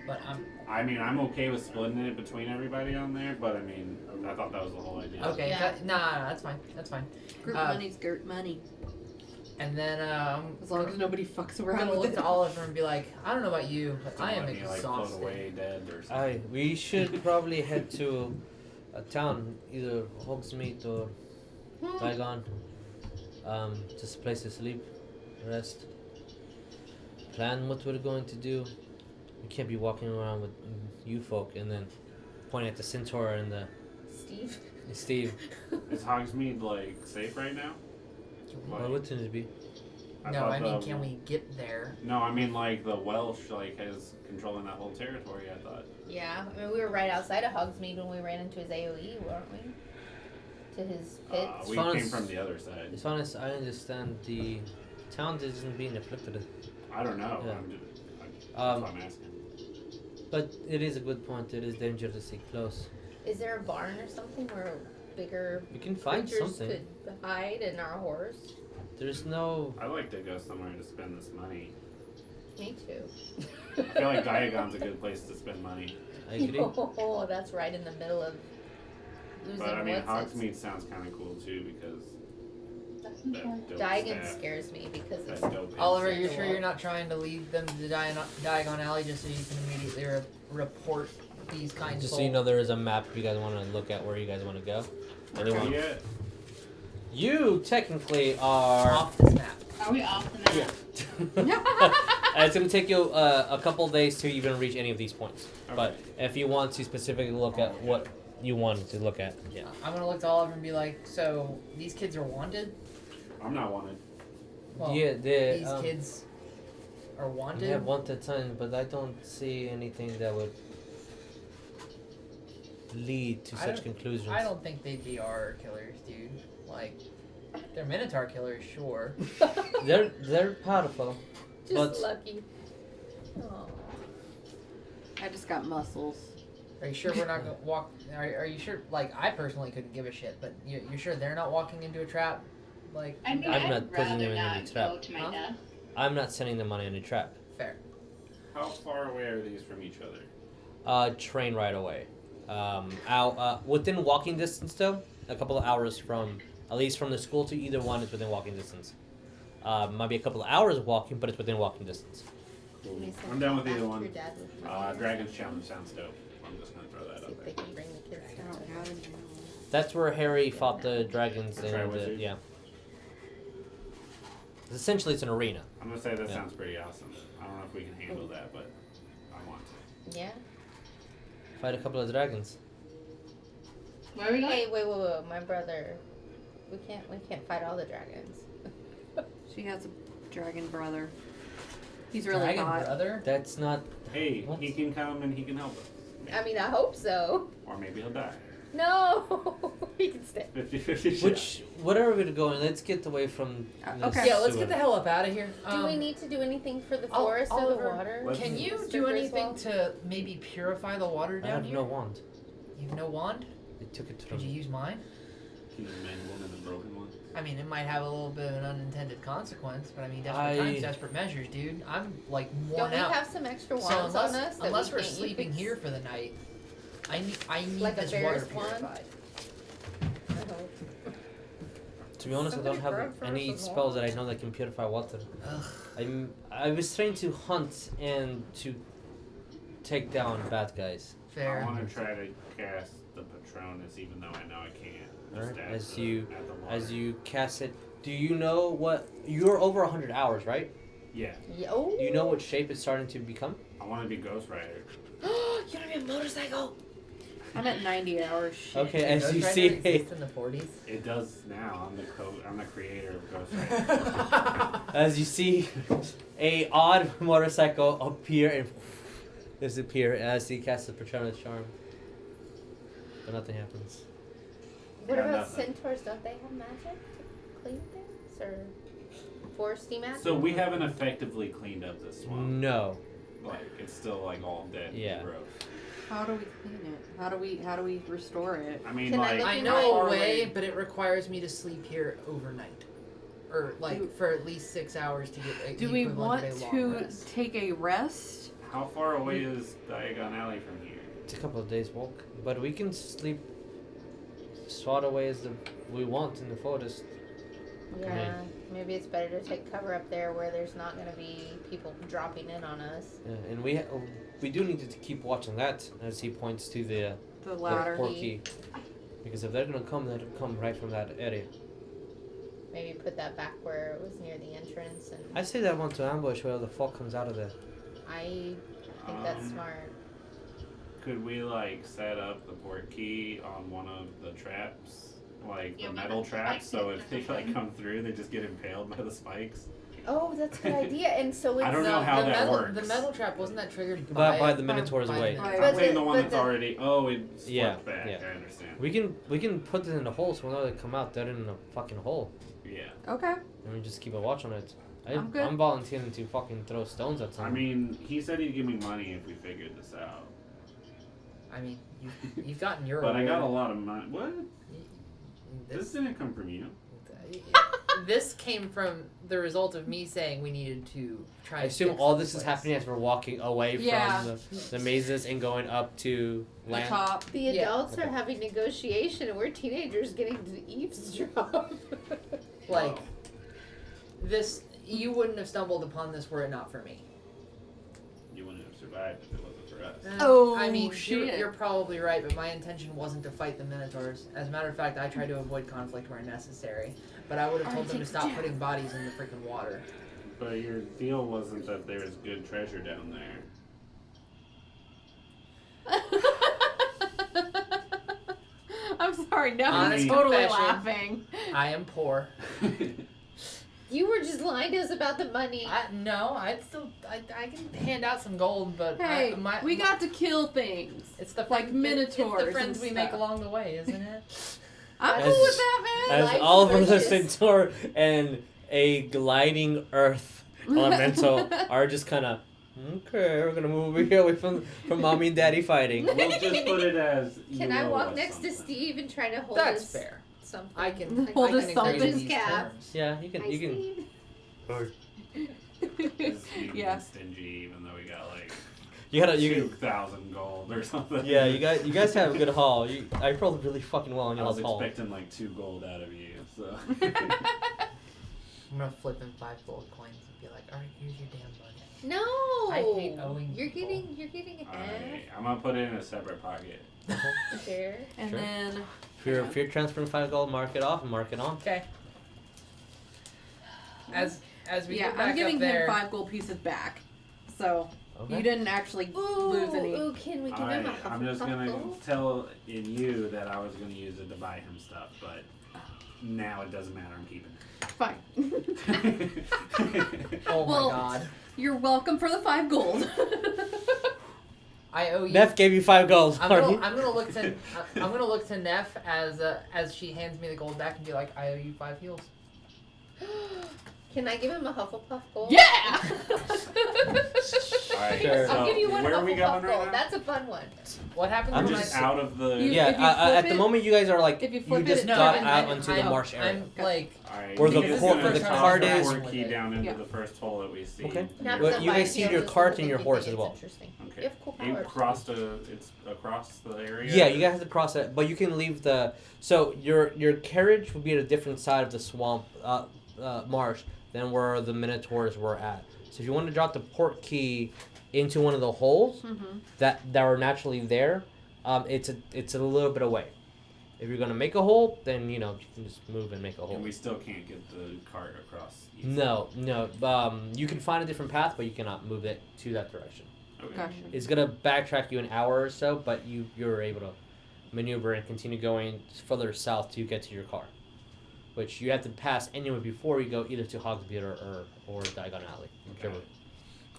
But I mean, I'm okay with splitting it between everybody on there, but I mean, I thought that was the whole idea. okay. Yeah. Nah, that's fine. That's fine. Group money's group money. And then As long as nobody fucks I'm around gonna with look it. to Oliver and be like, I don't know about you, but I am Let me, like, float exhausted. away dead or something. We should probably head to a town, either Hogsmeade or Diagon. Just a place to sleep, rest, plan what we're going to do. We can't be walking around with you folk and then pointing at the centaur and the Steve. Is Hogsmeade like safe right now? Why wouldn't it be? No, I mean, can we get there? No, I mean like the Welsh like is controlling that whole territory. I thought. Yeah, I mean, we were right outside of Hogsmeade when we ran into his AoE, weren't we? To his pit. We came from the other side. As far as I understand, the town isn't being afflicted. I don't know. Yeah. That's what I'm asking. But it is a good point. It is dangerously close. Is there a barn or something where bigger We can find creatures something. could hide and our horse? There's no. I'd like to go somewhere to spend this money. Me too. I feel like Diagon's a good place to spend money. I agree. Oh, that's right in the middle of losing But I mean, what's Hogsmeade sounds kind of cool too because that dope Diagon staff, scares me because that it's dope Oliver, insect. you're sure you're not trying to lead them to the Diagon Alley just so you can immediately report these kinds Just of so you know, there is a map if you guys want to look at where you guys want to go. Anyone? Yeah. You technically are off this map. Are we off the map? It's going to take you a couple days to even reach any of these points. Okay. But if you want to specifically look at what you want to look at, yeah. I'm gonna look to Oliver and be like, so these kids are wanted? I'm not wanted. Well, Yeah, these kids are wanted? They have wanted sign, but I don't see anything that would lead to such conclusions. I don't think they'd be our killers, dude. Like, they're Minotaur killers, sure. They're powerful. Just but lucky. Aw. I just got muscles. Are you sure we're not gonna walk? Are you sure? Like, I personally couldn't give a shit, but you're sure they're not walking into a trap? Like, I mean, I'm I'd not putting them rather in any not trap. go to my Huh? death. I'm not sending them on any trap. fair. How far away are these from each other? Train right away. Within walking distance though, a couple of hours from, at least from the school to either one is within walking distance. Might be a couple of hours of walking, but it's within walking distance. Cool. Mason, I'm down with ask either one. your dad with money. Dragon's Challenge sounds dope. I'm just gonna throw that See up if they there. can bring the kids down. That's where Harry fought the dragons The and Triwizard? yeah. Essentially, it's an arena. I'm gonna say that Yeah. sounds pretty awesome. I don't know if we can handle that, but I want to. Yeah. Fight a couple of dragons. Where are we going? Hey, wait. My brother. We can't fight all the dragons. She has a dragon brother. He's really Dragon hot. brother. That's not. Hey, What? he can come and he can help us. I mean, I hope so. Or maybe he'll die. No, he can stay. 50-50 shot. Which, whatever we're going, let's get away from. This Okay. Yeah, let's sewer. get the hell up out of here. Do we need to do anything for the I'll- forest or the Oliver, water? let's- Can you Mr. do Griswold? anything to maybe purify the water I down have here? no wand. You have no wand? They took it Could from you use mine? Can you mend one of the broken ones? I mean, it might have a little bit of an unintended consequence, but I mean, desperate I- times, desperate measures, dude. I'm like Don't worn we out. have some extra So wands unless, on us? that unless we we're can't sleeping use? here for the night, I need Like a this Ferris water wand? purified. I hope. To be honest, Somebody I don't have grab any Ferris's spells that I wand. know that can purify water. Ugh. I was trained to hunt and to take down bad guys. Fair. I want to try to cast the Patronus, even though I know I can't. Just Alright, add as the- you- add the water. As you cast it, do you know what? You're over 100 hours, right? Yeah, Yo. Do you know what shape it's starting to become? I want to be Ghost Rider. You want to be a motorcycle? I'm at 90 hours. Shit. Okay, Did as Ghost you Rider see, exist in the 40s? It does now. I'm the creator of Ghost Rider. as you see, a odd motorcycle appear and disappear as he casts the Patronus charm, but nothing happens. What Yeah, about nothing. centaurs? Don't they have magic to clean things or foresty magic? So we haven't effectively cleaned up this swamp. No. Like it's still like all dead Yeah. and gross. How do we clean it? How do we restore it? I mean, Can I like look I in know my- a way, but it requires me to sleep here overnight. Or, like, for at least 6 hours to get Do the we equivalent want of a long to rest. take a rest? how far away is Diagon Alley from here? It's a couple of days walk, but we can sleep as far away as we want in the forest. Yeah, maybe it's better to take cover up there where there's not going to be people dropping in on us. Yeah, and we do need to keep watching that as he points to the The ladder. portkey, because if they're gonna come, they'll come right from that area. Maybe put that back where it was near the entrance, and I say that one to ambush where the fuck comes out of there. I think that's Um, smart. Could we like set up the port key on one of the traps, like Yeah, the but metal the traps, spikes so hit if they the like thing. come through, they just get impaled by the spikes? Oh, that's a good idea. And so it's I don't know how the that metal, works. The metal trap, wasn't that triggered By the Minotaur's by the way. Minotaur? But I'm saying the- the one but that's the- already. It's Yeah, flipped back. yeah. I understand. We can put it in the hole so whenever they come out, they're in a fucking hole, Yeah. Okay. and we just keep a watch on it. I'm good. I'm volunteering to fucking throw stones at I someone. mean, he said he'd give me money if we figured this out. I mean, you've gotten your But I got a reward. lot of money. What? This This, didn't come from you. this came from the result of me saying we needed to try I and assume fix all this this is place. happening as we're walking away Yeah. from the mazes and going up to The land. top. The Yeah. adults Okay. are having negotiation, and we're teenagers getting to eavesdrop. Like, this, you wouldn't have stumbled upon this were it not for me. You wouldn't have survived if it wasn't for us. Oh, I mean, shit. you're probably right, but my intention wasn't to fight the Minotaurs. As a matter of fact, I tried to avoid conflict where necessary. But I would have told them to stop putting bodies in the freaking water. But your deal wasn't that there's good treasure down there. I'm sorry, now I'm Honest totally confession. laughing. I am poor. You were just lying to us about the money. No, I can hand out some gold, but Hey, we got to kill things. It's the like Minotaurs. It's the friends and we make stuff. along the way, isn't it? I'm cool with that, man. As Life's Oliver the precious. Centaur and a gliding Earth elemental are just kind of, okay, we're going to move over here away from Mommy and Daddy fighting. We'll just put it as. Can you I owe walk us next to something. Steve and try to hold That's his fair. something? I can Hold I us can something. agree to these Scab. terms. Yeah, you can. Hi, You can. Steve. Because we've Yeah. been stingy, even though we got like You gotta. 2,000 gold or something. Yeah, you guys have a good haul. I rolled really fucking well on I was y'all's haul. expecting like 2 gold out of you, so. I'm gonna flip in 5 gold coins and be like, alright, here's your damn money. No. I hate owing You're people. getting ahead. Alright, I'm gonna put it in a separate pocket. Sure. And Sure. then If you're transferring 5 gold, mark it off and mark it on. Okay. As we yeah, get back I'm giving up there, him 5 gold pieces back. So Okay. you didn't actually lose any. Ooh, can we give him a Alright, I'm just Hufflepuff gonna gold? tell in you that I was gonna use it to buy him stuff, but now it doesn't matter, I'm keeping Fine. it. oh Well- my god, You're welcome for the 5 gold. I owe you. Neff gave you 5 gold. I'm Harvey. gonna look to Neff as she hands me the gold back and be like, I owe you 5 heals. Can I give him a Hufflepuff gold? Yeah. Alright, Sure. I'll so give you one where are we Hufflepuff going right gold. now? That's a fun one. What happens I'm when just I out of the. You- Yeah, if you flip at the it- moment you guys are like, if you you flip just it, no, got I'm- out I'm- into the I'm- marsh area. I'm like, Alright, Or the because port- it's or the gonna cart transfer is- the port key down into Yeah. the first hole that we see. Okay. Now, Well, because you I'm guys buying see your heels, cart it's and your gonna horse think as well. it's interesting. Okay. You have cool You powers. it's across the area? Yeah, you guys have to cross it, but you can leave the. So your carriage would be at a different side of the swamp marsh than where the Minotaurs were at. So if you want to drop the port key into one of the holes that are naturally there, it's a little bit away. If you're gonna make a hole, then you can just move and make a hole. And we still can't get the cart across. easily. No. You can find a different path, but you cannot move it to that direction. Okay. Gotcha. It's gonna backtrack you an hour or so, but you're able to maneuver and continue going further south to get to your car, which you have to pass anyway before you go either to Hogsmeade or Diagon Alley, whichever.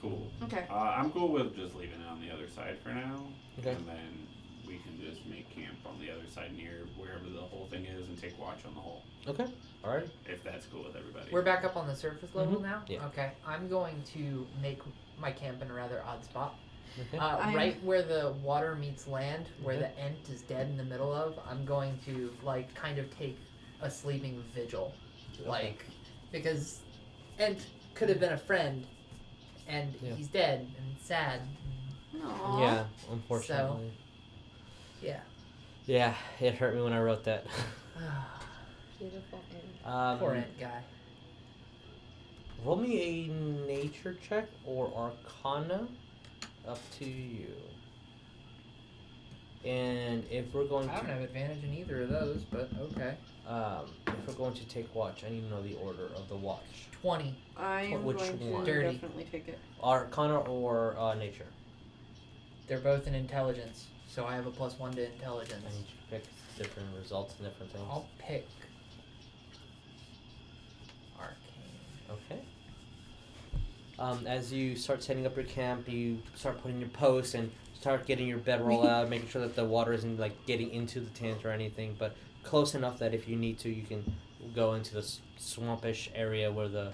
Cool. Okay. I'm cool with just leaving it on the other side for now. Okay. And then we can just make camp on the other side near wherever the whole thing is and take watch on the hole. Okay. All right. If that's cool with everybody. we're back up on the surface level Mhm. now. Yeah. Okay, I'm going to make my camp in a rather odd spot. Okay. Right where the water meets land, where Okay. the Ent is dead in the middle of, I'm going to kind of take a sleeping vigil, because Ent could have been a friend, and Yeah. he's dead and sad. Aww. Yeah. Unfortunately. Yeah. Yeah. It hurt me when I wrote that. Beautiful end. Poor Ent guy. Roll me a nature check or Arcana. Up to you. And if we're going I don't to have advantage in either of those, but okay. if we're going to take watch, I need to know the order of the watch. 20. I am Which going to one? Dirty. definitely take it. Arcana or nature. They're both in intelligence, so I have a +1 to intelligence. I need you to pick different results and different things. I'll pick Arcane. Okay. As you start setting up your camp, you start putting your posts and start getting your bedroll out, making sure that the water isn't getting into the tent or anything, but close enough that if you need to, you can go into the swampish area where the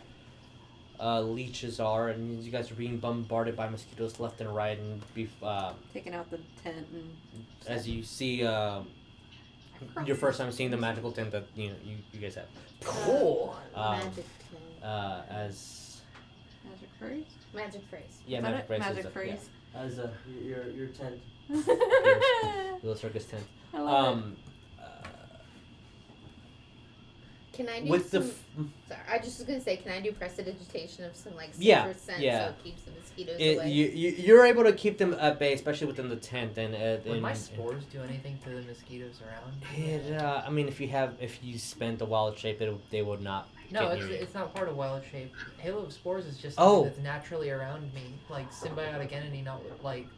leeches are, and you guys are being bombarded by mosquitoes left and right, and Taking out the tent and as you see your first time seeing the magical tent that you guys have. Cool. Magic As magic phrase. Magic phrase. yeah, Is that magic it? phrase. Magic is phrase. Yeah. As your tent, I little circus tent. love it. Can I do With some? the Sorry, I just was gonna say, can I do prestidigitation of some Yeah, citrus scent yeah. so it keeps the mosquitoes away? you're able to keep them at bay, especially within the tent. And Would my spores do anything to the mosquitoes around? It, I mean, if you spent a wild shape, they would not. No, get near you. it's not part of wild shape. Halo of Spores is just Oh. something that's naturally around me. Like symbiotic entity, not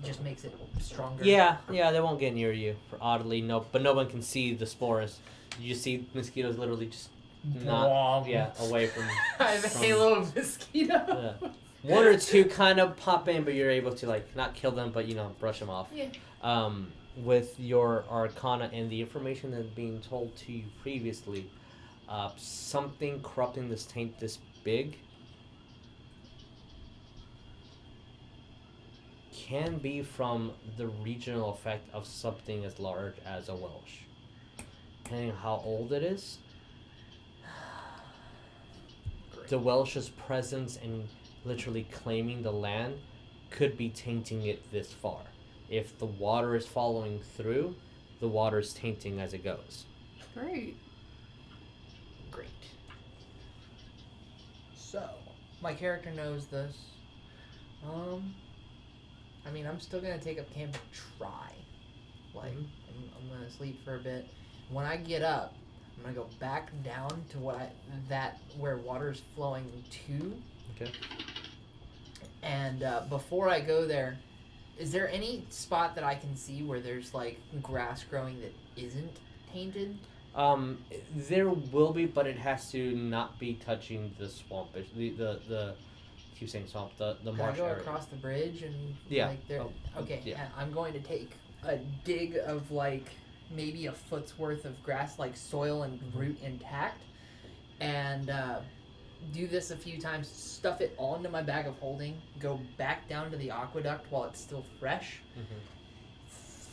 just makes it stronger. Yeah, they won't get near you. Oddly, no, but no one can see the spores. You just see mosquitoes literally just not away from. I have a halo of mosquito. Yeah. One or two kind of pop in, but you're able to like not kill them, but brush them off. Yeah. With your Arcana and the information that's being told to you previously, something corrupting this taint this big can be from the regional effect of something as large as a Welsh. Depending on how old it is, the Welsh's presence in literally claiming the land could be tainting it this far. If the water is following through, the water is tainting as it goes. Great. So, my character knows this. I mean, I'm still gonna take up camp and try. Like, I'm gonna sleep for a bit. When I get up, I'm gonna go back down to where water's flowing to. Okay. And before I go there, is there any spot that I can see where there's like grass growing that isn't tainted? There will be, but it has to not be touching the swamp. The keep saying swamp. The marsh Can I go area. across the bridge and like there? Okay, yeah. and I'm going to take a dig of like maybe a foot's worth of grass, like soil and root intact, and do this a few times. Stuff it all into my bag of holding. Go back down to the aqueduct while it's still fresh.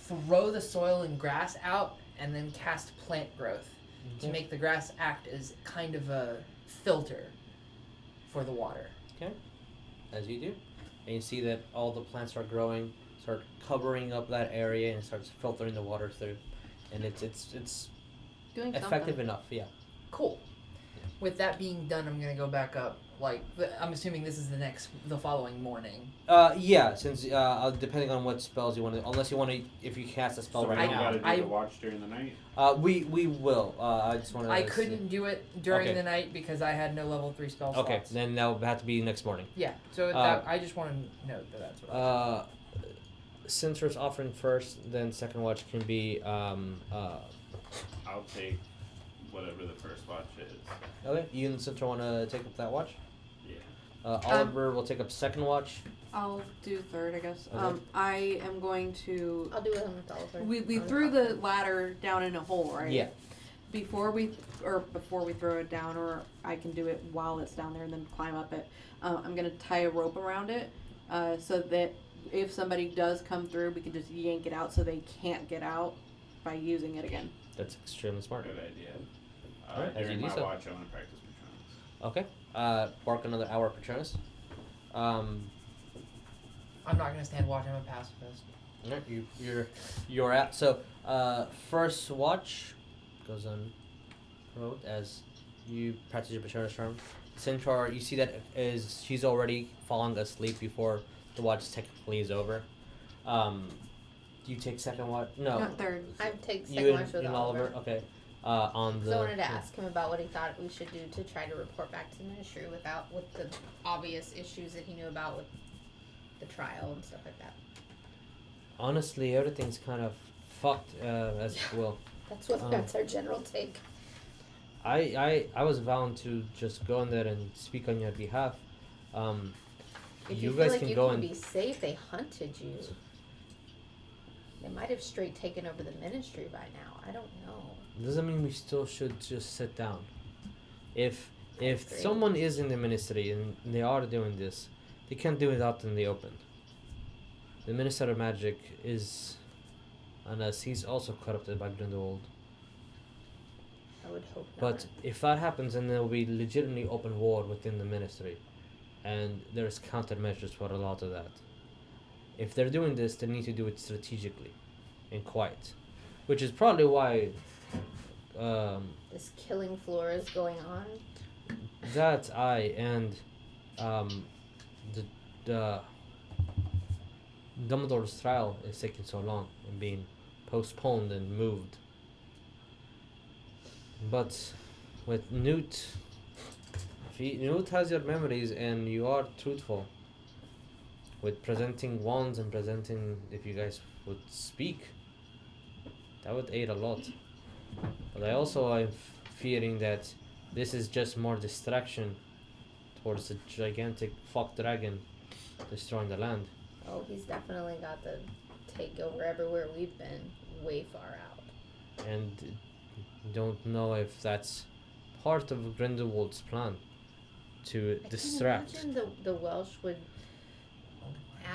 Throw the soil and grass out, and then cast plant growth to make the grass act as kind of a filter for the water. Okay. As you do, and you see that all the plants are growing, start covering up that area, and starts filtering the water through, and it's Doing effective something. enough. Yeah. Cool. With that being done, I'm gonna go back up. Like, I'm assuming this is the following morning. Yeah. Since depending on what spells you want to, unless you want to, if you cast a spell So right we now. gotta do the watch during the night? We will. I just want to. I couldn't do it during Okay. the night because I had no level 3 spell slots. Okay, then that will have to be next morning. Yeah. So I just want to note that that's what. Since we're offering first, then second watch can be I'll take whatever the first watch is. Okay, you and Center want to take up that watch? Yeah. Oliver will take up second watch. I'll do third, I guess. Okay. I am going to. I'll do it with Oliver. We threw the ladder down in a hole, right? Yeah. Before we throw it down, or I can do it while it's down there and then climb up it. I'm gonna tie a rope around it, so that if somebody does come through, we can just yank it out so they can't get out by using it again. That's extremely smart. Good idea. Alright, as you During do my so. watch, I want to practice Patronus. Okay. Bark another hour Patronus. I'm not gonna stand watch. I'm a pacifist. Alright, you're at so first watch goes on road as you practice your Patronus charm. Centaur, you see that she's already falling asleep before the watch technically is over. Do you take second watch? No. Not third. I take You second watch with and Oliver. Okay. On the. So I wanted to ask him about what he thought we should do to try to report back to the ministry with the obvious issues that he knew about with the trial and stuff like that. Honestly, everything's kind of fucked as well. That's our general take. I was bound to just go in there and speak on your behalf. If you you guys feel like can you go can and be safe, they hunted you. They might have straight taken over the ministry by now. I don't know. doesn't mean we still should just sit down. If agree. someone is in the ministry and they are doing this, they can't do it out in the open. The Minister of Magic is, unless he's also corrupted by Grindelwald. I would hope not. But if that happens, then there will be legitimately open war within the ministry, and there's countermeasures for a lot of that. If they're doing this, they need to do it strategically and quiet, which is probably why this killing floor is going on. that and the Dumbledore's trial is taking so long and being postponed and moved. But with Newt, Newt has your memories and you are truthful with presenting wands and presenting, if you guys would speak, that would aid a lot. But I also am fearing that This is just more distraction towards the gigantic fuck dragon destroying the land. Oh, he's definitely got the take over everywhere we've been, way far out. And don't know if that's part of Grindelwald's plan to distract. I can imagine the Welsh would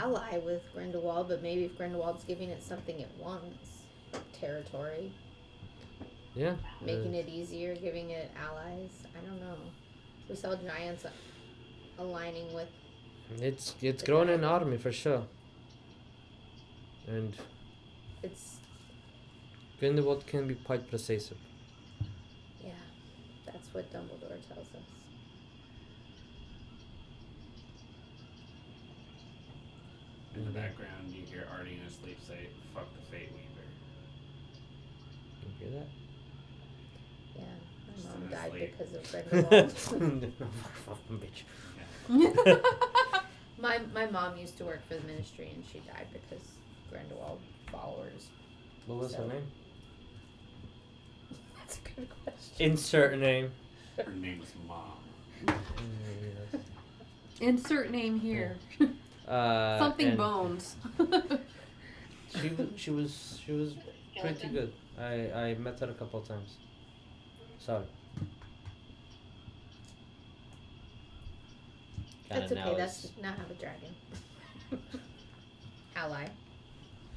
ally with Grindelwald, but maybe if Grindelwald's giving it something it wants, territory, Yeah. making it easier, giving it allies. I don't know. We saw giants aligning with. It's growing an army for sure. And It's Grindelwald can be quite persuasive. yeah, that's what Dumbledore tells us. In the background, you hear Artie in his sleep say, "Fuck the Fate Weaver." You hear that? Yeah, Just my in mom his died sleep. because of Grindelwald. Fucking bitch. my mom used to work for the ministry, and she died because Grindelwald followers. What was her So- name? That's a good question. Insert name. Her name was Mom. Insert name here. Something and Bones. She was pretty good. I met her a couple of times. Sorry. That's Kinda okay. now That's is- not have a dragon. Ally.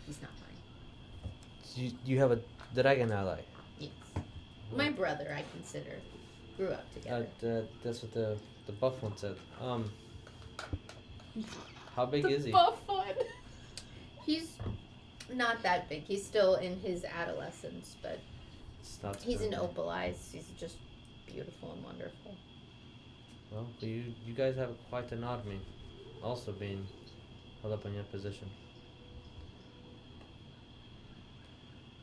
He's not mine. you have a dragon ally. Yes. My brother, I consider, grew up together. That's what the buff one said. How big is he? Buff one. He's not that big. He's still in his adolescence, but It's not he's an super big. opal eyes. He's just beautiful and wonderful. Well, you guys have quite an army, also being held up in your position.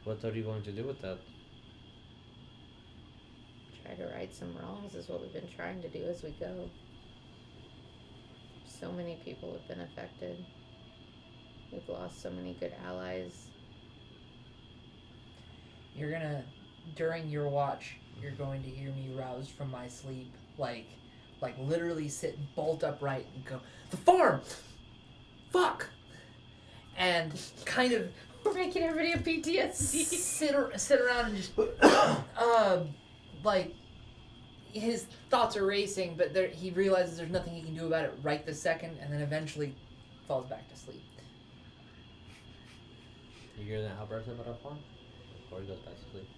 What are you going to do with that? Try to right some wrongs is what we've been trying to do as we go. So many people have been affected. We've lost so many good allies. You're gonna, during your watch, you're going to hear me roused from my sleep, like literally sit bolt upright and go, "The farm! Fuck!" And kind of We're making everybody a PTSD. sit around and just, like, his thoughts are racing, but he realizes there's nothing he can do about it right this second, and then eventually falls back to sleep. You hear that outburst about our farm? Before he goes back to sleep.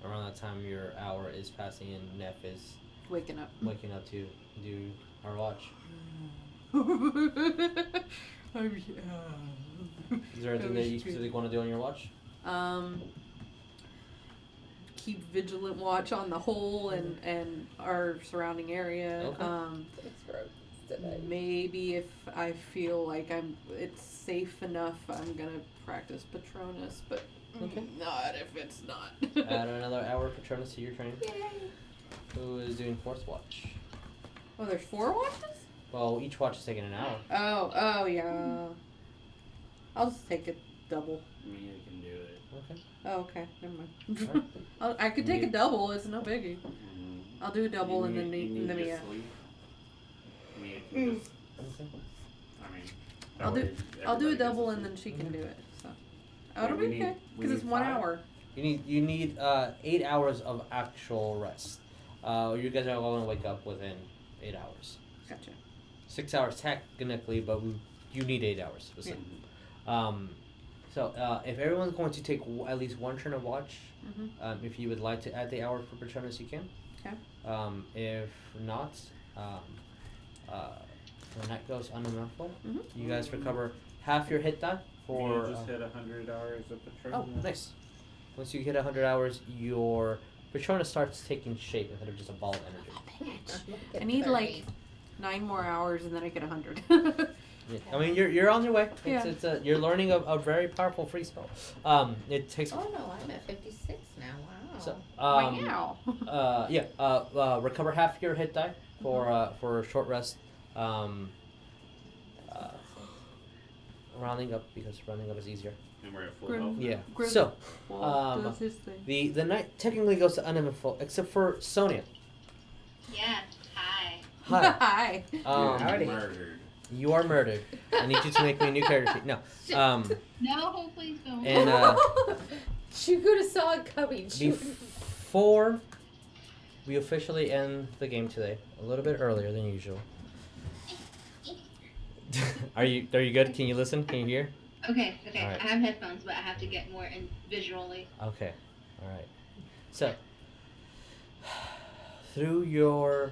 Around that time, your hour is passing and Neff is Waking up. waking up to do our watch. Is there anything that you specifically want to do on your watch? Keep vigilant watch on the hole and our surrounding area. Okay. Maybe if I feel like it's safe enough, I'm gonna practice Patronus, but Okay. not if it's not. Add another hour of Patronus to your training. Yay. Who is doing fourth watch? Oh, there's 4 watches? Well, each watch is taking an hour. Oh yeah. I'll just take a double. Me, I can do it. Okay. Oh, okay. Never mind. Alright. I could take a double. It's no biggie. I'll do a double and then you then need yeah. to sleep. Me, I can just. Okay. I mean, that I'll way do a everybody double gets and to then sleep. she can do it. So Yeah, it'll we be need- okay we because it's need 1 5. hour. You need 8 hours of actual rest. You guys are all gonna wake up within 8 hours. Gotcha. 6 hours technically, but you need 8 hours. Specifically. So if everyone's going to take at least one turn of watch, if you would like to add the hour for Patronus, you can. Okay. If not, the night goes uneventful. You guys recover half your hit die for. You just hit 100 hours of Oh, Patronus. nice. Once you hit 100 hours, your Patronus starts taking shape instead of just a ball of energy. I need like 9 more hours and then I get 100. Yeah. I mean, you're on your way. Yeah. You're learning a very powerful free spell. It takes. Oh no, I'm at 56 now. Wow. So, Wow. recover half your hit die for a short rest. rounding up because rounding up is easier. And we're at full health. Yeah. Griff So, does his thing. the night technically goes to uneventful, except for Sonya. Yes. Hi. Hi. Hi. Howdy. Murdered. You are murdered. I need you to make me a new character sheet. No. No, please don't. And You could have saw it coming. before we officially end the game today, a little bit earlier than usual. Are you good? Can you listen? Can you hear? Okay. All right. I have headphones, but I have to get more in visually. Okay. All right. So, through your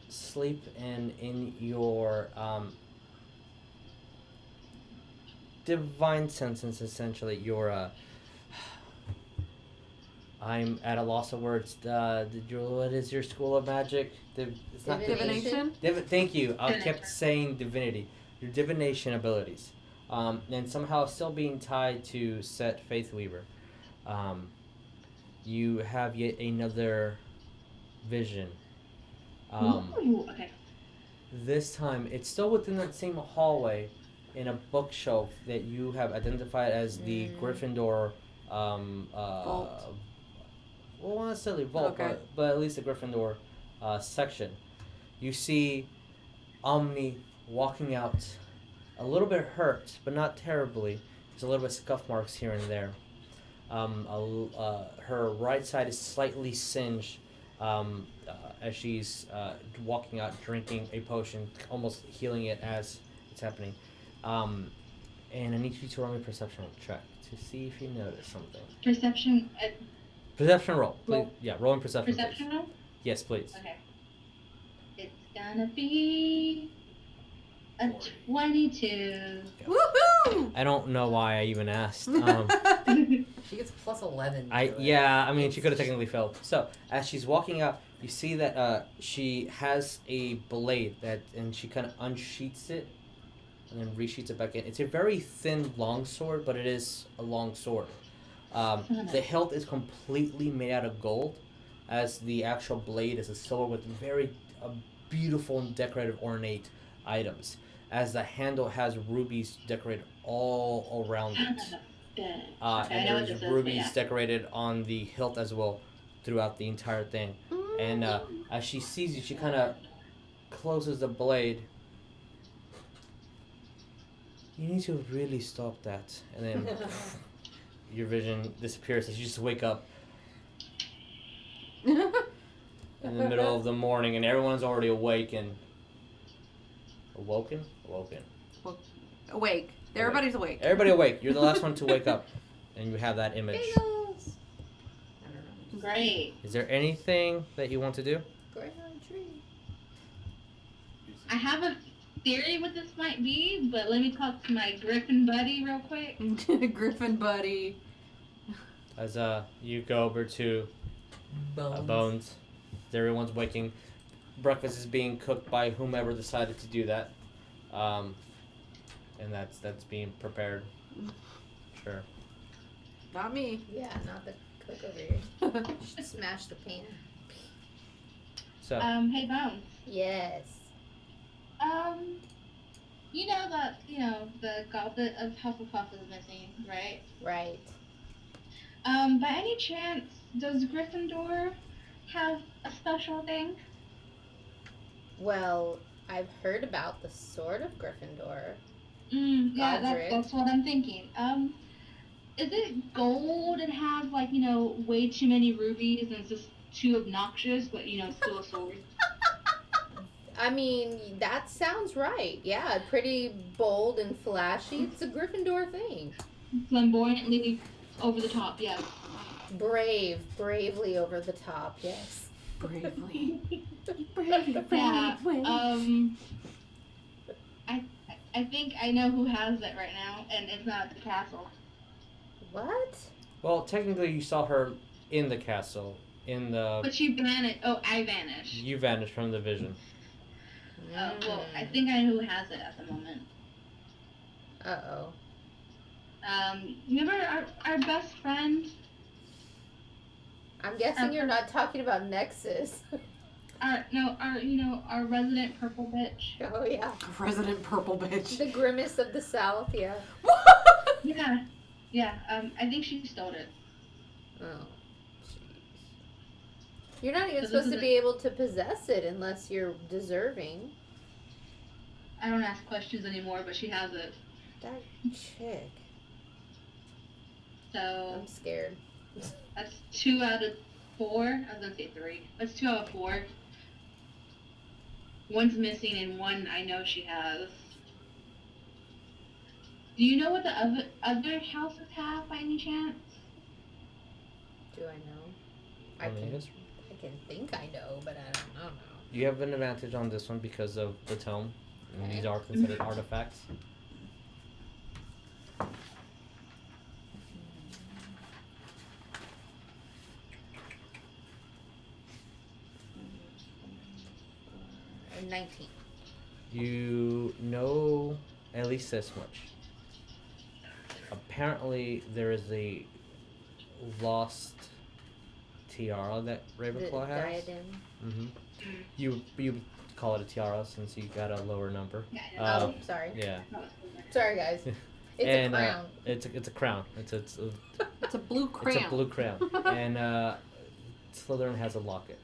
sleep and in your divine senses, essentially, your I'm at a loss of words. What is your school of magic? It's not Divination? Thank you. I kept saying divinity. Your divination abilities, and somehow still being tied to Set Faith Weaver. You have yet another vision. Ooh, okay. This time, it's still within that same hallway, in a bookshelf that you have identified as the Gryffindor. Vault. Well, not necessarily vault, Okay. but at least the Gryffindor section. You see Omni walking out, a little bit hurt, but not terribly. There's a little bit of scuff marks here and there. Her right side is slightly singed as she's walking out, drinking a potion, almost healing it as it's happening. And I need you to roll me a perception check to see if you notice something. Perception. Perception roll. Please. Roll. Yeah, roll in perception. Perception Please. roll. Yes, please. Okay. It's gonna be a 22. Woohoo! I don't know why I even asked. She gets plus 11. I mean, she could have technically failed. So, as she's walking out, you see that she has a blade and she kind of unsheaths it and then resheaths it back in. It's a very thin long sword, but it is a long sword. The hilt is completely made out of gold, as the actual blade is a silver with very beautiful and decorative ornate items, as the handle has rubies decorated all around it. And there's rubies decorated on the hilt as well throughout the entire thing. And as she sees you, she kind of closes the blade. You need to really stop that. And then your vision disappears as you just wake up in the middle of the morning and everyone's already awake and awoken. Awake. Everybody's awake. Everybody awake. You're the last one to wake up, and you have that image. Great. Is there anything that you want to do? I have a theory what this might be, but let me talk to my Griffin buddy real quick. Griffin buddy. As you go over to Bones. Everyone's waking. Breakfast is being cooked by whomever decided to do that. And that's being prepared. Sure. Not me. Yeah, not the cook over here. Should smash the pan. So. Hey Bones. Yes. The goblet of Hufflepuff is missing, right? Right. By any chance, does Gryffindor have a special thing? Well, I've heard about the Sword of Gryffindor. Yeah, Godric. that's what I'm thinking. Is it gold and have way too many rubies and it's just too obnoxious, but still a sword? I mean, that sounds right. Yeah, pretty bold and flashy. It's a Gryffindor thing. Flamboyantly over the top, yes. Bravely over the top, yes. Bravely. Yeah. I think I know who has it right now, and it's not at the castle. What? Well, technically, you saw her in the castle. But she vanished. Oh, I vanished. You vanished from the vision. Well, I think I know who has it at the moment. Uh-oh. Remember our best friend? I'm guessing you're not talking about Nexus. Our resident purple bitch. Oh yeah. Resident purple bitch. The grimace of the South, yeah. Yeah. I think she stole it. Oh, jeez. You're not even So this supposed is to a- be able to possess it unless you're deserving. I don't ask questions anymore, but she has it. That chick. So I'm scared. that's 2 out of 4. I was gonna say 3. That's 2 out of 4. One's missing and one I know she has. Do you know what the other houses have by any chance? Do I know? I can think I know, but I don't know. You have an advantage on this one because of the tome. And these are considered artifacts. I'm 19. You know at least this much. Apparently, there is a lost tiara that Ravenclaw has. Diadem. Mm-hmm. You call it a tiara since you got a lower number. Oh, sorry. Yeah. Sorry, guys. It's And, a crown. It's a crown. It's a It's a blue crown. It's a blue crown. And Slytherin has a locket.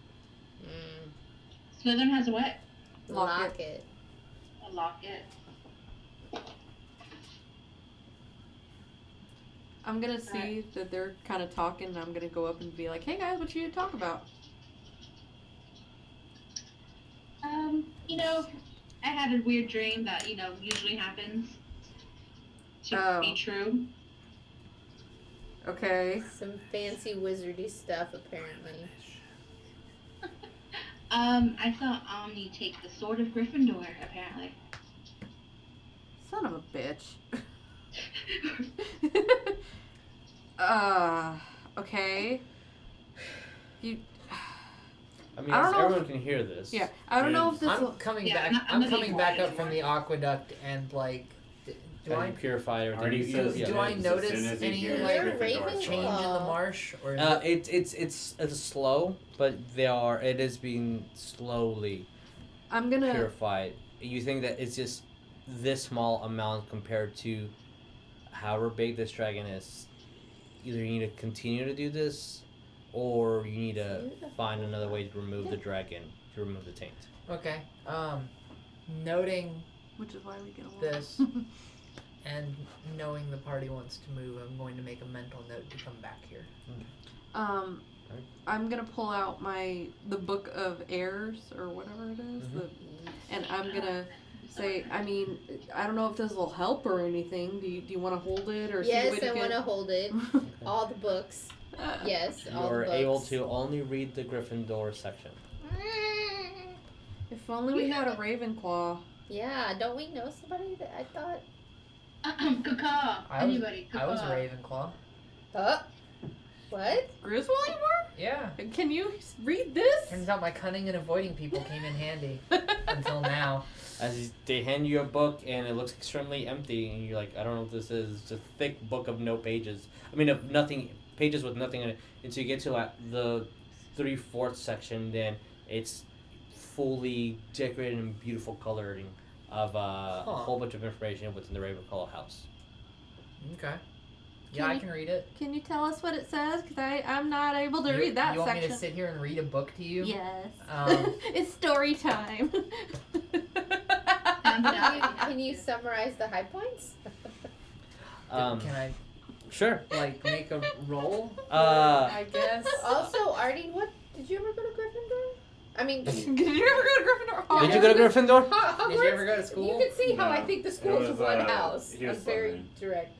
Slytherin has a what? Locket. A locket. I'm gonna see that they're kind of talking, and I'm gonna go up and be like, "Hey guys, what you talk about?" I had a weird dream that, usually happens. To be true. Okay. Some fancy wizardy stuff, apparently. I saw Omni take the sword of Gryffindor, apparently. Son of a bitch. Okay. I mean, I don't know everyone can hear this. Yeah, I don't know if this. I'm coming back up from the aqueduct and like. Do I purify everything? Already says do I as notice soon as he any hears like Gryffindor. change in the marsh or? It's slow, but it is being slowly I'm gonna purified. You think that it's just this small amount compared to however big this dragon is. Either you need to continue to do this, or you need to find another way to remove the dragon, to remove the taint. Okay. Noting which is why we get along. this and knowing the party wants to move, I'm going to make a mental note to come back here. I'm gonna pull out the Book of Airs or whatever it is, and I'm gonna say, I mean, I don't know if this will help or anything. Do you want to hold it or? Yes, I want to hold it. All the books. Yes, all the You're books. able to only read the Gryffindor section. If only we had a Ravenclaw. Yeah, don't we know somebody that I thought? Caca. Anybody? I was a Ravenclaw. What? Griswold, you were? Yeah. Can you read this? Turns out my cunning and avoiding people came in handy until now. As they hand you a book and it looks extremely empty, and you're like, I don't know what this is. It's a thick book of no pages. I mean, of nothing, pages with nothing in it. And so you get to like the 3/4 section, then it's fully decorated and beautiful coloring of a whole bunch of information within the Ravenclaw house. Okay. Yeah, I can read it. Can you tell us what it says? Because I'm not able to read that section. You want section. me to sit here and read a book to you? Yes. It's story time. Can you summarize the high points? Can I? Sure. Like make a roll? I guess. Also, Artie, what did you ever go to Gryffindor? I mean, did you ever go to Gryffindor? Did you go to Gryffindor? Did you ever go to school? You can see how No. I think the school's It was, one house. he was I'm very Slytherin. direct.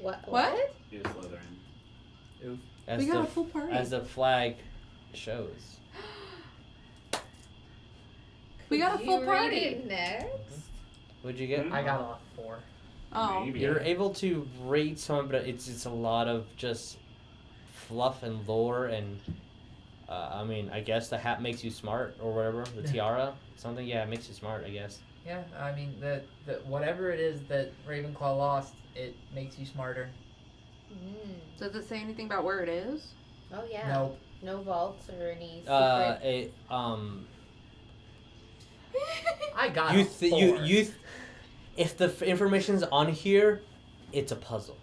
What? He was Slytherin. As We got the, a full party. As the flag shows. We got a full You party. read it next. What'd you get? I got a 4. Oh. Maybe. You're able to read some, but it's a lot of just fluff and lore and I mean, I guess the hat makes you smart or whatever. The tiara, something, yeah, it makes you smart, I guess. Yeah, I mean the whatever it is that Ravenclaw lost, it makes you smarter. Does it say anything about where it is? Oh yeah. Nope. No vaults or any secret. I got You a th- 4. you if the information's on here, it's a puzzle.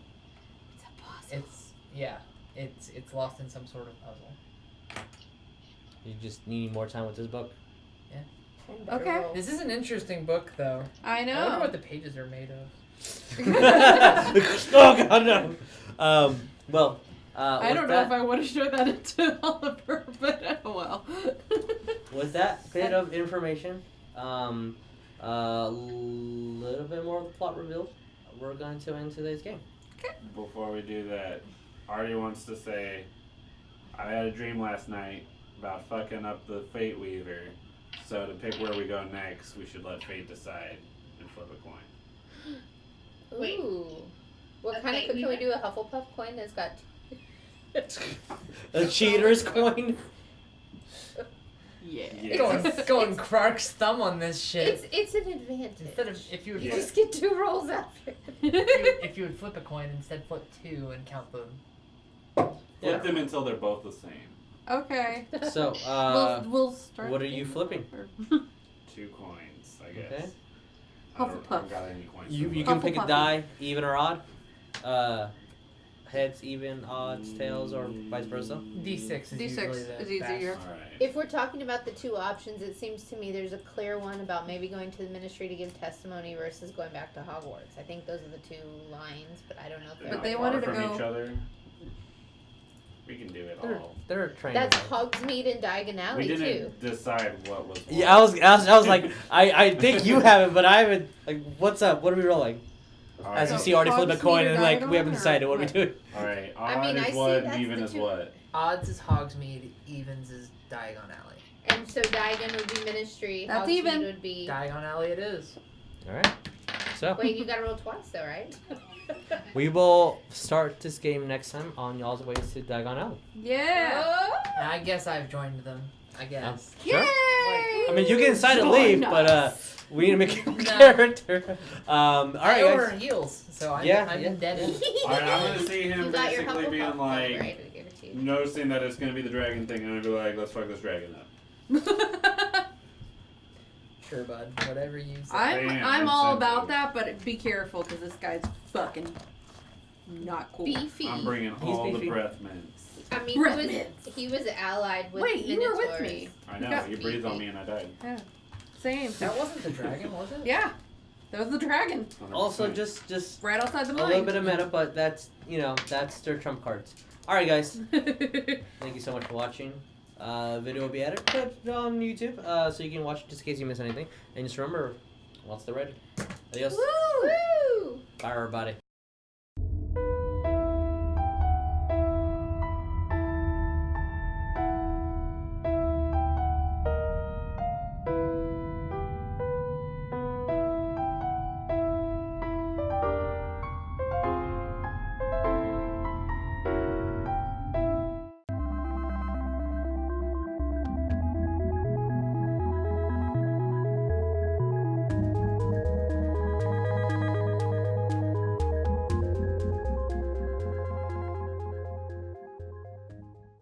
It's lost in some sort of puzzle. You just need more time with this book. Okay. This is an interesting book, though. I I wonder know. what the pages are made of. Oh god no. Well. I don't know if I want to show that into Oliver, but oh well. With that bit of information, a little bit more of the plot revealed, we're going to end today's game. Before we do that, Artie wants to say, I had a dream last night about fucking up the Fate Weaver, so to pick where we go next, we should let Fate decide and flip a coin. Wait. Ooh. What kind Okay, of can we do a Hufflepuff coin that's got A cheater's coin? Yeah. Going Clark's thumb on this shit. It's an advantage. Instead of if you would You flip, just get 2 rolls after. if you would flip a coin, instead flip 2 and count them. Flip them until they're both the same. Okay. So, we'll start. what are you flipping? 2 coins, I guess. Okay. I don't Hufflepuff. got any coins. You for can pick a Hufflepuff. die, even or odd. Heads, even, odds, tails, or vice versa. D6 is D6 usually the is easier. best. Alright. If we're talking about the 2 options, it seems to me there's a clear one about maybe going to the ministry to give testimony versus going back to Hogwarts. I think those are the 2 lines, but I don't know if they're But all they far wanted to from go- each other. We can do it all. They're trained. That's Hogsmeade and Diagon Alley We too. didn't decide what was what. Yeah, I was like, I think you have it, but I haven't. Like, what's up? What are we rolling? As you Alright. see, already flip a Hogsmeade coin, or and like we diagonal, haven't or decided what we're what? doing. Alright, odd I mean, I is see what, that's and even the is 2. what. Odds is Hogsmeade, evens is Diagon Alley. And so Diagon would be ministry. That's Hogsmeade even. would be. Diagon Alley it is. All right. So Wait, you gotta roll twice though, right? we will start this game next time on y'all's ways to Diagon Alley. Yeah. And I guess I've joined them. I guess. Sure. Yay! I mean, you can decide to Join leave, us. but we need to make a No. character. All right, I owe her guys. heels, so I'm Yeah. indebted. Alright, I'm gonna see him You got your basically being Hufflepuff like, coin, right? We gave it to you. noticing that it's gonna be the dragon thing, and I'm gonna be like, let's fuck this dragon up. Sure, bud. Whatever you say. I'm Damn, all that's about sensitive. that, but be careful because this guy's fucking not cool. Beefy. I'm bringing He's all the beefy. breath mints. I mean, Breath he mints. was allied with Wait, you were with Minotaurs. me. I You know, got you breathed on beefy. me and I died. Same. That wasn't the dragon, was it? Yeah, that was the dragon 100%. Also, just right outside the a mine. little bit of meta, but that's that's their trump cards. All right, guys. Thank you so much for watching. Video will be added on YouTube, so you can watch it just in case you miss anything. And just remember, once they're ready. Adios. Woo! Bye, everybody.